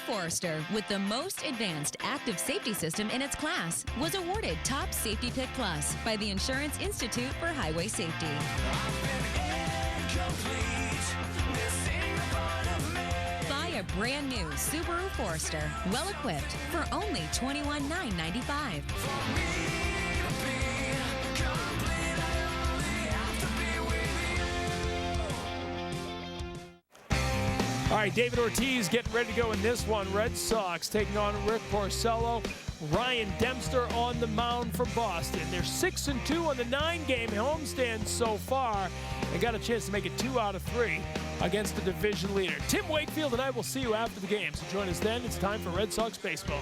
Forester, with the most advanced active safety system in its class, was awarded Top Safety Pick Plus by the Insurance Institute for Highway Safety. Buy a brand new Subaru Forester, well equipped, for only $21,995. All right, David Ortiz getting ready to go in this one. Red Sox taking on Rick Porcello. Ryan Dempster on the mound for Boston. They're 6-2 on the 9-game homestand so far and got a chance to make it 2 out of 3 against the division leader. Tim Wakefield and I will see you after the game. So join us then. It's time for Red Sox baseball.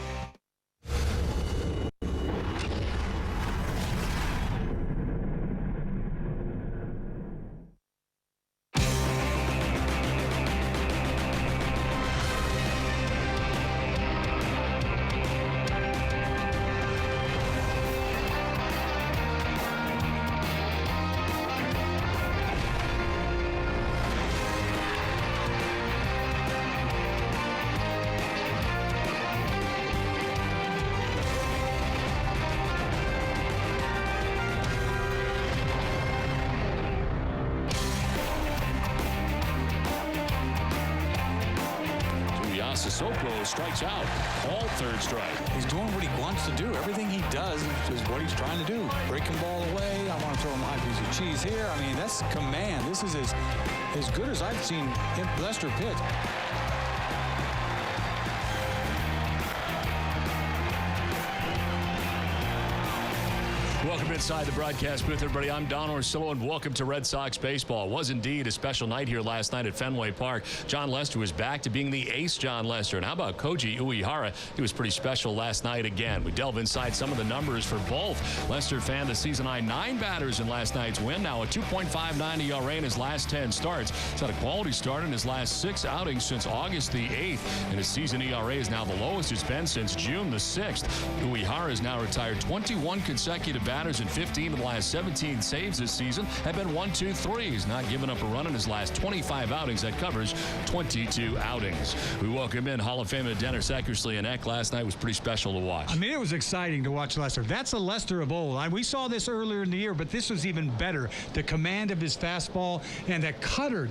Soplo strikes out. All third strike. He's doing what he wants to do. Everything he does is what he's trying to do. Breaking ball away. I want to throw him a high piece of cheese here. I mean, that's command. This is as good as I've seen Lester pitch. Welcome inside the broadcast booth, everybody. I'm Don Porcello, and welcome to Red Sox baseball. It was indeed a special night here last night at Fenway Park. John Lester was back to being the ace John Lester. And how about Koji Uehara? He was pretty special last night again. We delve inside some of the numbers for both. Lester fanned the season-high 9 batters in last night's win. Now a 2.59 ERA in his last 10 starts. He's had a quality start in his last 6 outings since August the 8th. And his season ERA is now the lowest it's been since June the 6th. Uehara has now retired 21 consecutive batters, and 15 of the last 17 saves this season have been 1-2-3. He's not given up a run in his last 25 outings. That covers 22 outings. We welcome in Hall of Famer Dennis Eckersley, and Eck last night was pretty special to watch. I mean, it was exciting to watch Lester. That's a Lester of old. We saw this earlier in the year, but this was even better. The command of his fastball and the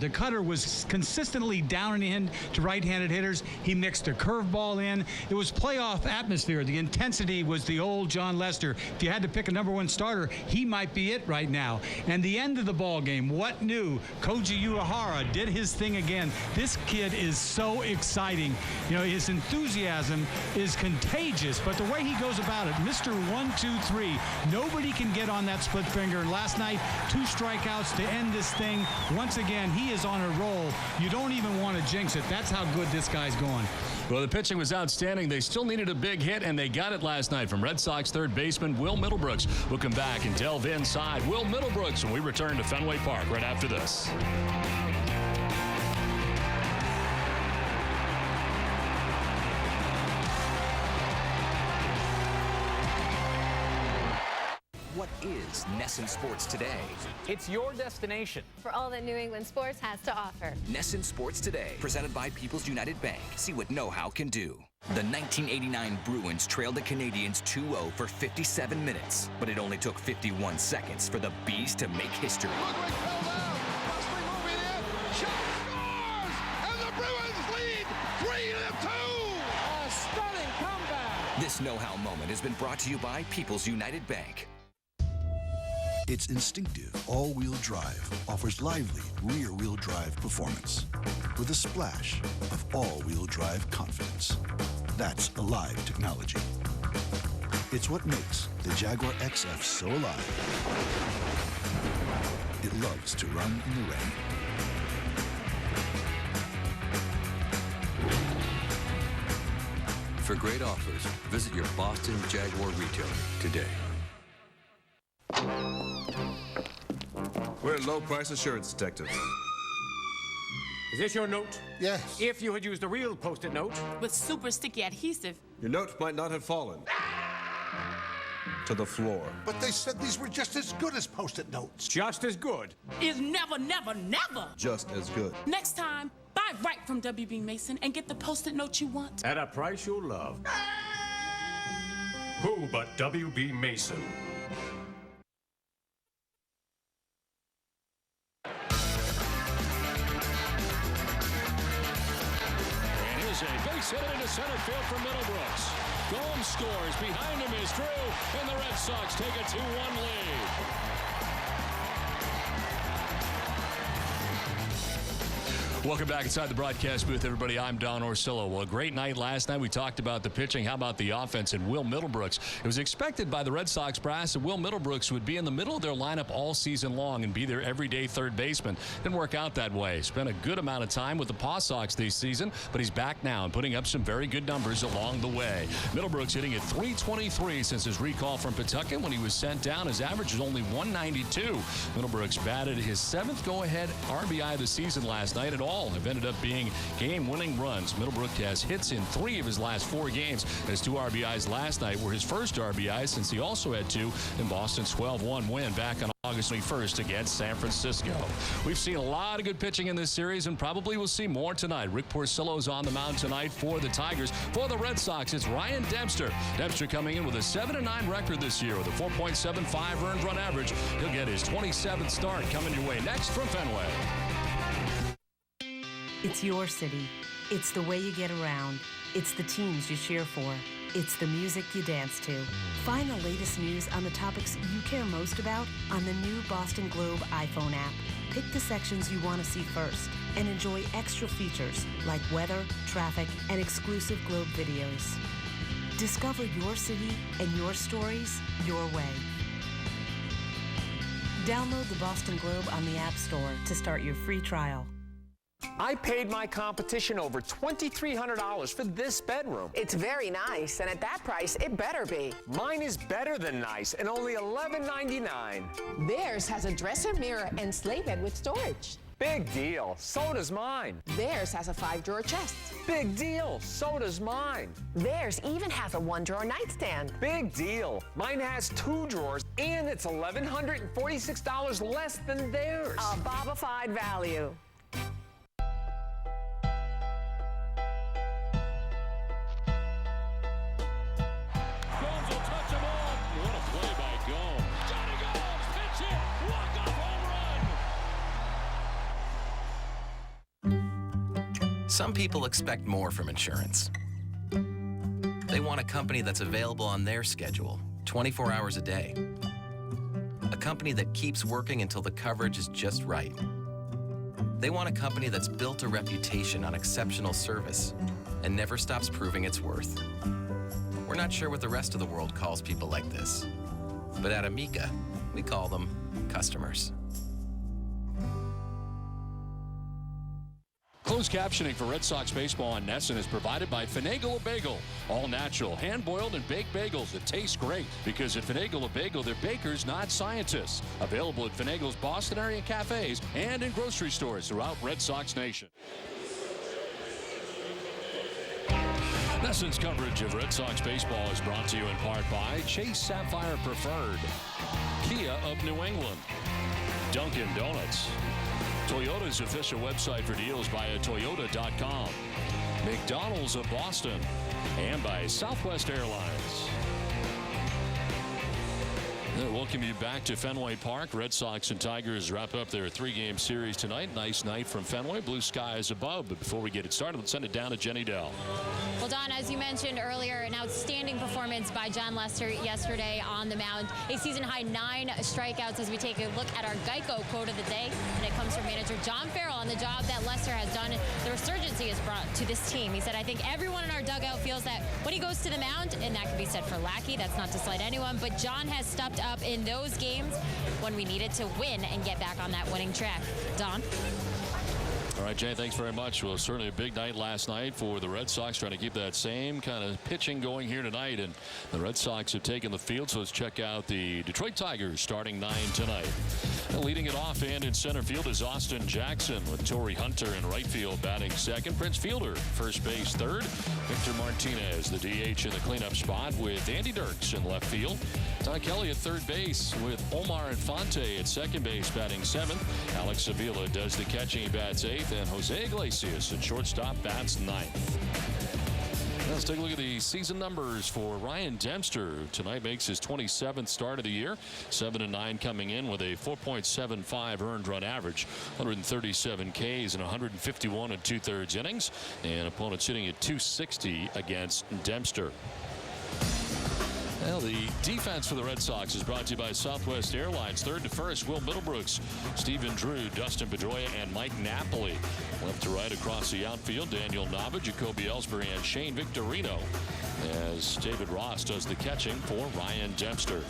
cutter was consistently down in to right-handed hitters. He mixed a curveball in. It was playoff atmosphere. The intensity was the old John Lester. If you had to pick a number 1 starter, he might be it right now. And the end of the ball game, what new? Koji Uehara did his thing again. This kid is so exciting. You know, his enthusiasm is contagious, but the way he goes about it, Mr. 1-2-3, nobody can get on that split finger. And last night, 2 strikeouts to end this thing. Once again, he is on a roll. You don't even want to jinx it. That's how good this guy's going. Well, the pitching was outstanding. They still needed a big hit, and they got it last night from Red Sox third baseman Will Middlebrooks. We'll come back and delve inside Will Middlebrooks when we return to Fenway Park right after this. What is NESN Sports Today? It's your destination for all that New England sports has to offer. NESN Sports Today, presented by People's United Bank. See what know-how can do. The 1989 Bruins trailed the Canadiens 2-0 for 57 minutes, but it only took 51 seconds for the Bees to make history. Ludwig fell down. Buster moving in. Shot scores! And the Bruins lead 3-2! A stunning comeback. This know-how moment has been brought to you by People's United Bank. Its instinctive all-wheel drive offers lively rear-wheel drive performance with a splash of all-wheel drive confidence. That's alive technology. It's what makes the Jaguar XF so alive. It loves to run in the rain. For great offers, visit your Boston Jaguar retailer today. We're low price assurance detectives. Is this your note? Yes. If you had used a real Post-it note with super sticky adhesive, your note might not have fallen to the floor. But they said these were just as good as Post-it notes. Just as good is never, never, never just as good. Next time, buy Drive right from WB Mason and get the Post-it note you want. At a price you'll love. Who but WB Mason? And here's a base hit into center field from Middlebrooks. Gomes scores. Behind him is Drew, and the Red Sox take a 2-1 lead. Welcome back inside the broadcast booth, everybody. I'm Don Orsillo. Well, a great night last night. We talked about the pitching. How about the offense and Will Middlebrooks? It was expected by the Red Sox brass that Will Middlebrooks would be in the middle of their lineup all season long and be their everyday third baseman. Didn't work out that way. Spent a good amount of time with the Paw Sox this season, but he's back now and putting up some very good numbers along the way. Middlebrooks hitting at .323 since his recall from Pawtucket. When he was sent down, his average was only .192. Middlebrooks batted his 7th go-ahead RBI of the season last night. At all have ended up being game-winning runs. Middlebrook has hits in 3 of his last 4 games. His 2 RBIs last night were his first RBIs since he also had 2 in Boston's 12-1 win back on August 21st against San Francisco. We've seen a lot of good pitching in this series, and probably we'll see more tonight. Rick Porcello is on the mound tonight for the Tigers. For the Red Sox, it's Ryan Dempster. Dempster coming in with a 7-9 record this year with a 4.75 earned run average. He'll get his 27th start coming your way next from Fenway. It's your city. It's the way you get around. It's the teams you cheer for. It's the music you dance to. Find the latest news on the topics you care most about on the new Boston Globe iPhone app. Pick the sections you want to see first and enjoy extra features like weather, traffic, and exclusive Globe videos. Discover your city and your stories your way. Download the Boston Globe on the App Store to start your free trial. I paid my competition over $2,300 for this bedroom. It's very nice, and at that price, it better be. Mine is better than nice and only $11.99. Theirs has a dresser, mirror, and sleigh bed with storage. Big deal. So does mine. Theirs has a 5-drawer chest. Big deal. So does mine. Theirs even has a 1-drawer nightstand. Big deal. Mine has 2 drawers, and it's $1,146 less than theirs. A Bobified value. Some people expect more from insurance. They want a company that's available on their schedule, 24 hours a day. A company that keeps working until the coverage is just right. They want a company that's built a reputation on exceptional service and never stops proving its worth. We're not sure what the rest of the world calls people like this, but at Amica, we call them customers. Closed captioning for Red Sox baseball on Nesson is provided by Finagle a Bagel. All natural, hand-boiled and baked bagels that taste great. Because at Finagle a Bagel, they're bakers, not scientists. Available at Finagle's Boston area cafes and in grocery stores throughout Red Sox Nation. Nesson's coverage of Red Sox baseball is brought to you in part by Chase Sapphire Preferred, Kia of New England, Dunkin' Donuts, Toyota's official website for deals via Toyota.com, McDonald's of Boston, and by Southwest Airlines. Welcome you back to Fenway Park. Red Sox and Tigers wrap up their 3-game series tonight. Nice night from Fenway. Blue skies above. But before we get it started, let's send it down to Jenny Dell. Well, Don, as you mentioned earlier, an outstanding performance by John Lester yesterday on the mound. A season-high 9 strikeouts as we take a look at our Geico quote of the day. And it comes from manager John Farrell on the job that Lester has done. The resurgence he has brought to this team. He said, I think everyone in our dugout feels that when he goes to the mound, and that can be said for Lackey, that's not to slight anyone, but John has stepped up in those games when we needed to win and get back on that winning track. Don? All right, Jay, thanks very much. Well, certainly a big night last night for the Red Sox, trying to keep that same kind of pitching going here tonight. And the Red Sox have taken the field, so let's check out the Detroit Tigers starting 9 tonight. Leading it off and in center field is Austin Jackson, with Torrey Hunter in right field batting second. Prince Fielder first base third. Victor Martinez, the DH, in the cleanup spot with Andy Dirks in left field. Ty Kelly at third base with Omar Infante at second base batting seventh. Alex Avila does the catching, he bats eighth, and Jose Iglesias at shortstop bats ninth. Let's take a look at the season numbers for Ryan Dempster. Tonight makes his 27th start of the year. 7-9 coming in with a 4.75 earned run average. 137 Ks and 151 2/3 innings. And opponents hitting at 260 against Dempster. Well, the defense for the Red Sox is brought to you by Southwest Airlines. Third to first, Will Middlebrooks, Stephen Drew, Dustin Pedroia, and Mike Napoli. Left to right across the outfield, Daniel Nava, Jacoby Ellsbury, and Shane Victorino, as David Ross does the catching for Ryan Dempster.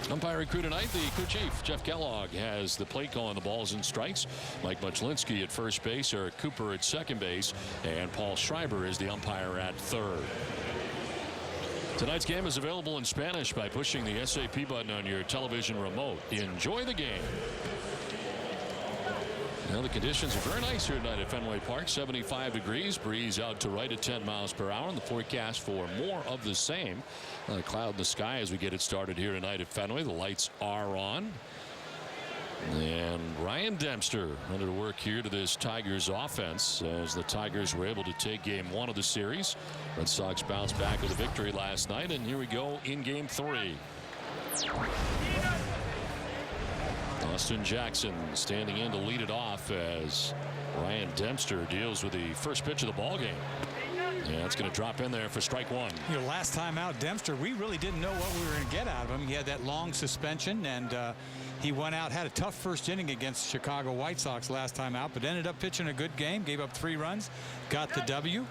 Umpire crew tonight, the crew chief, Jeff Kellogg, has the play calling the balls and strikes. Mike Muchlinski at first base, Eric Cooper at second base, and Paul Schreiber is the umpire at third. Tonight's game is available in Spanish by pushing the SAP button on your television remote. Enjoy the game. Now the conditions are very nice here tonight at Fenway Park. 75 degrees, breeze out to right at 10 miles per hour, and the forecast for more of the same. A cloud in the sky as we get it started here tonight at Fenway. The lights are on. And Ryan Dempster under work here to this Tigers offense, as the Tigers were able to take game one of the series. Red Sox bounced back with a victory last night, and here we go in game three. Austin Jackson standing in to lead it off as Ryan Dempster deals with the first pitch of the ball game. Yeah, it's going to drop in there for strike one. You know, last time out, Dempster, we really didn't know what we were going to get out of him. He had that long suspension, and he went out, had a tough first inning against Chicago White Sox last time out, but ended up pitching a good game, gave up 3 runs, got the W.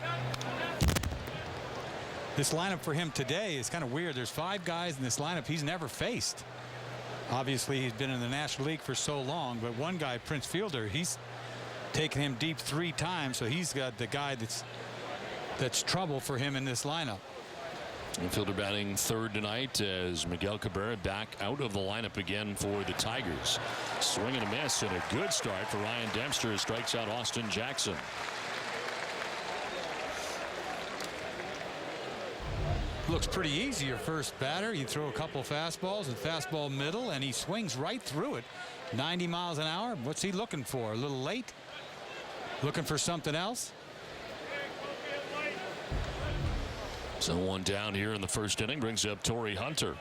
This lineup for him today is kind of weird. There's 5 guys in this lineup he's never faced. Obviously, he's been in the National League for so long, but one guy, Prince Fielder, he's taken him deep 3 times, so he's got the guy that's trouble for him in this lineup. Fielder batting third tonight as Miguel Cabrera back out of the lineup again for the Tigers. Swing and a miss, and a good start for Ryan Dempster, who strikes out Austin Jackson. Looks pretty easy. Your first batter, you throw a couple fastballs and fastball middle, and he swings right through it. 90 miles an hour. What's he looking for? A little late? Looking for something else? So one down here in the first inning brings up Torrey Hunter.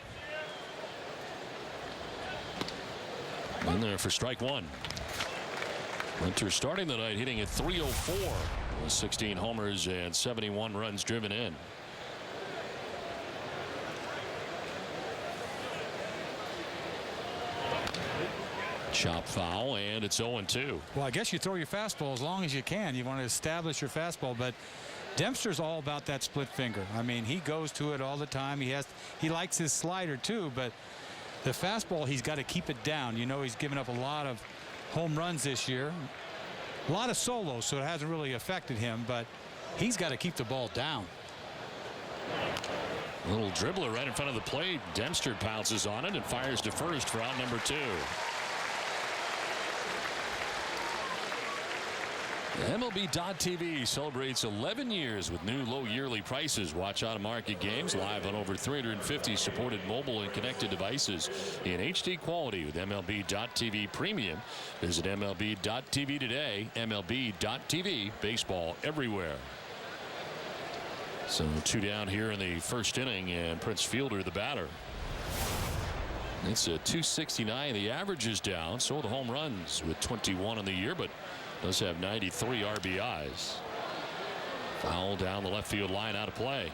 In there for strike one. Hunter starting the night hitting at .304 with 16 homers and 71 runs driven in. Chop foul, and it's 0-2. Well, I guess you throw your fastball as long as you can. You want to establish your fastball, but Dempster's all about that split finger. I mean, he goes to it all the time. He likes his slider too, but the fastball, he's got to keep it down. You know, he's given up a lot of home runs this year, a lot of solos, so it hasn't really affected him, but he's got to keep the ball down. A little dribbler right in front of the plate. Dempster pounces on it and fires to first for out number 2. MLB.TV celebrates 11 years with new low yearly prices. Watch out-of-market games live on over 350 supported mobile and connected devices in HD quality with MLB.TV Premium. Visit MLB.TV today. MLB.TV, baseball everywhere. So 2 down here in the first inning, and Prince Fielder the batter. It's a .269. The average is down, so the home runs with 21 in the year, but does have 93 RBIs. Foul down the left field line, out of play.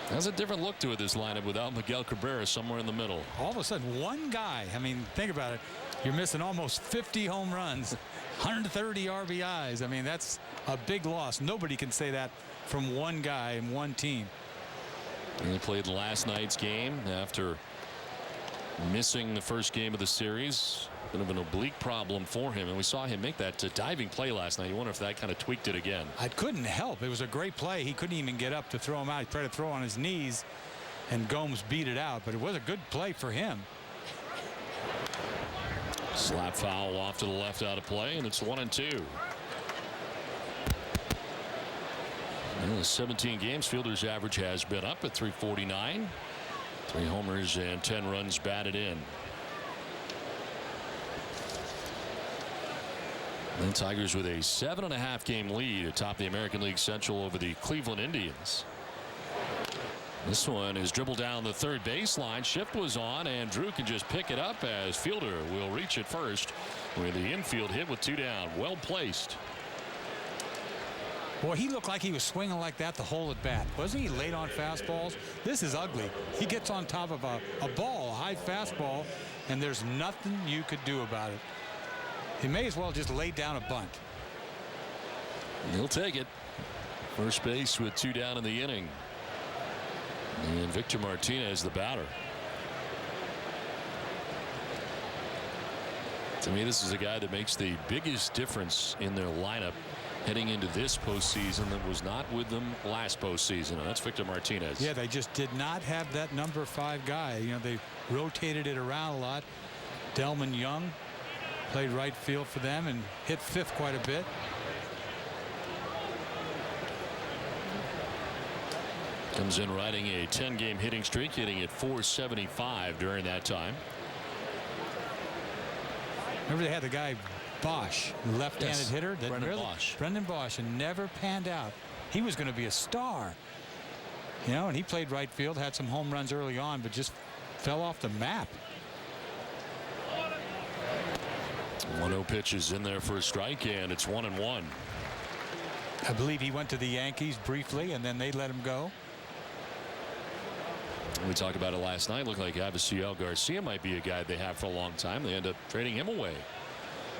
Has a different look to it, this lineup, without Miguel Cabrera somewhere in the middle. All of a sudden, one guy. I mean, think about it. You're missing almost 50 home runs, 130 RBIs. I mean, that's a big loss. Nobody can say that from one guy and one team. And he played last night's game after missing the first game of the series. Bit of an oblique problem for him, and we saw him make that diving play last night. You wonder if that kind of tweaked it again. I couldn't help. It was a great play. He couldn't even get up to throw him out. He tried to throw on his knees, and Gomes beat it out, but it was a good play for him. Slap foul off to the left out of play, and it's 1-2. In the 17 games, Fielder's average has been up at 349. 3 homers and 10 runs batted in. The Tigers with a 7.5 game lead atop the American League Central over the Cleveland Indians. This one is dribbled down the third baseline. Shift was on, and Drew can just pick it up as Fielder will reach it first with the infield hit with 2 down. Well placed. Boy, he looked like he was swinging like that the whole at bat. Wasn't he late on fastballs? This is ugly. He gets on top of a ball, a high fastball, and there's nothing you could do about it. He may as well just lay down a bunt. He'll take it. First base with 2 down in the inning. And Victor Martinez, the batter. To me, this is a guy that makes the biggest difference in their lineup heading into this postseason that was not with them last postseason. And that's Victor Martinez. Yeah, they just did not have that number 5 guy. You know, they rotated it around a lot. Delman Young played right field for them and hit 5th quite a bit. Comes in riding a 10-game hitting streak, hitting at .475 during that time. Remember they had the guy Bosch, left-handed hitter. That Brendan Bosch, and never panned out. He was going to be a star. You know, and he played right field, had some home runs early on, but just fell off the map. 1-0 pitch is in there for a strike, and it's 1-1. I believe he went to the Yankees briefly, and then they let him go. We talked about it last night. Looked like Avisail Garcia might be a guy they have for a long time. They end up trading him away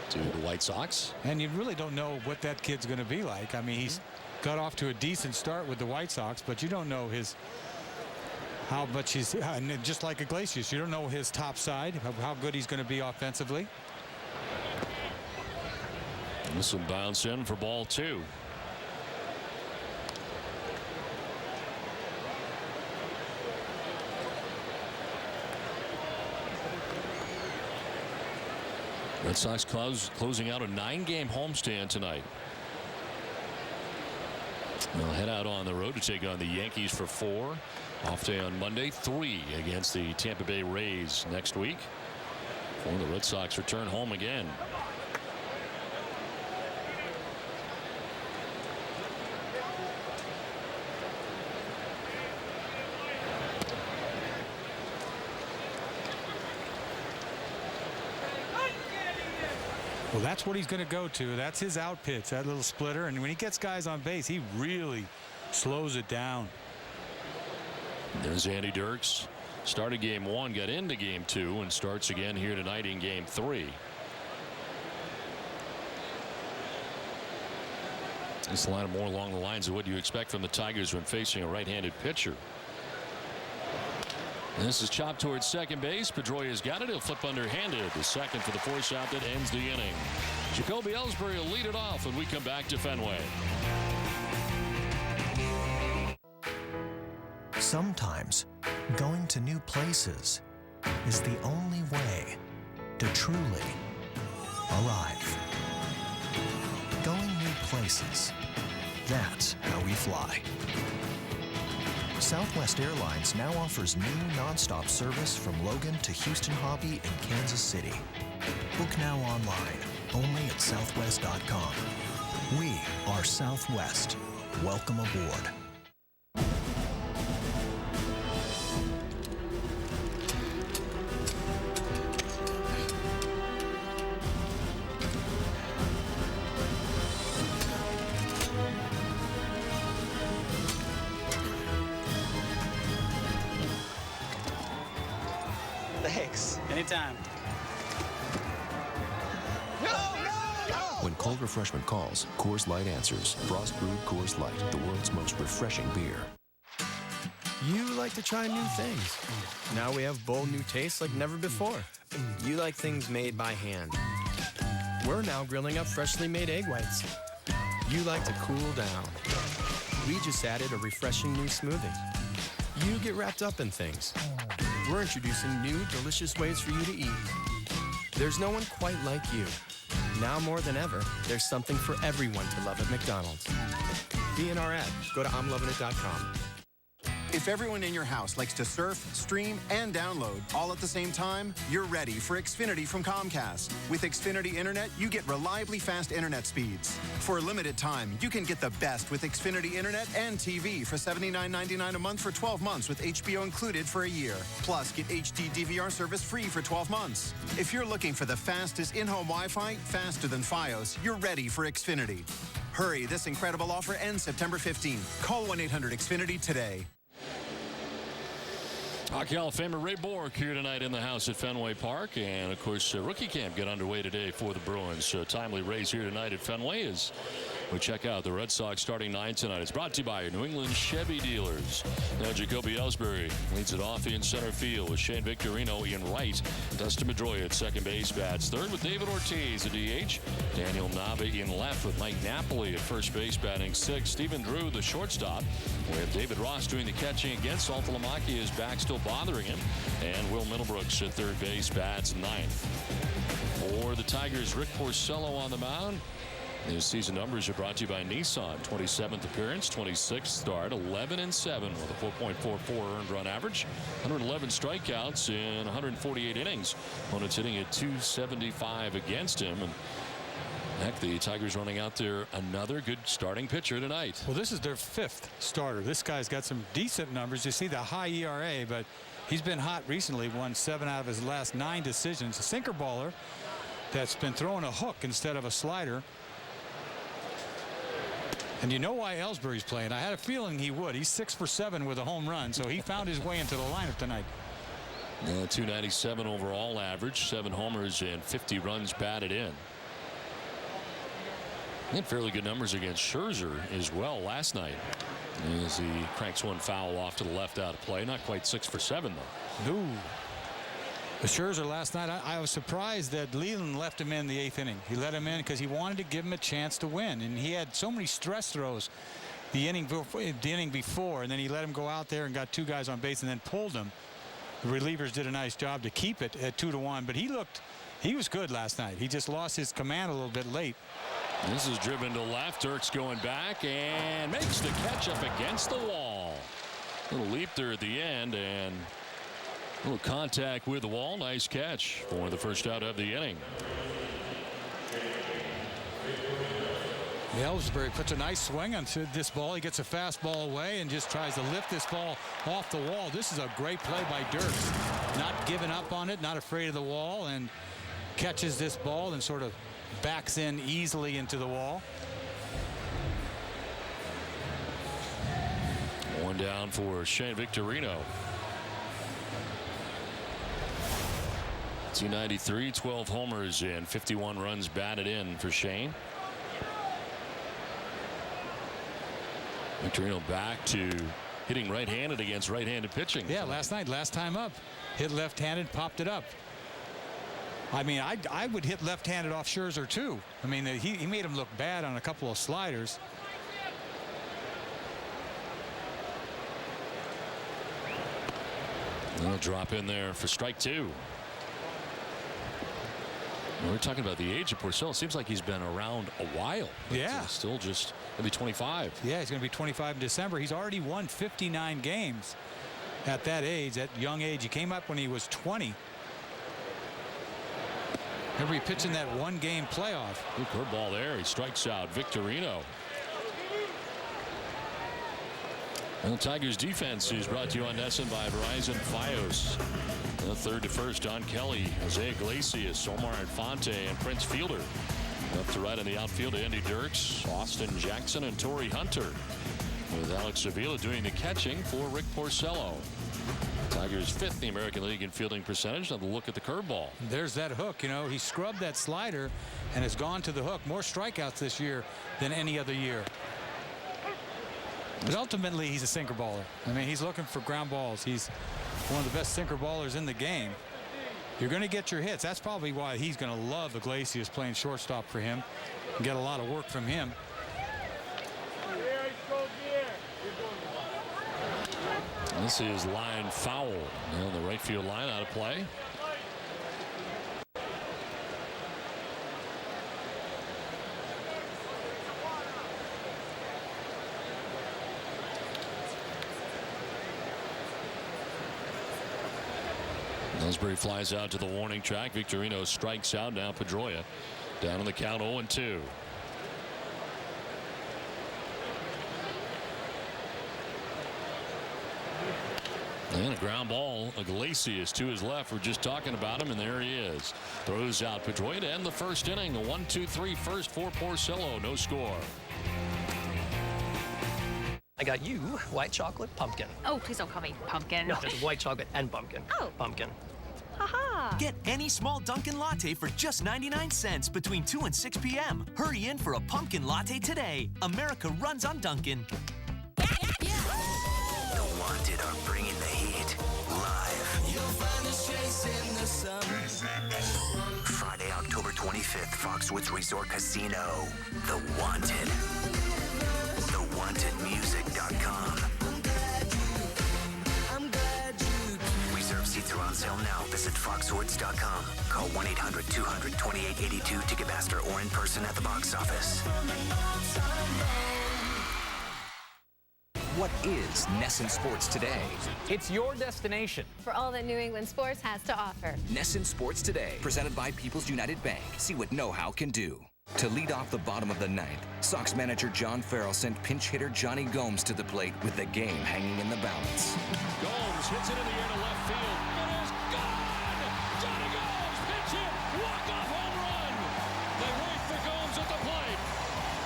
to the White Sox. And you really don't know what that kid's going to be like. I mean, he's got off to a decent start with the White Sox, but you don't know how much he's, just like Iglesias, you don't know his top side, how good he's going to be offensively. This will bounce in for ball 2. Red Sox closing out a 9-game homestand tonight. They'll head out on the road to take on the Yankees for 4. Off day on Monday, 3 against the Tampa Bay Rays next week. Before the Red Sox return home again. Well, that's what he's going to go to. That's his out pitch, that little splitter. And when he gets guys on base, he really slows it down. There's Andy Dirks. Started game 1, got into game 2, and starts again here tonight in game 3. This line more along the lines of what you expect from the Tigers when facing a right-handed pitcher. And this is chopped towards second base. Pedroia's got it. He'll flip underhanded. The second for the force out that ends the inning. Jacoby Ellsbury will lead it off when we come back to Fenway. Sometimes going to new places is the only way to truly arrive. Going new places, that's how we fly. Southwest Airlines now offers new nonstop service from Logan to Houston Hobby and Kansas City. Book now online, only at southwest.com. We are Southwest. Welcome aboard. Thanks. Anytime. When cold refreshment calls, Coors Light answers. Frost brewed Coors Light, the world's most refreshing beer. You like to try new things. Now we have bold new tastes like never before. You like things made by hand. We're now grilling up freshly made egg whites. You like to cool down. We just added a refreshing new smoothie. you get wrapped up in things. We're introducing new, delicious ways for you to eat. There's no one quite like you. Now more than ever, there's something for everyone to love at McDonald's. Be in our ad. Go to I'mLovinIt.com. If everyone in your house likes to surf, stream, and download all at the same time, you're ready for Xfinity from Comcast. With Xfinity Internet, you get reliably fast internet speeds. For a limited time, you can get the best with Xfinity Internet and TV for $79.99 a month for 12 months with HBO included for a year. Plus, get HD DVR service free for 12 months. If you're looking for the fastest in-home Wi-Fi, faster than Fios, you're ready for Xfinity. Hurry, this incredible offer ends September 15th. Call 1-800-XFINITY today. Hockey Hall of Famer Ray Bourque here tonight in the house at Fenway Park. And, of course, rookie camp get underway today for the Bruins. Timely Ray's here tonight at Fenway as we check out the Red Sox starting 9 tonight. It's brought to you by your New England Chevy dealers. Now Jacoby Ellsbury leads it off in center field with Shane Victorino in right. Dustin Pedroia at second base bats third with David Ortiz at DH. Daniel Nava in left with Mike Napoli at first base batting sixth. Stephen Drew, the shortstop. We have David Ross doing the catching against Saltalamacchia. His back still bothering him. And Will Middlebrooks at third base bats ninth. For the Tigers, Rick Porcello on the mound. His season numbers are brought to you by Nissan. 27th appearance, 26th start, 11-7 with a 4.44 earned run average, 111 strikeouts in 148 innings. Opponents hitting at 275 against him. And heck, the Tigers running out there another good starting pitcher tonight. Well, this is their 5th starter. This guy's got some decent numbers. You see the high ERA, but he's been hot recently. Won 7 out of his last 9 decisions. A sinker baller that's been throwing a hook instead of a slider. And you know why Ellsbury's playing. I had a feeling he would. He's 6 for 7 with a home run, so he found his way into the lineup tonight. 297 overall average, 7 homers and 50 runs batted in. He had fairly good numbers against Scherzer as well last night as he cranks one foul off to the left out of play. Not quite 6 for 7 though. No. The Scherzer last night, I was surprised that Leland left him in the 8th inning. He let him in because he wanted to give him a chance to win. And he had so many stress throws the inning before. And then he let him go out there and got 2 guys on base and then pulled him. The relievers did a nice job to keep it at 2-1. But he was good last night. He just lost his command a little bit late. This is driven to left. Dirks going back and makes the catch up against the wall. Little leap there at the end and a little contact with the wall. Nice catch for the first out of the inning. Ellsbury puts a nice swing on this ball. He gets a fastball away and just tries to lift this ball off the wall. This is a great play by Dirks. Not giving up on it, not afraid of the wall, and catches this ball and sort of backs in easily into the wall. One down for Shane Victorino. 293, 12 homers and 51 runs batted in for Shane. Victorino back to hitting right-handed against right-handed pitching. Yeah, last time up. Hit left-handed, popped it up. I mean, I would hit left-handed off Scherzer too. I mean, he made him look bad on a couple of sliders. They'll drop in there for strike 2. We're talking about the age of Porcello. Seems like he's been around a while. Yeah. Still just maybe 25. Yeah, he's going to be 25 in December. He's already won 59 games at that age, that young age. He came up when he was 20. Remember, he pitched in that 1-game playoff. Good curveball there. He strikes out Victorino. And the Tigers defense is brought to you on NESN by Verizon Fios. The third to first, Don Kelly, Jose Iglesias, Omar Infante, and Prince Fielder. Up to right in the outfield, Andy Dirks, Austin Jackson, and Torrey Hunter. With Alex Avila doing the catching for Rick Porcello. Tigers 5th in the American League in fielding percentage. Now the look at the curveball. There's that hook. You know, he scrubbed that slider and has gone to the hook. More strikeouts this year than any other year. But ultimately, he's a sinker baller. I mean, he's looking for ground balls. He's one of the best sinker ballers in the game. You're going to get your hits. That's probably why he's going to love Iglesias playing shortstop for him and get a lot of work from him. This is line foul. And the right field line out of play. Ellsbury flies out to the warning track. Victorino strikes out. Now Pedroia down on the count 0-2. And a ground ball. Iglesias to his left. We're just talking about him, and there he is. Throws out Pedroia to end the first inning. A 1-2-3 first for Porcello. No score. I got you white chocolate pumpkin. Oh, please don't call me pumpkin. No, just white chocolate and pumpkin. Oh. Pumpkin. Haha. Get any small Dunkin' latte for just 99 cents between 2 and 6 p.m. Hurry in for a pumpkin latte today. America runs on Dunkin'. The Wanted are bringing the heat live. You'll find us chasing the sun. Friday, October 25th, Foxwoods Resort Casino. The Wanted. TheWantedMusic.com. Reserve seats are on sale now. Visit Foxwoods.com. Call 1-800-200-2882 Ticketmaster or in person at the box office. What is Nesson Sports Today? It's your destination for all that New England sports has to offer. Nesson Sports Today, presented by People's United Bank. See what know-how can do. To lead off the bottom of the ninth, Sox manager John Farrell sent pinch hitter Johnny Gomes to the plate with the game hanging in the balance. Gomes hits it in the air to left field. It is gone! Johnny Gomes, pinch hit, walk-off home run! They wait for Gomes at the plate.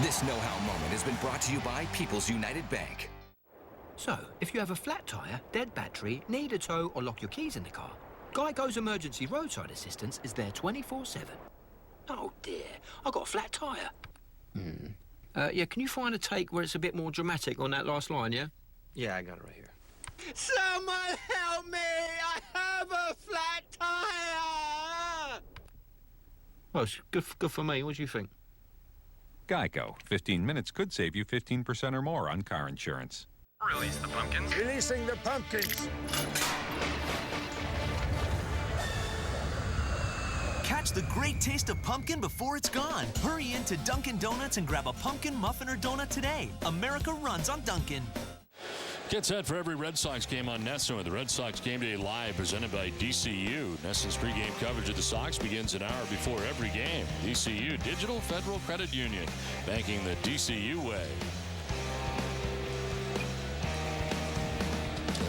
This know-how moment has been brought to you by People's United Bank. So, if you have a flat tyre, dead battery, need a tow or lock your keys in the car, Geico's emergency roadside assistance is there 24/7. Oh dear, I got a flat tyre. Yeah, can you find a take where it's a bit more dramatic on that last line, yeah? Yeah, I got it right here. Someone help me! I have a flat tyre! Well, it's good for me. What do you think? Geico. 15 minutes could save you 15% or more on car insurance. Release the pumpkins. Releasing the pumpkins. Catch the great taste of pumpkin before it's gone. Hurry into Dunkin' Donuts and grab a pumpkin muffin or donut today. America runs on Dunkin'. Get set for every Red Sox game on Nesson with the Red Sox Game Day Live presented by DCU. Nesson's pregame coverage of the Sox begins an hour before every game. DCU, Digital Federal Credit Union, banking the DCU way.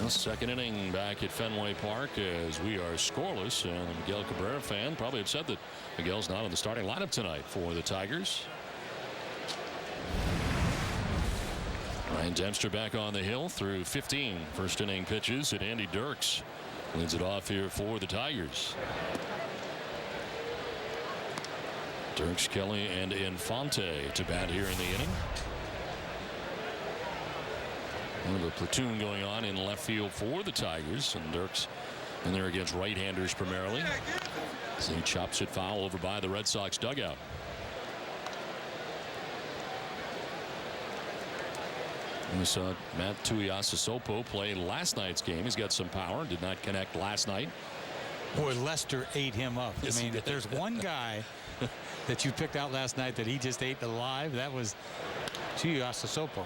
Second inning back at Fenway Park as we are scoreless, and the Miguel Cabrera fan probably upset that Miguel's not in the starting lineup tonight for the Tigers. Ryan Dempster back on the hill through 15 first inning pitches, and Andy Dirks leads it off here for the Tigers. Dirks, Kelly, and Infante to bat here in the inning. A platoon going on in left field for the Tigers, and Dirks in there against right-handers primarily. So he chops it foul over by the Red Sox dugout. We saw Matt Tuiasosopo play last night's game. He's got some power. Did not connect last night. Boy, Lester ate him up. I mean, if there's one guy that you picked out last night that he just ate alive, that was Tuiasosopo.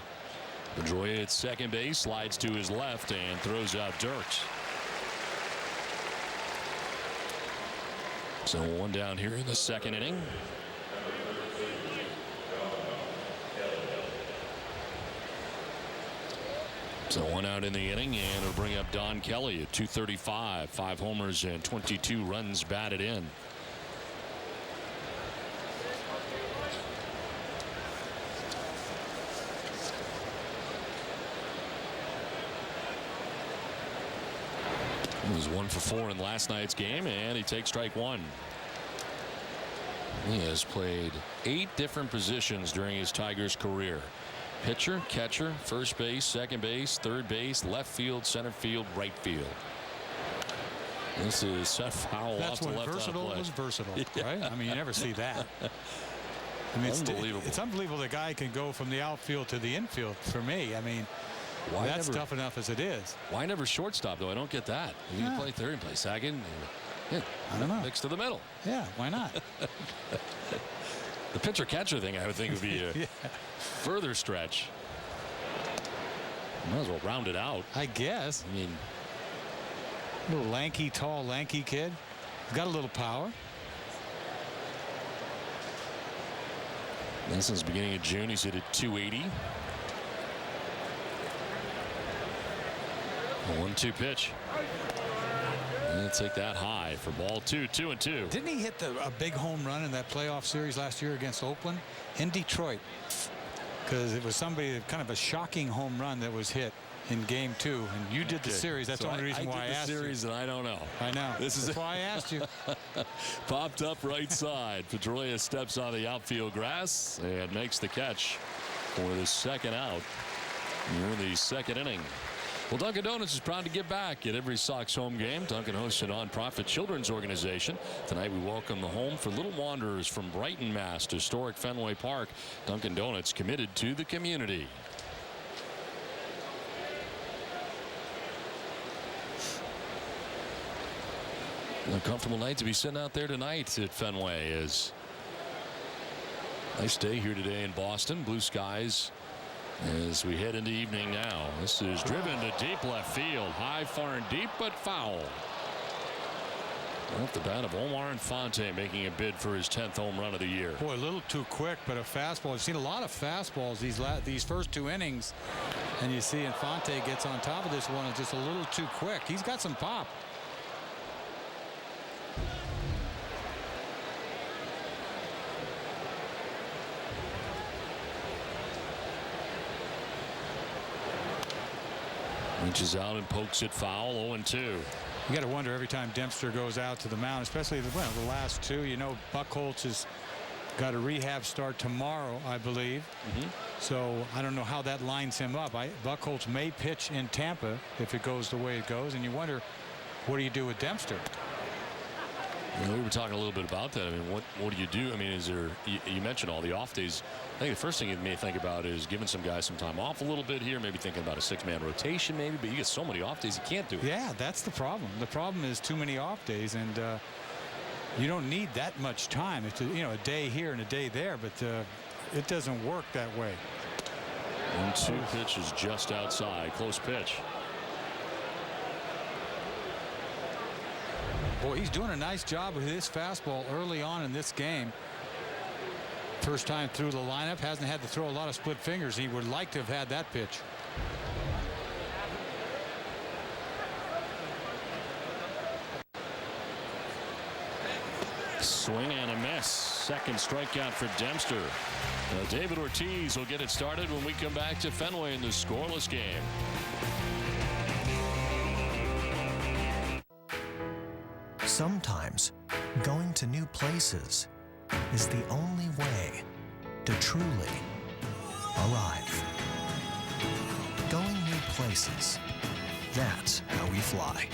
Pedroia at second base, slides to his left and throws out Dirks. So one down here in the second inning. So one out in the inning, and it'll bring up Don Kelly at 235, 5 homers and 22 runs batted in. He was 1 for 4 in last night's game, and he takes strike one. He has played 8 different positions during his Tigers career. Pitcher, catcher, first base, second base, third base, left field, center field, right field. This is set foul off to left. That's when versatile was versatile, right? I mean, you never see that. I mean, unbelievable. It's unbelievable the guy can go from the outfield to the infield for me. I mean, That's tough enough as it is. Why never shortstop, though? I don't get that. You can play third and play second. Yeah, I don't know. Mix to the middle. Yeah, why not? The pitcher-catcher thing, I would think, would be a further stretch. Might as well round it out. I guess. I mean, little lanky, tall, lanky kid. He's got a little power. And since the beginning of June, he's hit at 280. A 1-2 pitch. And take that high for ball 2, 2-2. Didn't he hit a big home run in that playoff series last year against Oakland in Detroit? Because it was somebody, kind of a shocking home run that was hit in game 2, and you did the series. That's the only reason why I asked you. I did the series, and I don't know. I know. That's why I asked you. Popped up right side. Pedroia steps on the outfield grass and makes the catch for the second out in the second inning. Well, Dunkin' Donuts is proud to give back at every Sox home game. Dunkin' hosts a nonprofit children's organization. Tonight we welcome the Home for Little Wanderers from Brighton, Mass. to historic Fenway Park. Dunkin' Donuts committed to the community. A comfortable night to be sitting out there tonight at Fenway. Is nice day here today in Boston. Blue skies as we head into evening now. This is driven to deep left field. High, far, and deep, but foul. Off the bat of Omar Infante, making a bid for his 10th home run of the year. Boy, a little too quick, but a fastball. I've seen a lot of fastballs these first 2 innings, and you see Infante gets on top of this one. It's just a little too quick. He's got some pop. Reaches out and pokes it foul. 0-2. You got to wonder every time Dempster goes out to the mound, especially the last 2. You know, Buchholz has got a rehab start tomorrow, I believe. So I don't know how that lines him up. Buchholz may pitch in Tampa if it goes the way it goes, and you wonder, what do you do with Dempster? We were talking a little bit about that. I mean, what do you do? I mean, is there? You mentioned all the off days. I think the first thing you may think about is giving some guys some time off a little bit here. Maybe thinking about a 6-man rotation, maybe. But you get so many off days, you can't do it. Yeah, that's the problem. The problem is too many off days, and you don't need that much time. It's a day here and a day there, but it doesn't work that way. 1-2 pitch is just outside. Close pitch. Boy, he's doing a nice job with his fastball early on in this game. First time through the lineup, hasn't had to throw a lot of split fingers. He would like to have had that pitch. Swing and a miss. Second strikeout for Dempster. David Ortiz will get it started when we come back to Fenway in the scoreless game. Sometimes going to new places is the only way to truly arrive. Going new places, that's how we fly.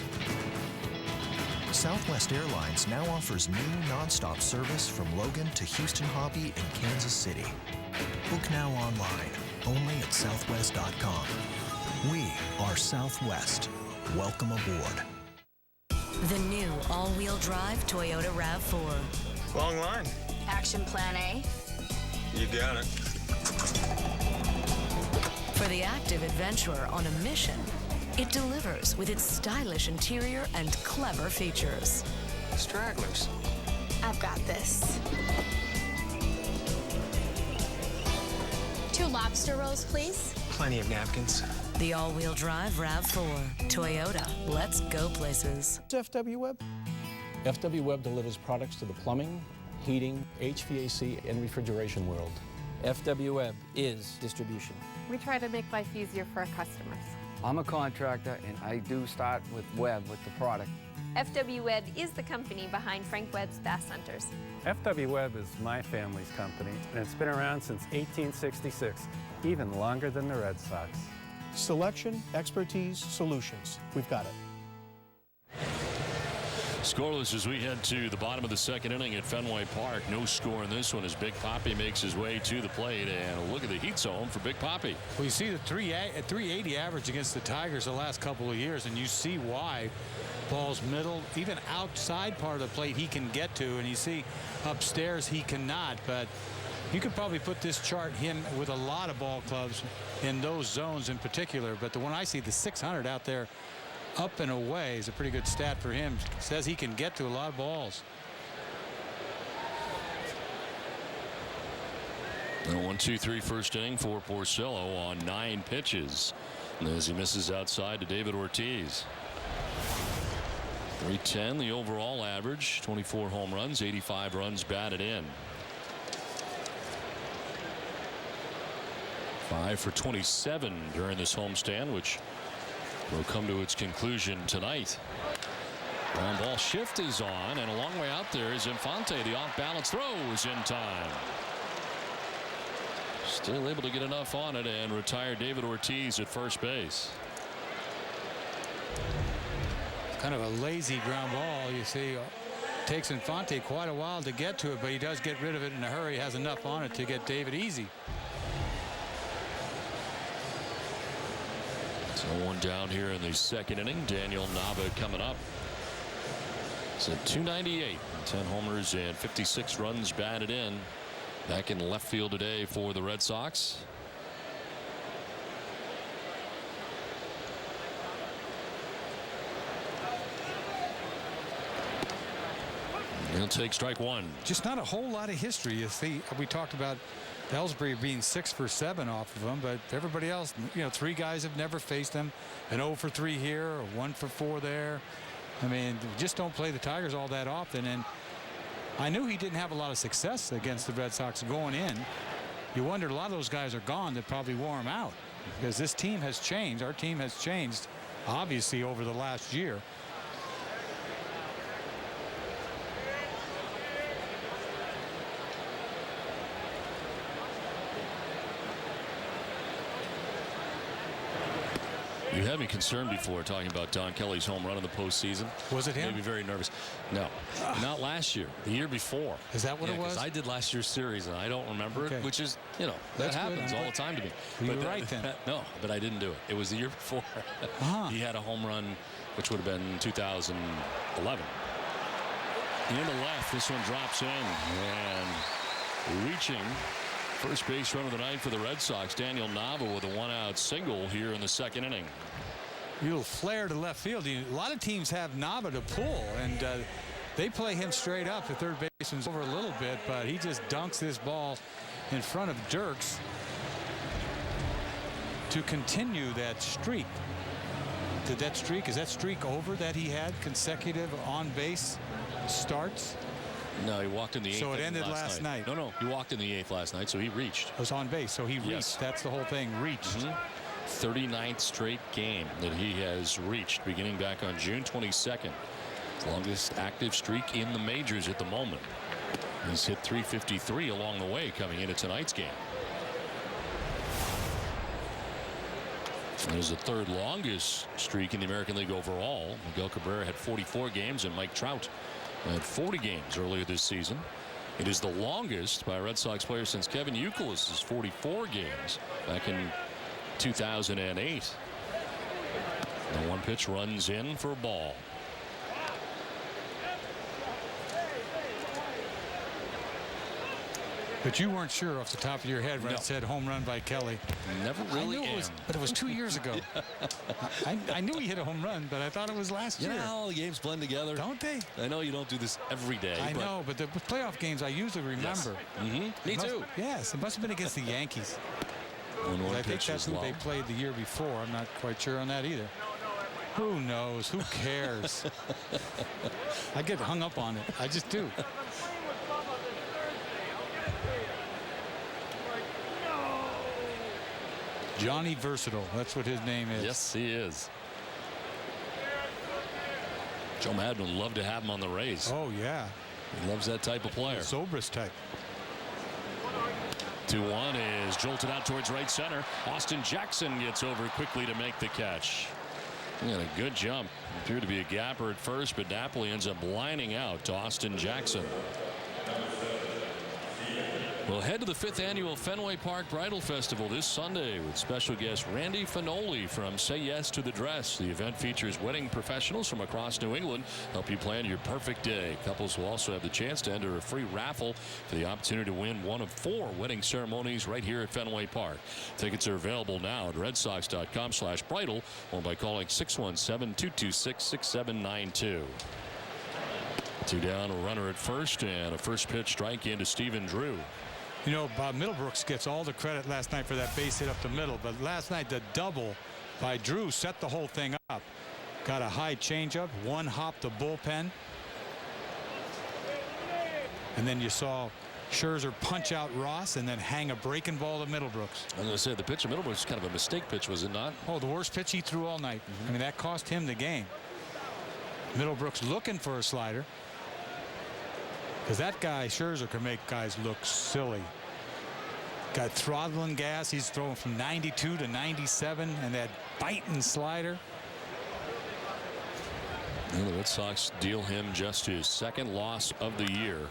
Southwest Airlines now offers new nonstop service from Logan to Houston Hobby and Kansas City. Book now online, only at southwest.com. We are Southwest. Welcome aboard. The new all-wheel drive Toyota RAV4. Long line. Action Plan A. You got it. For the active adventurer on a mission, it delivers with its stylish interior and clever features. Stragglers. I've got this. 2 lobster rolls, please. Plenty of napkins. The all-wheel drive RAV4. Toyota. Let's go places. FW Web. FW Web delivers products to the plumbing, heating, HVAC, and refrigeration world. FW Web is distribution. We try to make life easier for our customers. I'm a contractor, and I do start with Web, with the product. FW Web is the company behind Frank Webb's Bath Centers. FW Web is my family's company, and it's been around since 1866, even longer than the Red Sox. Selection, expertise, solutions. We've got it. Scoreless as we head to the bottom of the second inning at Fenway Park. No score in this one as Big Papi makes his way to the plate. And look at the heat zone for Big Papi. Well, you see the 380 average against the Tigers the last couple of years, and you see why. Balls middle, even outside part of the plate he can get to, and you see upstairs he cannot. But you could probably put this chart him with a lot of ball clubs in those zones in particular. But the one I see, the 600 out there up and away, is a pretty good stat for him. Says he can get to a lot of balls. The 1-2-3 first inning for Porcello on 9 pitches as he misses outside to David Ortiz. 310 the overall average, 24 home runs, 85 runs batted in. 5 for 27 during this homestand, which will come to its conclusion tonight. Ground ball shift is on, and a long way out there is Infante. The off balance throw is in time. Still able to get enough on it and retire David Ortiz at first base. Kind of a lazy ground ball. You see, takes Infante quite a while to get to it, but he does get rid of it in a hurry. Has enough on it to get David easy. So one down here in the second inning. Daniel Nava coming up. It's at 298, 10 homers and 56 runs batted in. Back in left field today for the Red Sox. He'll take strike one. Just not a whole lot of history. You see, we talked about Ellsbury being 6 for 7 off of him, but everybody else, 3 guys have never faced him. An 0 for 3 here, or 1 for 4 there. I mean, just don't play the Tigers all that often. And I knew he didn't have a lot of success against the Red Sox going in. You wondered, a lot of those guys are gone that probably wore him out, because this team has changed. Our team has changed, obviously, over the last year. You had me concerned before talking about Don Kelly's home run in the postseason. Was it him? Made me very nervous. No, not last year. The year before. Is that what it was? I did last year's series and I don't remember it, which is, that happens all the time to me. You're right then. No, but I didn't do it. It was the year before. He had a home run, which would have been 2011. Into left, this one drops in, and reaching. First base run of the night for the Red Sox. Daniel Nava with a 1-out single here in the second inning. Little flare to left field. A lot of teams have Nava to pull, and they play him straight up. The third baseman's over a little bit, but he just dunks this ball in front of Dirks to continue that streak. Is that streak over that he had consecutive on-base starts? No, he walked in the 8th. So it ended last night. No, he walked in the 8th last night, so he reached. It was on base, so he reached. Yes. That's the whole thing, reached. 39th straight game that he has reached, beginning back on June 22nd. Longest active streak in the majors at the moment. He's hit 353 along the way coming into tonight's game. It is the third longest streak in the American League overall. Miguel Cabrera had 44 games, and Mike Trout had 40 games earlier this season. It is the longest by a Red Sox player since Kevin Youkilis' 44 games back in 2008. The one pitch runs in for a ball. But you weren't sure off the top of your head when it said home run by Kelly. Never really am. But it was 2 years ago. I knew he hit a home run, but I thought it was last year. You know how all the games blend together? Don't they? I know you don't do this every day. I know, but the playoff games I usually remember. Yes. Me too. Yes, it must have been against the Yankees. I think that's who they played the year before. I'm not quite sure on that either. Who knows? Who cares? I get hung up on it. I just do. Johnny Versatile. That's what his name is. Yes, he is. Joe Madden would love to have him on the Rays. Oh, yeah. He loves that type of player. Zobrist type. 2-1 is jolted out towards right center. Austin Jackson gets over quickly to make the catch. And a good jump. Appeared to be a gapper at first, but Napoli ends up lining out to Austin Jackson. We'll head to the 5th annual Fenway Park Bridal Festival this Sunday with special guest Randy Finoli from Say Yes to the Dress. The event features wedding professionals from across New England help you plan your perfect day. Couples will also have the chance to enter a free raffle for the opportunity to win one of 4 wedding ceremonies right here at Fenway Park. Tickets are available now at redsox.com/bridal or by calling 617-226-6792. 2 down, a runner at first, and a first pitch strike into Stephen Drew. You know, Bob Middlebrooks gets all the credit last night for that base hit up the middle, but last night the double by Drew set the whole thing up. Got a high changeup, one hop the bullpen. And then you saw Scherzer punch out Ross and then hang a breaking ball to Middlebrooks. I was going to say, the pitch of Middlebrooks was kind of a mistake pitch, was it not? Oh, the worst pitch he threw all night. I mean, that cost him the game. Middlebrooks looking for a slider. Because that guy, Scherzer, can make guys look silly. Got throttling gas. He's throwing from 92 to 97, and that biting slider. And the Red Sox deal him just his 2nd loss of the year.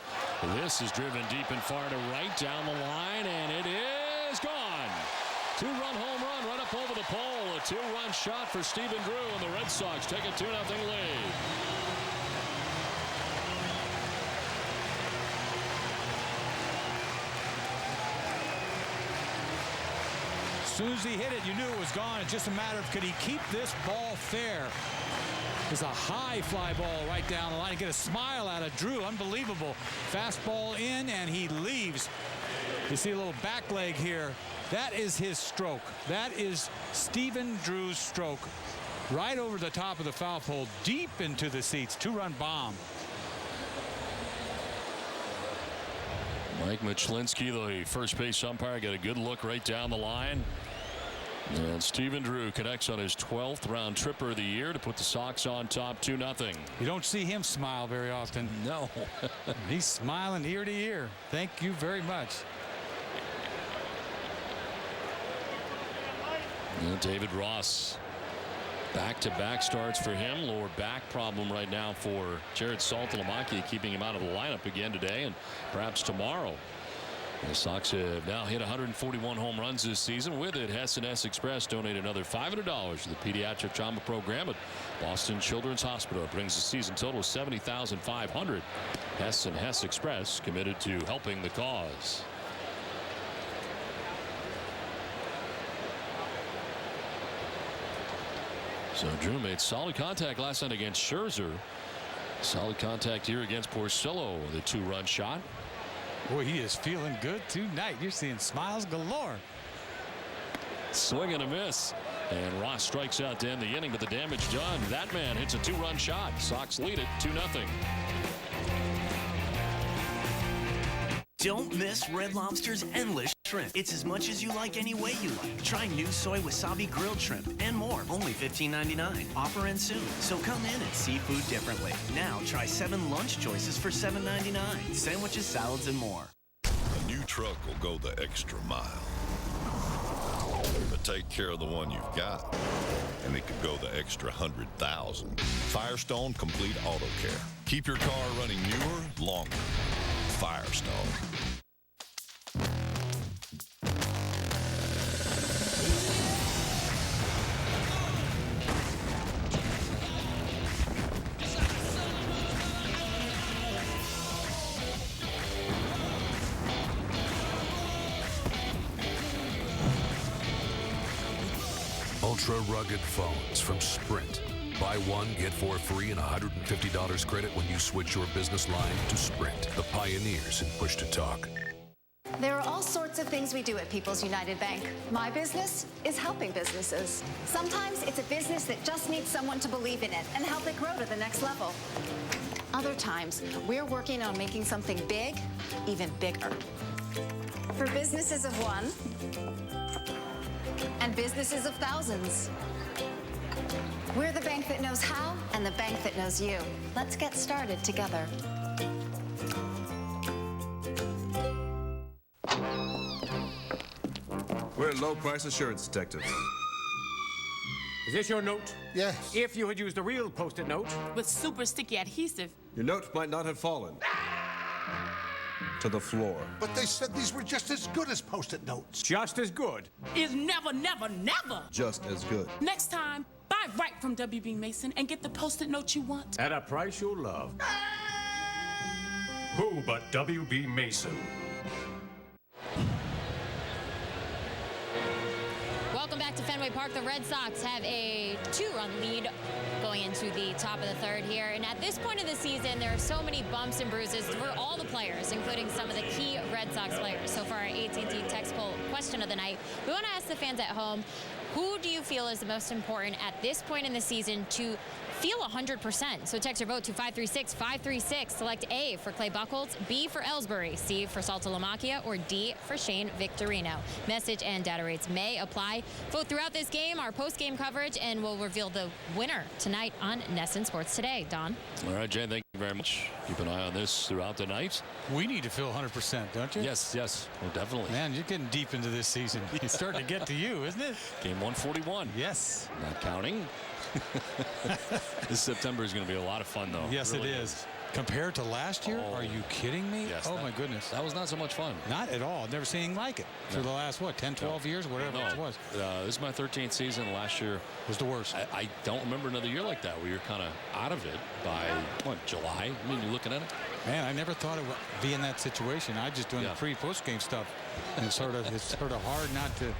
This is driven deep and far to right down the line, and it is gone. 2-run home run right up over the pole. A 2-run shot for Stephen Drew, and the Red Sox take a 2-0 lead. As soon as he hit it, you knew it was gone. It's just a matter of could he keep this ball fair. There's a high fly ball right down the line. Get a smile out of Drew. Unbelievable. Fastball in, and he leaves. You see a little back leg here. That is his stroke. That is Stephen Drew's stroke. Right over the top of the foul pole, deep into the seats. 2-run bomb. Mike Machlinski, the first base umpire, got a good look right down the line. And Stephen Drew connects on his 12th round tripper of the year to put the Sox on top 2-0. You don't see him smile very often. No. He's smiling ear to ear. Thank you very much. And David Ross. Back-to-back starts for him. Lower back problem right now for Jared Saltalamacchia, keeping him out of the lineup again today and perhaps tomorrow. The Sox have now hit 141 home runs this season. With it, Hess and Hess Express donate another $500 to the pediatric trauma program at Boston Children's Hospital. It brings the season total to $70,500. Hess and Hess Express committed to helping the cause. So Drew made solid contact last night against Scherzer. Solid contact here against Porcello with a 2-run shot. Boy, he is feeling good tonight. You're seeing smiles galore. Swing and a miss. And Ross strikes out to end the inning, but the damage done. That man hits a 2-run shot. Sox lead it 2-0. Don't miss Red Lobster's endless shrimp. It's as much as you like any way you like. Try new soy wasabi grilled shrimp and more. Only $15.99. Offer ends soon. So come in and see food differently. Now try 7 lunch choices for $7.99. Sandwiches, salads, and more. A new truck will go the extra mile to take care of the one you've got. And it could go the extra 100,000. Firestone Complete Auto Care. Keep your car running newer, longer. Firestone. Ultra rugged phones from Sprint. Buy one, get 4 free and $150 credit when you switch your business line to Sprint, the pioneers in push-to-talk. There are all sorts of things we do at People's United Bank. My business is helping businesses. Sometimes it's a business that just needs someone to believe in it and help it grow to the next level. Other times, we're working on making something big, even bigger. For businesses of one and businesses of thousands. We're the bank that knows how and the bank that knows you. Let's get started together. We're low price insurance detectives. If this your note? Yes. If you had used a real Post-it note. With super sticky adhesive. Your note might not have fallen to the floor. But they said these were just as good as Post-it notes. Just as good. Is never, never, never. Just as good. Next time, buy right from WB Mason and get the Post-it note you want. At a price you'll love. Who but WB Mason? Welcome back to Fenway Park. The Red Sox have a 2-run lead going into the top of the third here. And at this point of the season, there are so many bumps and bruises for all the players, including some of the key Red Sox players. So for our AT&T text poll question of the night, we want to ask the fans at home, who do you feel is the most important at this point in the season to feel 100%? So text your vote to 536-536. Select A for Clay Buchholz, B for Ellsbury, C for Saltalamacchia, or D for Shane Victorino. Message and data rates may apply. Vote throughout this game, our post-game coverage, and we'll reveal the winner tonight on NESN Sports Today. Don? All right, Jane, thank you very much. Keep an eye on this throughout the night. We need to feel 100%, don't you? Yes, well, definitely. Man, you're getting deep into this season. It's starting to get to you, isn't it? Game 141. Yes. Not counting. This September is going to be a lot of fun, though. Yes, it is. Compared to last year? Are you kidding me? Yes, oh, my goodness. That was not so much fun. Not at all. Never seen anything like it for the last, 10, 12 years, whatever it was. This is my 13th season. Last year was the worst. I don't remember another year like that where you're kind of out of it by, July? I mean, you're looking at it. Man, I never thought it would be in that situation. I just doing the pre-post-game stuff. And it's sort of hard not to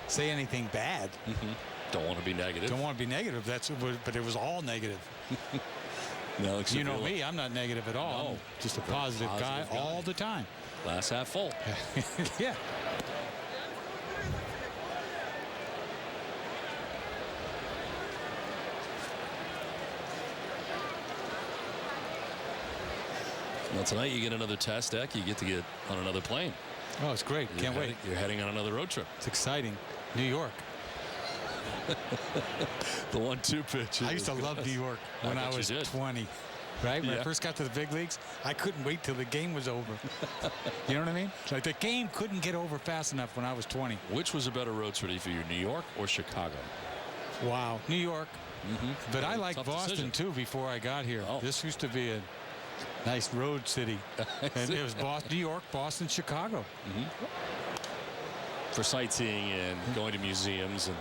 say anything bad. Don't want to be negative. Don't want to be negative. But it was all negative. No, you know me, I'm not negative at all. I'm just a positive guy all the time. Glass half full. Yeah. Well, tonight you get another test deck. You get to get on another plane. Oh, it's great. Can't wait. You're heading on another road trip. It's exciting. New York. The 1-2 pitch. I used to love New York when I was 20. Right? When I first got to the big leagues, I couldn't wait till the game was over. You know what I mean? Like the game couldn't get over fast enough when I was 20. Which was a better road trip for you, New York or Chicago? Wow. New York. But I liked Boston, too, before I got here. This used to be a nice road city. And it was New York, Boston, Chicago. For sightseeing and going to museums and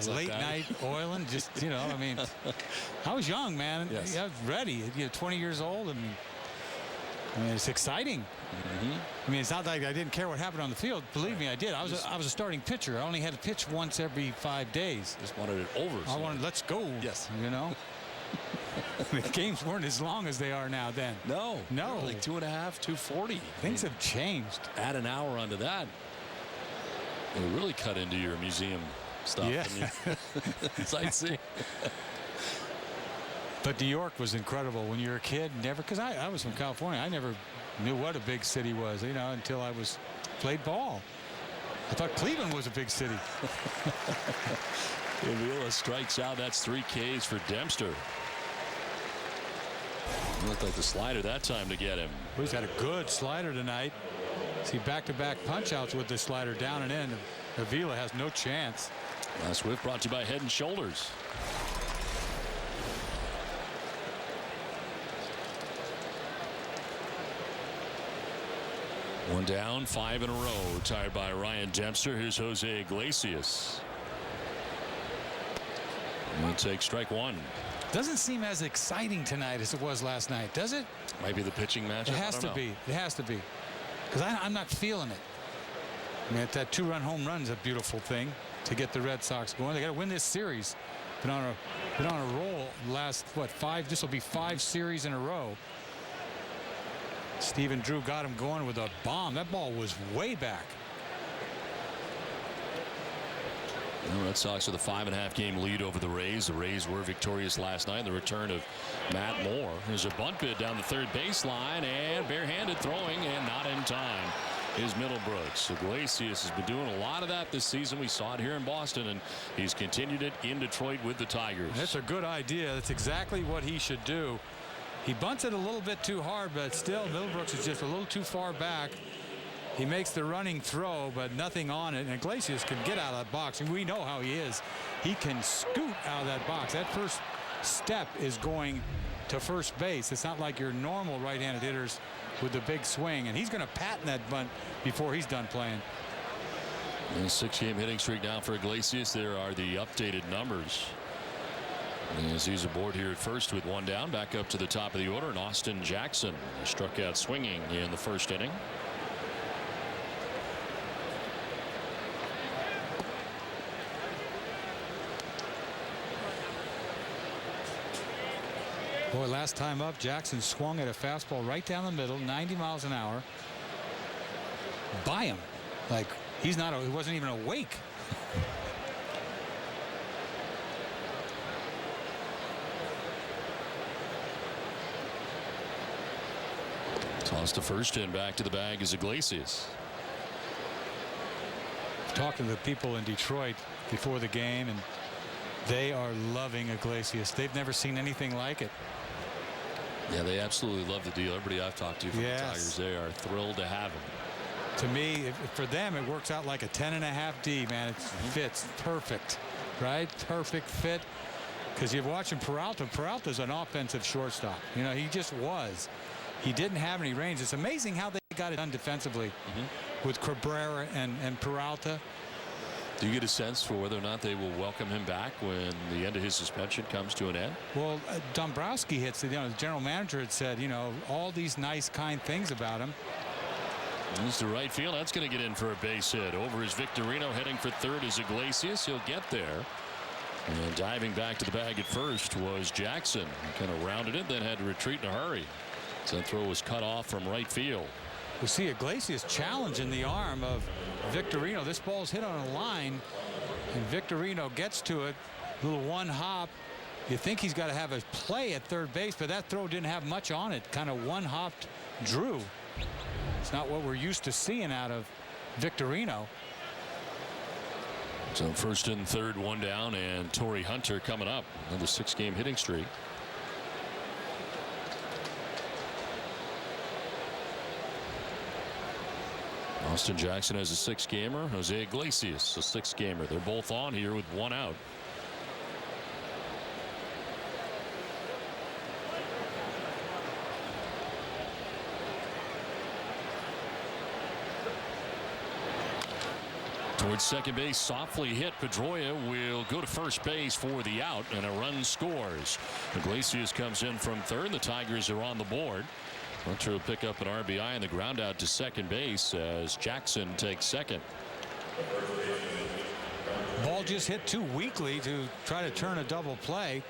late night oiling, just, I mean, I was young, man. Yes. I was ready. 20 years old. I mean, it's exciting. I mean, it's not like I didn't care what happened on the field. Believe me, I did. I was a starting pitcher. I only had to pitch once every 5 days. Just wanted it over. I wanted, let's go. Yes. The games weren't as long as they are now then. No. Like 2.5, 2:40. Things have changed. Add an hour onto that. It really cut into your museum stuff. Yeah. Sightseeing. But New York was incredible when you were a kid. Because I was from California. I never knew what a big city was, until I played ball. I thought Cleveland was a big city. Avila strikes out. That's 3 Ks for Dempster. Looked like the slider that time to get him. Well, he's got a good slider tonight. See back-to-back punch-outs with this slider down and in. Avila has no chance. Last whiff brought to you by Head and Shoulders. One down, 5 in a row. Retired by Ryan Dempster. Here's Jose Iglesias. We'll take strike 1. Doesn't seem as exciting tonight as it was last night, does it? Might be the pitching matchup. It has to be. It has to be. Because I'm not feeling it. I mean, that 2-run home run's a beautiful thing to get the Red Sox going. They got to win this series. Been on a roll last 5. This will be 5 series in a row. Stephen Drew got him going with a bomb. That ball was way back. The Red Sox with a 5.5 game lead over the Rays. The Rays were victorious last night. The return of Matt Moore. There's a bunt bid down the third baseline and barehanded throwing and not in time is Middlebrooks. Iglesias has been doing a lot of that this season. We saw it here in Boston, and he's continued it in Detroit with the Tigers. That's a good idea. That's exactly what he should do. He bunts it a little bit too hard, but still Middlebrooks is just a little too far back. He makes the running throw, but nothing on it. And Iglesias can get out of that box, and we know how he is. He can scoot out of that box. That first step is going to first base. It's not like your normal right-handed hitters with the big swing, and he's going to patent that bunt before he's done playing. And a 6-game hitting streak now for Iglesias. There are the updated numbers. As he's aboard here at first with one down, back up to the top of the order, and Austin Jackson struck out swinging in the first inning. Boy, last time up, Jackson swung at a fastball right down the middle, 90 miles an hour. By him. Like, he wasn't even awake. Toss to first and back to the bag is Iglesias. Talking to the people in Detroit before the game, and they are loving Iglesias. They've never seen anything like it. Yeah, they absolutely love the deal. Everybody I've talked to from the Tigers, they are thrilled to have him. To me, for them, it works out like a 10.5 D, man. It fits perfect, right? Perfect fit. Because you're watching Peralta. Peralta's an offensive shortstop. You know, he just was. He didn't have any range. It's amazing how they got it done defensively with Cabrera and Peralta. Do you get a sense for whether or not they will welcome him back when the end of his suspension comes to an end? Well, Dombrowski hits, the general manager had said, all these nice, kind things about him. He's to right field. That's going to get in for a base hit. Over is Victorino, heading for third is Iglesias. He'll get there. And diving back to the bag at first was Jackson. He kind of rounded it, then had to retreat in a hurry. So that throw was cut off from right field. We see Iglesias challenging the arm of Victorino. This ball's hit on a line, and Victorino gets to it. Little one hop. You think he's got to have a play at third base, but that throw didn't have much on it. Kind of one hopped Drew. It's not what we're used to seeing out of Victorino. So first and third, one down, and Torrey Hunter coming up. Another 6-game hitting streak. Austin Jackson has a 6-gamer. Jose Iglesias a 6-gamer. They're both on here with one out. Towards second base, softly hit. Pedroia will go to first base for the out, and a run scores. Iglesias comes in from third. The Tigers are on the board. Hunter will pick up an RBI and the ground out to second base as Jackson takes second. Ball just hit too weakly to try to turn a double play.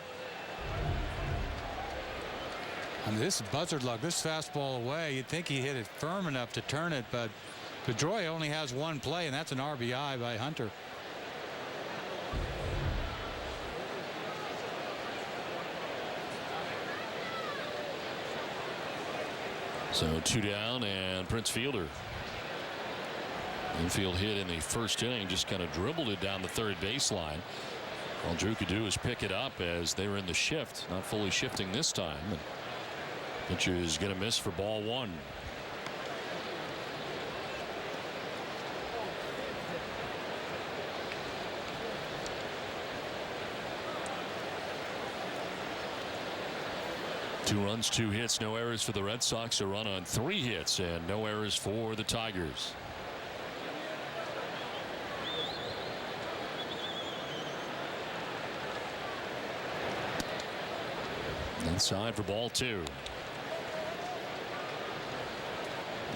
I mean, this is buzzard luck. This fastball away, you'd think he hit it firm enough to turn it, but Pedroia only has one play, and that's an RBI by Hunter. So 2 down, and Prince Fielder. Infield hit in the first inning, just kind of dribbled it down the third baseline. All Drew could do is pick it up as they were in the shift, not fully shifting this time. And pitcher is going to miss for ball one. Two runs, 2 hits, no errors for the Red Sox. A run on 3 hits and no errors for the Tigers. Inside for ball 2.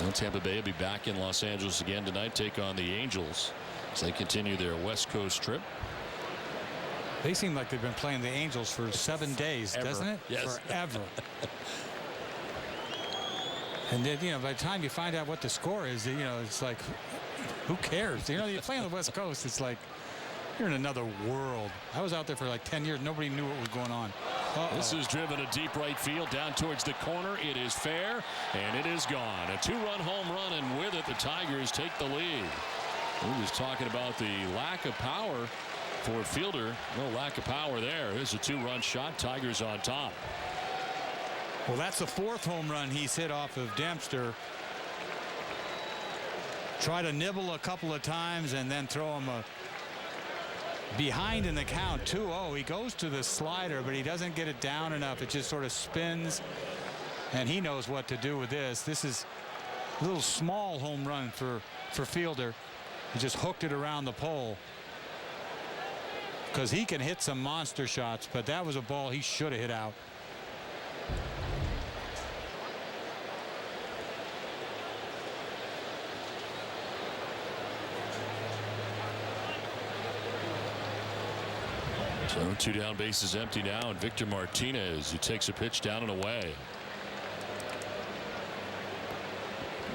Now Tampa Bay will be back in Los Angeles again tonight, take on the Angels as they continue their West Coast trip. They seem like they've been playing the Angels for 7 days, doesn't it? Yes. Forever. And then, by the time you find out what the score is, it's like, who cares? You play on the West Coast, it's like you're in another world. I was out there for like 10 years. Nobody knew what was going on. This is driven to deep right field, down towards the corner. It is fair, and it is gone. A 2-run home run, and with it, the Tigers take the lead. We was talking about the lack of power for Fielder. No lack of power there. Here's a 2-run shot. Tigers on top. Well, that's the 4th home run he's hit off of Dempster. try to nibble a couple of times and then throw him behind in the count. 2-0. He goes to the slider, but he doesn't get it down enough. It just sort of spins, and he knows what to do with this. This is a little small home run for Fielder. He just hooked it around the pole, because he can hit some monster shots, but that was a ball he should have hit out. So 2 down, bases empty now, and Victor Martinez, who takes a pitch down and away.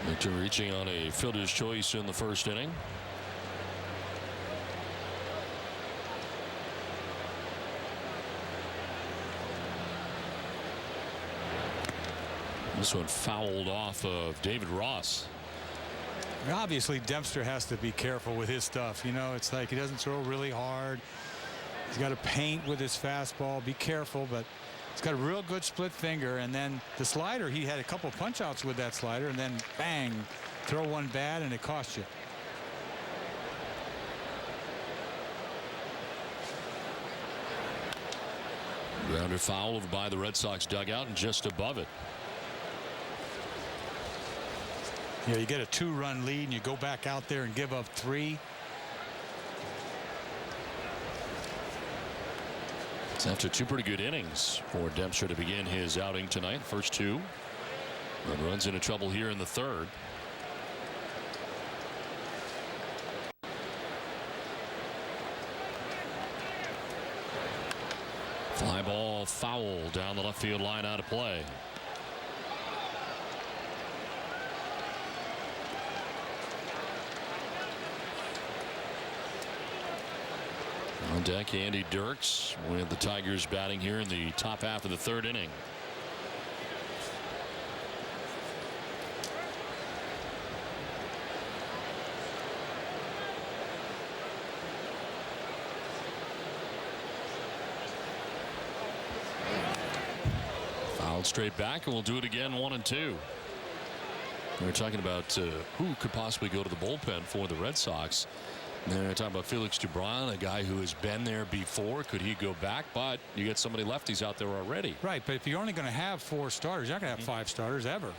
Victor reaching on a fielder's choice in the first inning. This one fouled off of David Ross. Obviously, Dempster has to be careful with his stuff. You know, it's like he doesn't throw really hard. He's got to paint with his fastball. Be careful, but he's got a real good split finger. And then the slider, he had a couple punch outs with that slider, and then bang, throw one bad and it cost you. Grounder foul by the Red Sox dugout and just above it. Yeah, you get a 2-run lead and you go back out there and give up 3. It's after 2 pretty good innings for Dempster to begin his outing tonight. First 2. And runs into trouble here in the third. Fly ball foul down the left field line, out of play. On deck, Andy Dirks with the Tigers batting here in the top half of the third inning. Fouled straight back, and we'll do it again, 1-2. We were talking about who could possibly go to the bullpen for the Red Sox. They're talking about Felix Dubron, a guy who has been there before. Could he go back? But you get so many lefties out there already. Right, but if you're only going to have 4 starters, you're not going to have 5 starters ever.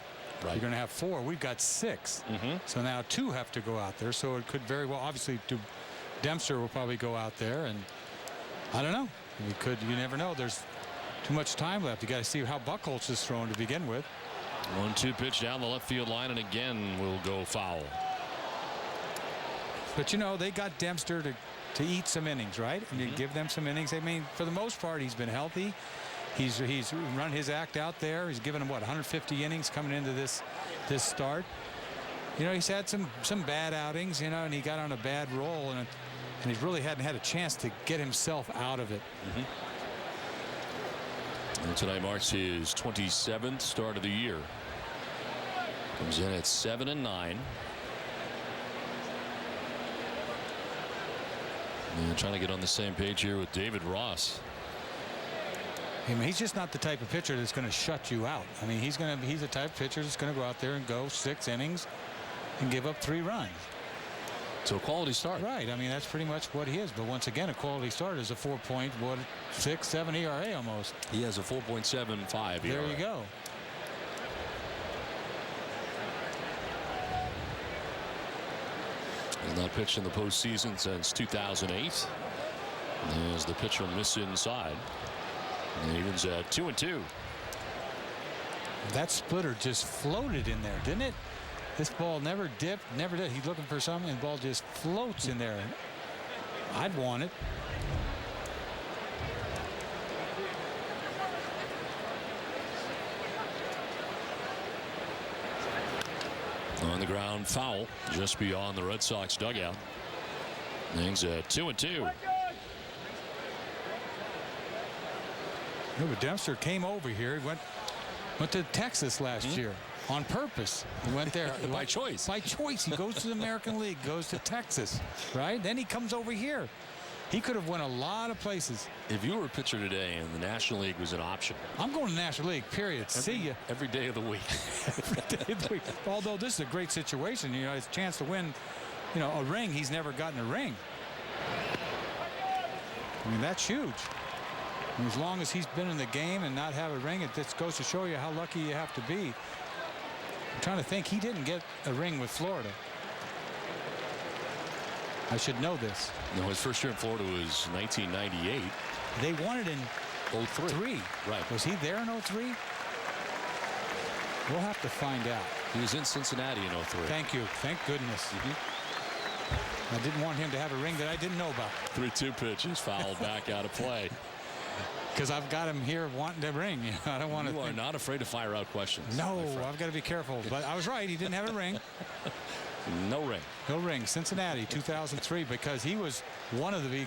Right. You're going to have 4. We've got 6. So now 2 have to go out there. So it could very well, obviously, Dempster will probably go out there, and I don't know. You never know. There's too much time left. You got to see how Buchholz is thrown to begin with. 1-2 pitch down the left field line, and again will go foul. But, you know, they got Dempster to eat some innings, right? And you give them some innings. I mean, for the most part, he's been healthy. He's run his act out there. He's given him, 150 innings coming into this start. You know, he's had some bad outings, you know, and he got on a bad roll, and he really hadn't had a chance to get himself out of it. And tonight marks his 27th start of the year. Comes in at 7-9. And trying to get on the same page here with David Ross. I mean, he's just not the type of pitcher that's going to shut you out. I mean, he's the type of pitcher that's going to go out there and go 6 innings and give up 3 runs. So a quality start. Right. I mean, that's pretty much what he is. But once again, a quality start is a 4.67 ERA almost. He has a 4.75 ERA. There you go. He's not pitched in the postseason since 2008. As the pitcher miss inside. And evens at 2-2. That splitter just floated in there, didn't it? This ball never dipped, never did. He's looking for something, and the ball just floats in there. I'd want it. On the ground, foul just beyond the Red Sox dugout. Things at 2-2. No, but Dempster came over here. He went to Texas last year on purpose. He went there by choice. By choice. He goes to the American League, goes to Texas, right? Then he comes over here. He could have went a lot of places. If you were a pitcher today and the National League was an option. I'm going to National League, period. See ya. Every day of the week. Every day of the week. Although this is a great situation. You know, it's a chance to win, you know, a ring. He's never gotten a ring. I mean, that's huge. And as long as he's been in the game and not have a ring, it just goes to show you how lucky you have to be. I'm trying to think. He didn't get a ring with Florida. I should know this. No, his first year in Florida was 1998. They won it in 03. Right. Was he there in 03? We'll have to find out. He was in Cincinnati in 03. Thank you. Thank goodness. I didn't want him to have a ring that I didn't know about. 3-2 pitches fouled back out of play. Because I've got him here wanting to ring. You know, I don't want to. You are not afraid to fire out questions. No, I've got to be careful. But I was right. He didn't have a ring. No ring. No ring. Cincinnati, 2003, because he was one of the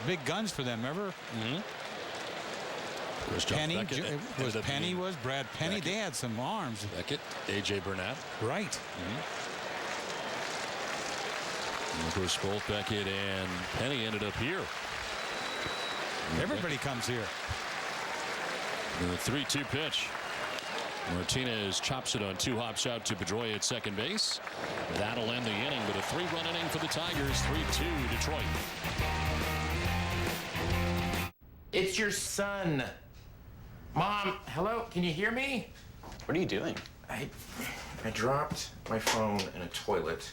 big guns for them. Remember? Mm-hmm. Penny was Brad Penny. Beckett. They had some arms. Beckett, A.J. Burnett. Right. Mm-hmm. And of course, both Beckett and Penny ended up here. Everybody comes here. And the 3-2 pitch. Martinez chops it on 2 hops out to Pedroia at second base. That'll end the inning, but a 3-run inning for the Tigers. 3-2 Detroit. It's your son. Mom, hello? Can you hear me? What are you doing? I dropped my phone in a toilet.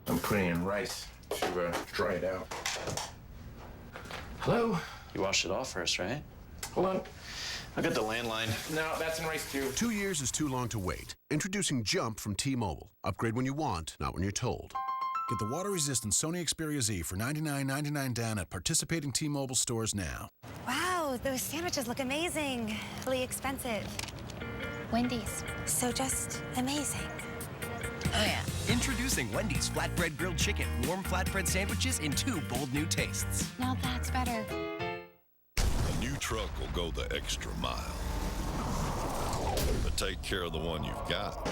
I'm putting in rice to dry it out. Hello? You washed it off first, right? Hold on. I'll get the landline. No, that's in rice too. 2 years is too long to wait. Introducing Jump from T-Mobile. Upgrade when you want, not when you're told. Get the water-resistant Sony Xperia Z for $99.99 down at participating T-Mobile stores now. Wow, those sandwiches look amazing. Really expensive. Wendy's. So just amazing. Oh, yeah. Introducing Wendy's Flatbread Grilled Chicken. Warm flatbread sandwiches in 2 bold new tastes. Now that's better. A new truck will go the extra mile. But take care of the one you've got,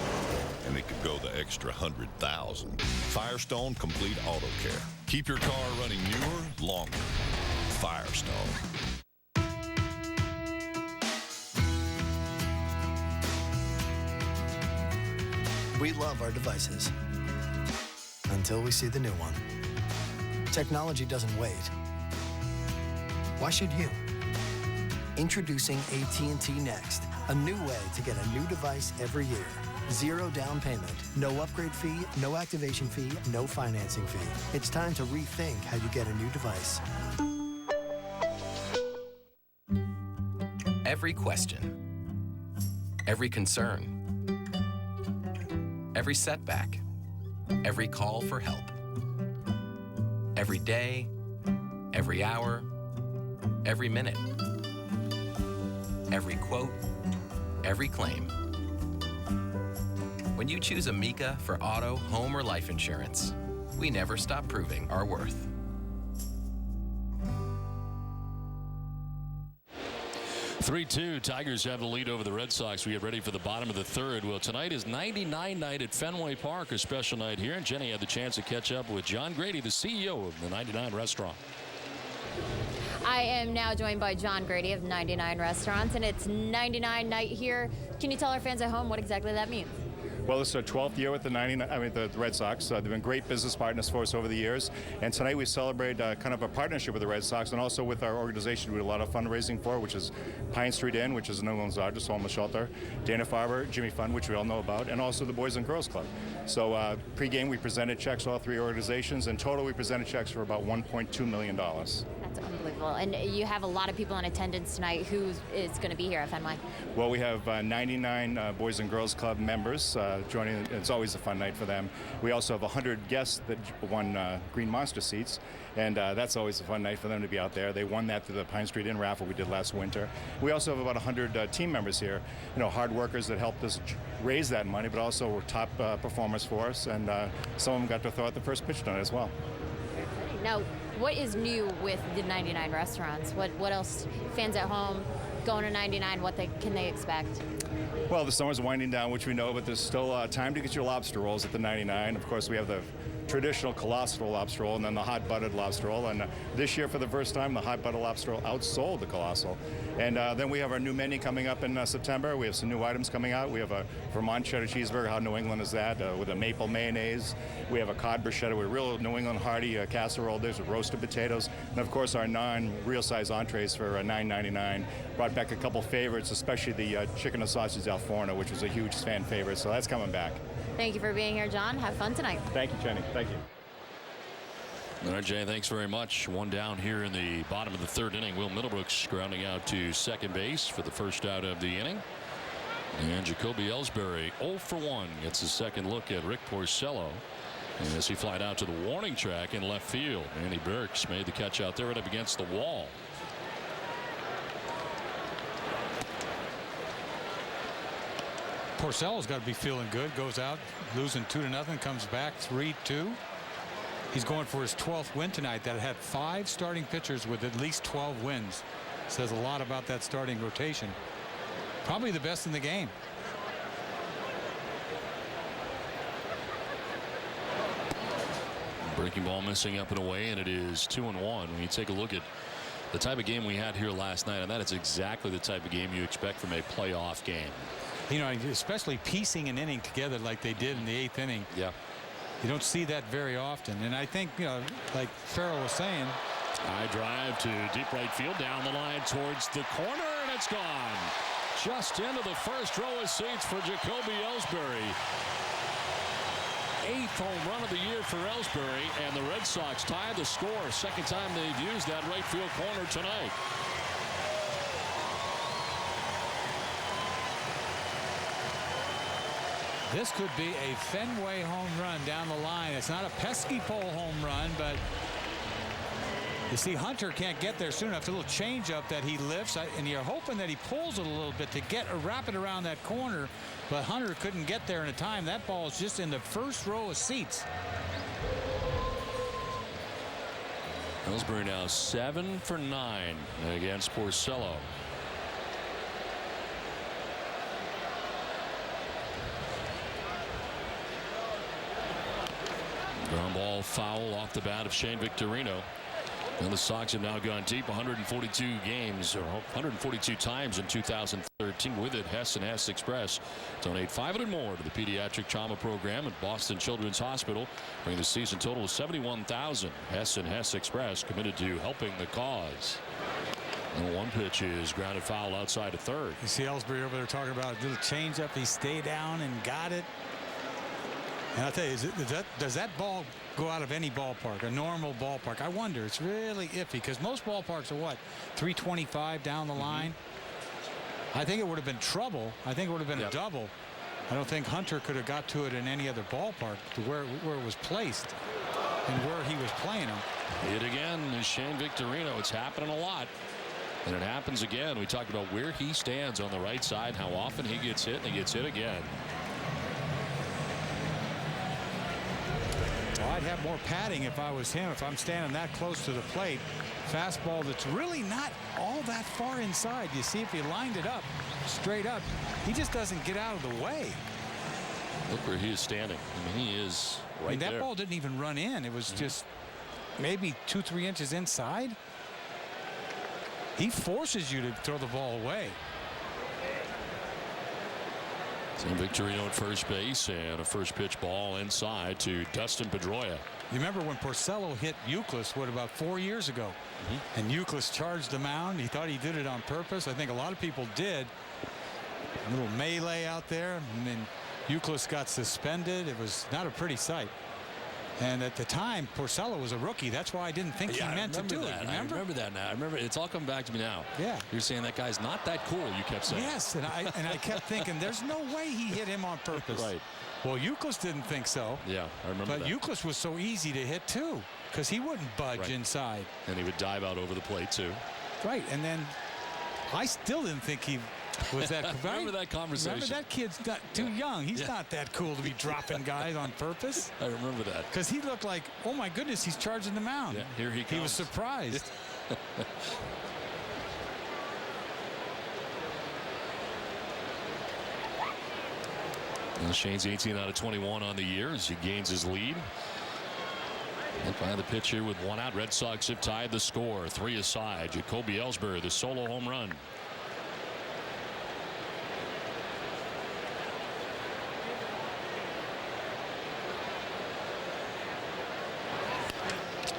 and it could go the extra 100,000. Firestone Complete Auto Care. Keep your car running newer, longer. Firestone. We love our devices until we see the new one. Technology doesn't wait. Why should you? Introducing AT&T Next, a new way to get a new device every year. 0 down payment, no upgrade fee, no activation fee, no financing fee. It's time to rethink how you get a new device. Every question, every concern, every setback, every call for help. Every day, every hour, every minute. Every quote, every claim. When you choose Amica for auto, home, or life insurance, we never stop proving our worth. (3-2) Tigers have the lead over the Red Sox. We get ready for the bottom of the third. Well, tonight is 99 night at Fenway Park, a special night here. And Jenny had the chance to catch up with John Grady, the CEO of the 99 restaurant. I am now joined by John Grady of 99 Restaurants, and it's 99 night here. Can you tell our fans at home what exactly that means? Well, this is our 12th year with the Red Sox. They've been great business partners for us over the years. And tonight we celebrate kind of a partnership with the Red Sox and also with our organization we do a lot of fundraising for, which is Pine Street Inn, which is New England's largest homeless shelter, Dana-Farber, Jimmy Fund, which we all know about, and also the Boys and Girls Club. So pre-game we presented checks to all 3 organizations. In total we presented checks for about $1.2 million. That's unbelievable. And you have a lot of people in attendance tonight. Who is going to be here at Fenway? Well, we have 99 Boys and Girls Club members joining. It's always a fun night for them. We also have 100 guests that won Green Monster seats, and that's always a fun night for them to be out there. They won that through the Pine Street Inn raffle we did last winter. We also have about 100 team members here, hard workers that helped us raise that money, but also were top performers for us, and some of them got to throw out the first pitch tonight as well. Now, what is new with the 99 Restaurants? What else, fans at home going to 99, can they expect? Well, the summer's winding down, which we know, but there's still time to get your lobster rolls at the 99. Of course, we have the traditional colossal lobster roll and then the hot buttered lobster roll. And this year, for the first time, the hot buttered lobster roll outsold the colossal. And then we have our new menu coming up in September. We have some new items coming out. We have a Vermont cheddar cheeseburger. How New England is that? With a maple mayonnaise. We have a cod bruschetta with real New England hearty casserole dish with roasted potatoes. And of course, our non-real size entrees for $9.99. Brought back a couple favorites, especially the chicken and sausage al forno, which was a huge fan favorite. So that's coming back. Thank you for being here, John. Have fun tonight. Thank you, Jenny. Thank you. All right, Jay, thanks very much. One down here in the bottom of the third inning. Will Middlebrooks grounding out to second base for the first out of the inning. And Jacoby Ellsbury 0 for 1 gets his second look at Rick Porcello as he flied out to the warning track in left field. Andy Burks made the catch out there right up against the wall. Porcello's got to be feeling good. Goes out, losing 2-0, comes back 3-2. He's going for his 12th win tonight. That had 5 starting pitchers with at least 12 wins. Says a lot about that starting rotation. Probably the best in the game. Breaking ball missing up and away, and it is 2-1. When you take a look at the type of game we had here last night, and that is exactly the type of game you expect from a playoff game. You know, especially piecing an inning together like they did in the 8th inning. Yeah. You don't see that very often. And I think, you know, like Farrell was saying. High drive to deep right field, down the line towards the corner, and it's gone. Just into the first row of seats for Jacoby Ellsbury. 8th home run of the year for Ellsbury, and the Red Sox tied the score. Second time they've used that right field corner tonight. This could be a Fenway home run down the line. It's not a pesky pole home run, but you see Hunter can't get there soon enough. It's a little change up that he lifts, and you're hoping that he pulls it a little bit to get a wrap it around that corner, but Hunter couldn't get there in a time. That ball is just in the first row of seats. Ellsbury now 7 for 9 against Porcello. Ground ball foul off the bat of Shane Victorino. And the Sox have now gone deep 142 games, or 142 times in 2013. With it, Hess and Hess Express donate $500 more to the pediatric trauma program at Boston Children's Hospital, bringing the season total to $71,000. Hess and Hess Express committed to helping the cause. And one pitch is grounded foul outside of third. You see Ellsbury over there talking about a little change up. He stayed down and got it. And I'll tell you, does that ball go out of any ballpark, a normal ballpark? I wonder. It's really iffy because most ballparks are what, 325 down the line? I think it would have been trouble. I think it would have been a double. I don't think Hunter could have got to it in any other ballpark to where it was placed and where he was playing him. It again is Shane Victorino. It's happening a lot. And it happens again. We talked about where he stands on the right side, how often he gets hit, and he gets hit again. Well, I'd have more padding if I was him. If I'm standing that close to the plate, fastball that's really not all that far inside. You see, if he lined it up straight up, he just doesn't get out of the way. Look where he is standing. I mean, he is right there. That ball didn't even run in. It was just maybe 2-3 inches inside. He forces you to throw the ball away. Tim Victorino at first base, and a first pitch ball inside to Dustin Pedroia. You remember when Porcello hit Euclid, about 4 years ago? And Euclid charged the mound. He thought he did it on purpose. I think a lot of people did. A little melee out there, and then Euclid got suspended. It was not a pretty sight. And at the time, Porcello was a rookie. That's why I didn't think he meant to do it. Remember? I remember that now. I remember it's all coming back to me now. Yeah. You're saying that guy's not that cool, you kept saying. Yes, and I kept thinking there's no way he hit him on purpose. Right. Well, Euclid didn't think so. Yeah, I remember that. But Euclid was so easy to hit too, because he wouldn't budge inside. And he would dive out over the plate too. Right, and then I still didn't think he was that. Remember that conversation? Remember that kid's not too young. He's not that cool to be dropping guys on purpose. I remember that. Because he looked like, oh my goodness, he's charging the mound. Yeah, here he comes. He was surprised. Well, Shane's 18 out of 21 on the year as he gains his lead. Hit by the pitch here with one out. Red Sox have tied the score. 3 aside. Jacoby Ellsbury, the solo home run.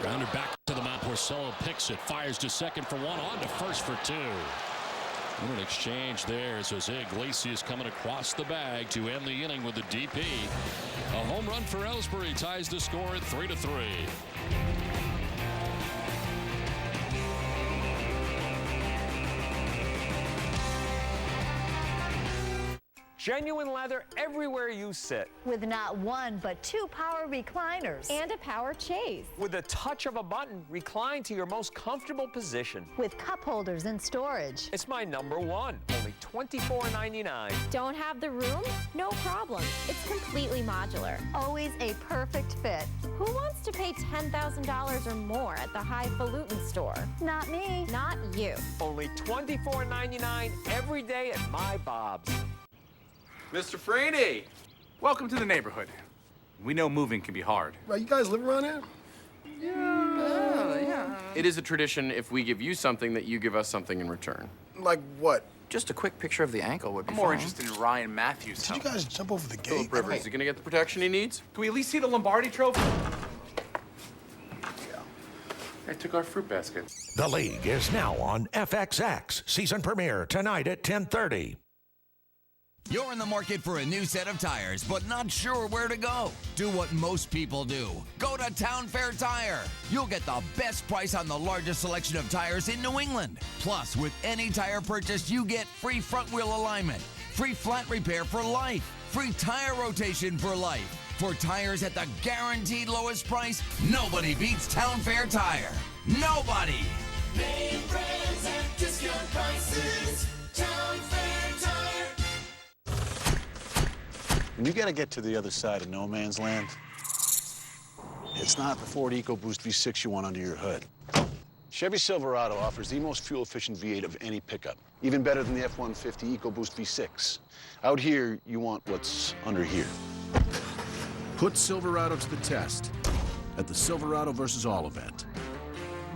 Grounded back to the mound. Porcello picks it, fires to second for 1, on to first for 2. And an exchange there as Jose Iglesias coming across the bag to end the inning with the DP. A home run for Ellsbury ties the score at 3-3. Genuine leather everywhere you sit. With not 1, but 2 power recliners. And a power chase. With the touch of a button, recline to your most comfortable position. With cup holders and storage. It's my number 1. Only $24.99. Don't have the room? No problem. It's completely modular. Always a perfect fit. Who wants to pay $10,000 or more at the highfalutin store? Not me. Not you. Only $24.99 every day at my Bob's. Mr. Frady, welcome to the neighborhood. We know moving can be hard. Right, you guys live around here? Yeah. It is a tradition if we give you something that you give us something in return. Like what? Just a quick picture of the ankle would be I'm more fine. interested in Ryan Matthews. Did you guys jump over the gate? Philip Rivers, is he gonna get the protection he needs? Can we at least see the Lombardi trophy? I took our fruit basket. The League is now on FXX. Season premiere tonight at 10:30. You're in the market for a new set of tires, but not sure where to go. Do what most people do. Go to Town Fair Tire. You'll get the best price on the largest selection of tires in New England. Plus, with any tire purchase, you get free front wheel alignment, free flat repair for life, free tire rotation for life. For tires at the guaranteed lowest price, nobody beats Town Fair Tire. Nobody! Name brands at discount prices. Town Fair Tire. When you got to get to the other side of no man's land, it's not the Ford EcoBoost V6 you want under your hood. Chevy Silverado offers the most fuel-efficient V8 of any pickup, even better than the F-150 EcoBoost V6. Out here, you want what's under here. Put Silverado to the test at the Silverado vs. All event.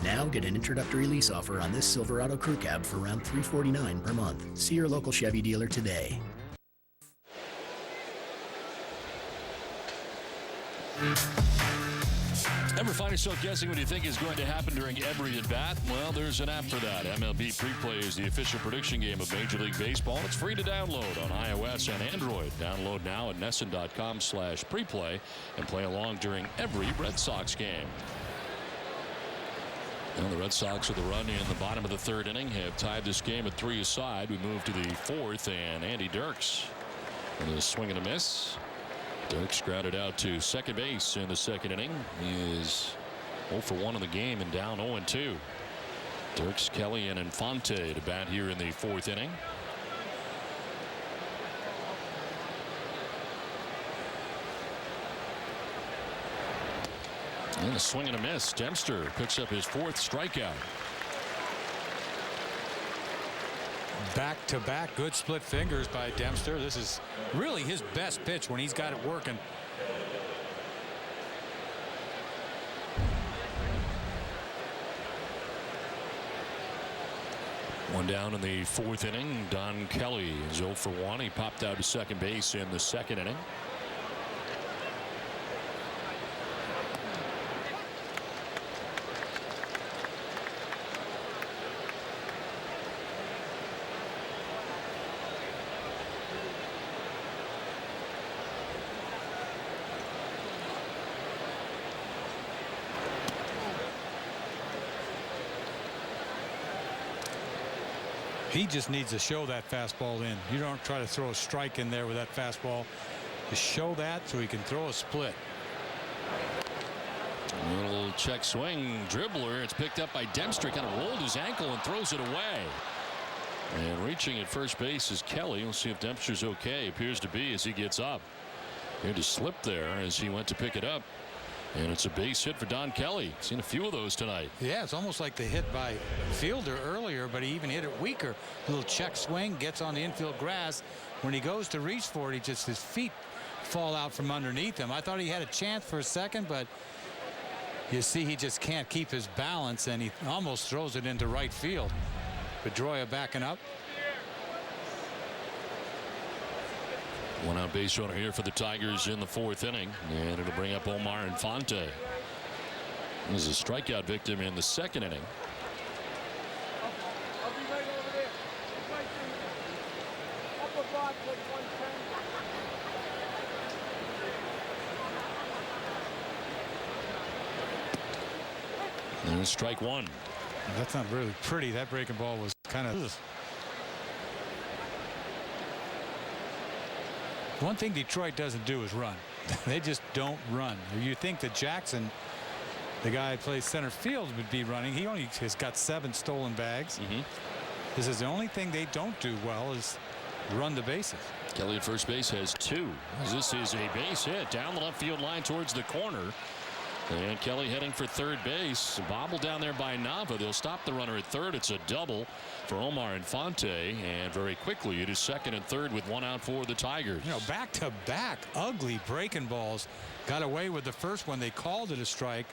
Now get an introductory lease offer on this Silverado crew cab for around $349 per month. See your local Chevy dealer today. Ever find yourself guessing what you think is going to happen during every at-bat? Well, there's an app for that. MLB Preplay is the official prediction game of Major League Baseball. It's free to download on iOS and Android. Download now at NESN.com/preplay and play along during every Red Sox game. Well, the Red Sox with a run in the bottom of the 3rd inning have tied this game at 3 aside. We move to the 4th, and Andy Dirks with a swing and a miss. Dirks grounded out to second base in the 2nd inning. He is 0 for 1 in the game and down 0-2. Dirks, Kelly, and Infante to bat here in the 4th inning. And a swing and a miss. Dempster picks up his 4th strikeout. Back-to-back good split fingers by Dempster. This is really his best pitch when he's got it working. One down in the 4th inning. Don Kelly is 0 for 1. He popped out to second base in the 2nd inning. He just needs to show that fastball in. You don't try to throw a strike in there with that fastball. Just show that so he can throw a split. A little check swing dribbler. It's picked up by Dempster. Kind of rolled his ankle and throws it away. And reaching at first base is Kelly. We'll see if Dempster's okay. Appears to be as he gets up. He had to slip there as he went to pick it up. And it's a base hit for Don Kelly. Seen a few of those tonight. Yeah, it's almost like the hit by Fielder earlier, but he even hit it weaker. Little check swing, gets on the infield grass. When he goes to reach for it, his feet fall out from underneath him. I thought he had a chance for a second, but You see he just can't keep his balance, and he almost throws it into right field. Pedroia backing up. One out base runner here for the Tigers in the 4th inning, and it'll bring up Omar Infante. This is a strikeout victim in the 2nd inning. And strike one. That's not really pretty. That breaking ball was kind of. One thing Detroit doesn't do is run. They just don't run. You think that Jackson, the guy who plays center field, would be running. He only has got 7 stolen bags. This is the only thing they don't do well is run the bases. Kelly at first base has 2. This is a base hit down the left field line towards the corner. And Kelly heading for third base. Bobbled down there by Nava. They'll stop the runner at third. It's a double for Omar Infante. And very quickly it is second and third with 1 out for the Tigers. You know, back-to-back ugly breaking balls. Got away with the first one. They called it a strike.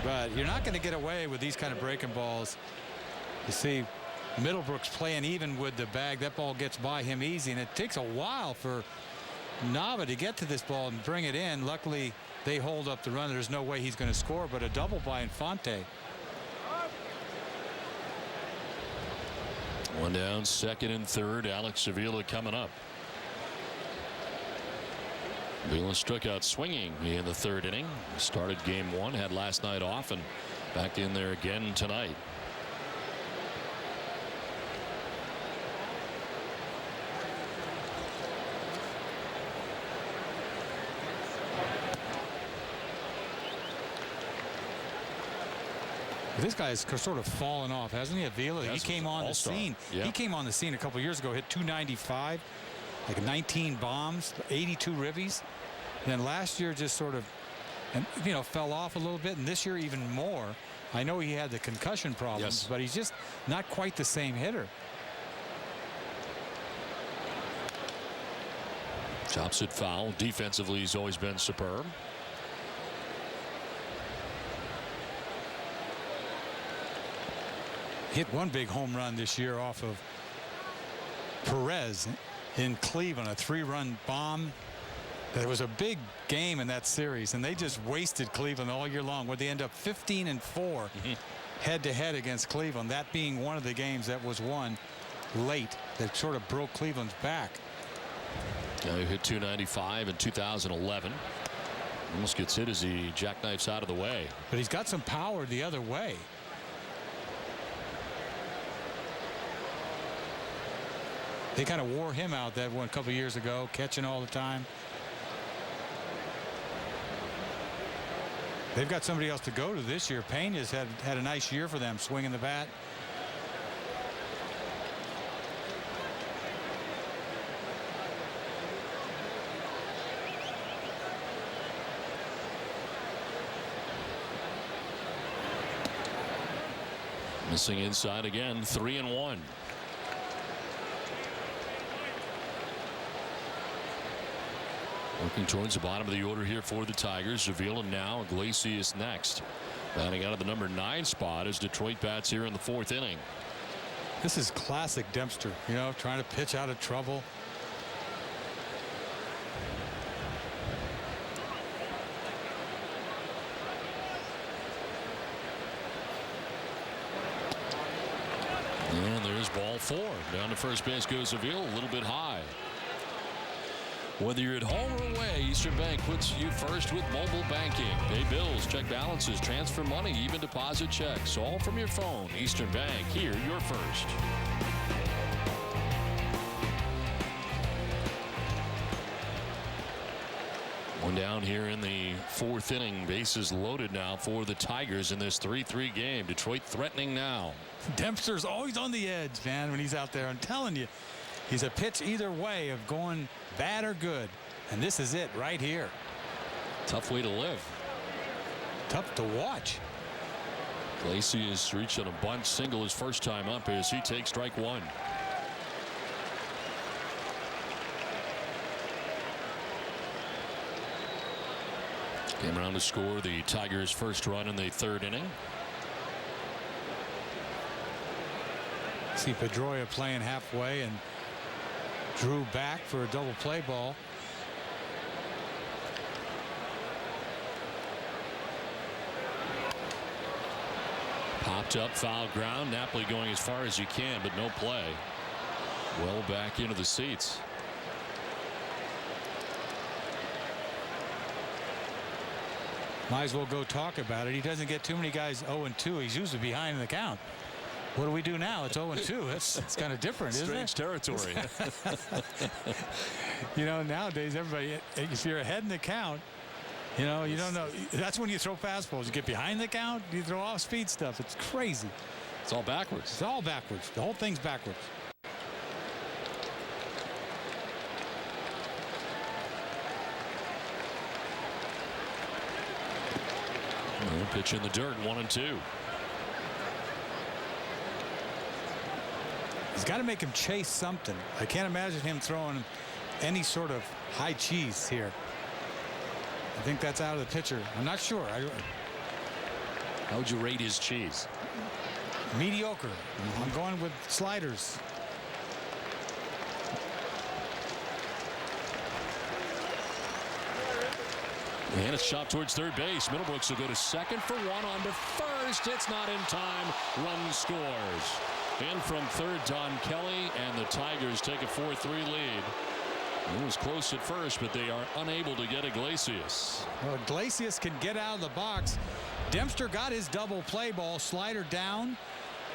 But you're not going to get away with these kind of breaking balls. You see Middlebrook's playing even with the bag. That ball gets by him easy. And it takes a while for Nava to get to this ball and bring it in. Luckily, they hold up the run. There's no way he's going to score, but a double by Infante. 1 down, second and third. Alex Avila coming up. Avila struck out swinging in the 3rd inning. Started game 1, had last night off, and back in there again tonight. This guy has sort of fallen off, hasn't he? Avila. He came on the scene. Yeah. He came on the scene a couple years ago, hit .295, like 19 bombs, 82 ribbies. And then last year just sort of, fell off a little bit, and this year even more. I know he had the concussion problems, but he's just not quite the same hitter. Chops it foul. Defensively, he's always been superb. Hit one big home run this year off of Perez in Cleveland, a 3-run bomb. That was a big game in that series, and they just wasted Cleveland all year long, where they end up 15-4 head-to-head against Cleveland. That being one of the games that was won late that sort of broke Cleveland's back. Yeah, he hit .295 in 2011. Almost gets hit as he jackknifes out of the way. But he's got some power the other way. They kind of wore him out that one a couple years ago, catching all the time. They've got somebody else to go to this year. Pena's had a nice year for them, swinging the bat. Missing inside again, 3-1. Working towards the bottom of the order here for the Tigers. Avila now, Iglesias next. Batting out of the number 9 spot as Detroit bats here in the 4th inning. This is classic Dempster, trying to pitch out of trouble. And there's ball 4. Down to first base goes Avila, a little bit high. Whether you're at home or away, Eastern Bank puts you first with mobile banking. Pay bills, check balances, transfer money, even deposit checks. All from your phone. Eastern Bank, here you're first. One down here in the 4th inning. Bases loaded now for the Tigers in this 3-3 game. Detroit threatening now. Dempster's always on the edge, man, when he's out there. I'm telling you, he's a pitch either way of going bad or good. And this is it right here. Tough way to live. Tough to watch. Iglesias reached on a bunt single his first time up as he takes strike 1. Came around to score the Tigers' first run in the third inning. See Pedroia playing halfway and drew back for a double play ball. Popped up, foul ground. Napoli going as far as you can, but no play. Well back into the seats. Might as well go talk about it. He doesn't get too many guys 0-2. He's usually behind in the count. What do we do now? It's 0-2. It's kind of different, isn't it? Strange territory. You know, nowadays, everybody, if you're ahead in the count, you know, you don't know. That's when you throw fastballs. You get behind the count, you throw off speed stuff. It's crazy. It's all backwards. It's all backwards. The whole thing's backwards. Pitch in the dirt, 1-2. He's got to make him chase something. I can't imagine him throwing any sort of high cheese here. I think that's out of the pitcher. I'm not sure. How would you rate his cheese? Mediocre. I'm going with sliders. And it's shot towards third base. Middlebrooks will go to second for one. On to first. It's not in time. Run scores. In from third, Don Kelly, and the Tigers take a 4-3 lead. It was close at first, but they are unable to get Iglesias. Well, Iglesias can get out of the box. Dempster got his double play ball. Slider down.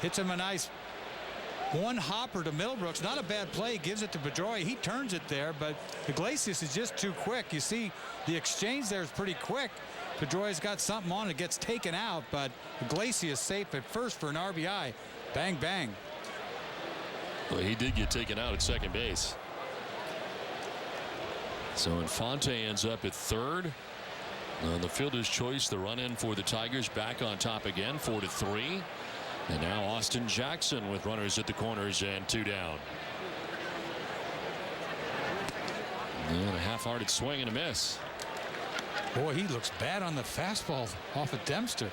Hits him a nice one hopper to Middlebrooks. Not a bad play. Gives it to Pedroia. He turns it there, but Iglesias is just too quick. You see the exchange there is pretty quick. Pedroia's got something on it. Gets taken out, but Iglesias safe at first for an RBI. Bang, bang. Well, he did get taken out at second base. So Infante ends up at third. On the fielder's choice, the run in for the Tigers back on top again, 4-3. And now Austin Jackson with runners at the corners and two down. And a half-hearted swing and a miss. Boy, he looks bad on the fastball off of Dempster.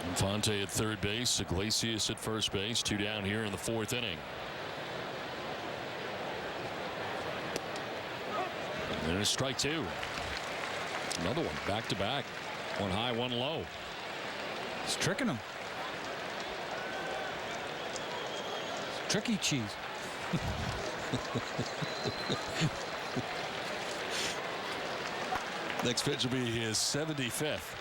Infante at third base, Iglesias at first base, two down here in the fourth inning. And a strike two. Another one back to back. One high, one low. It's tricking him. It's tricky cheese. Next pitch will be his 75th.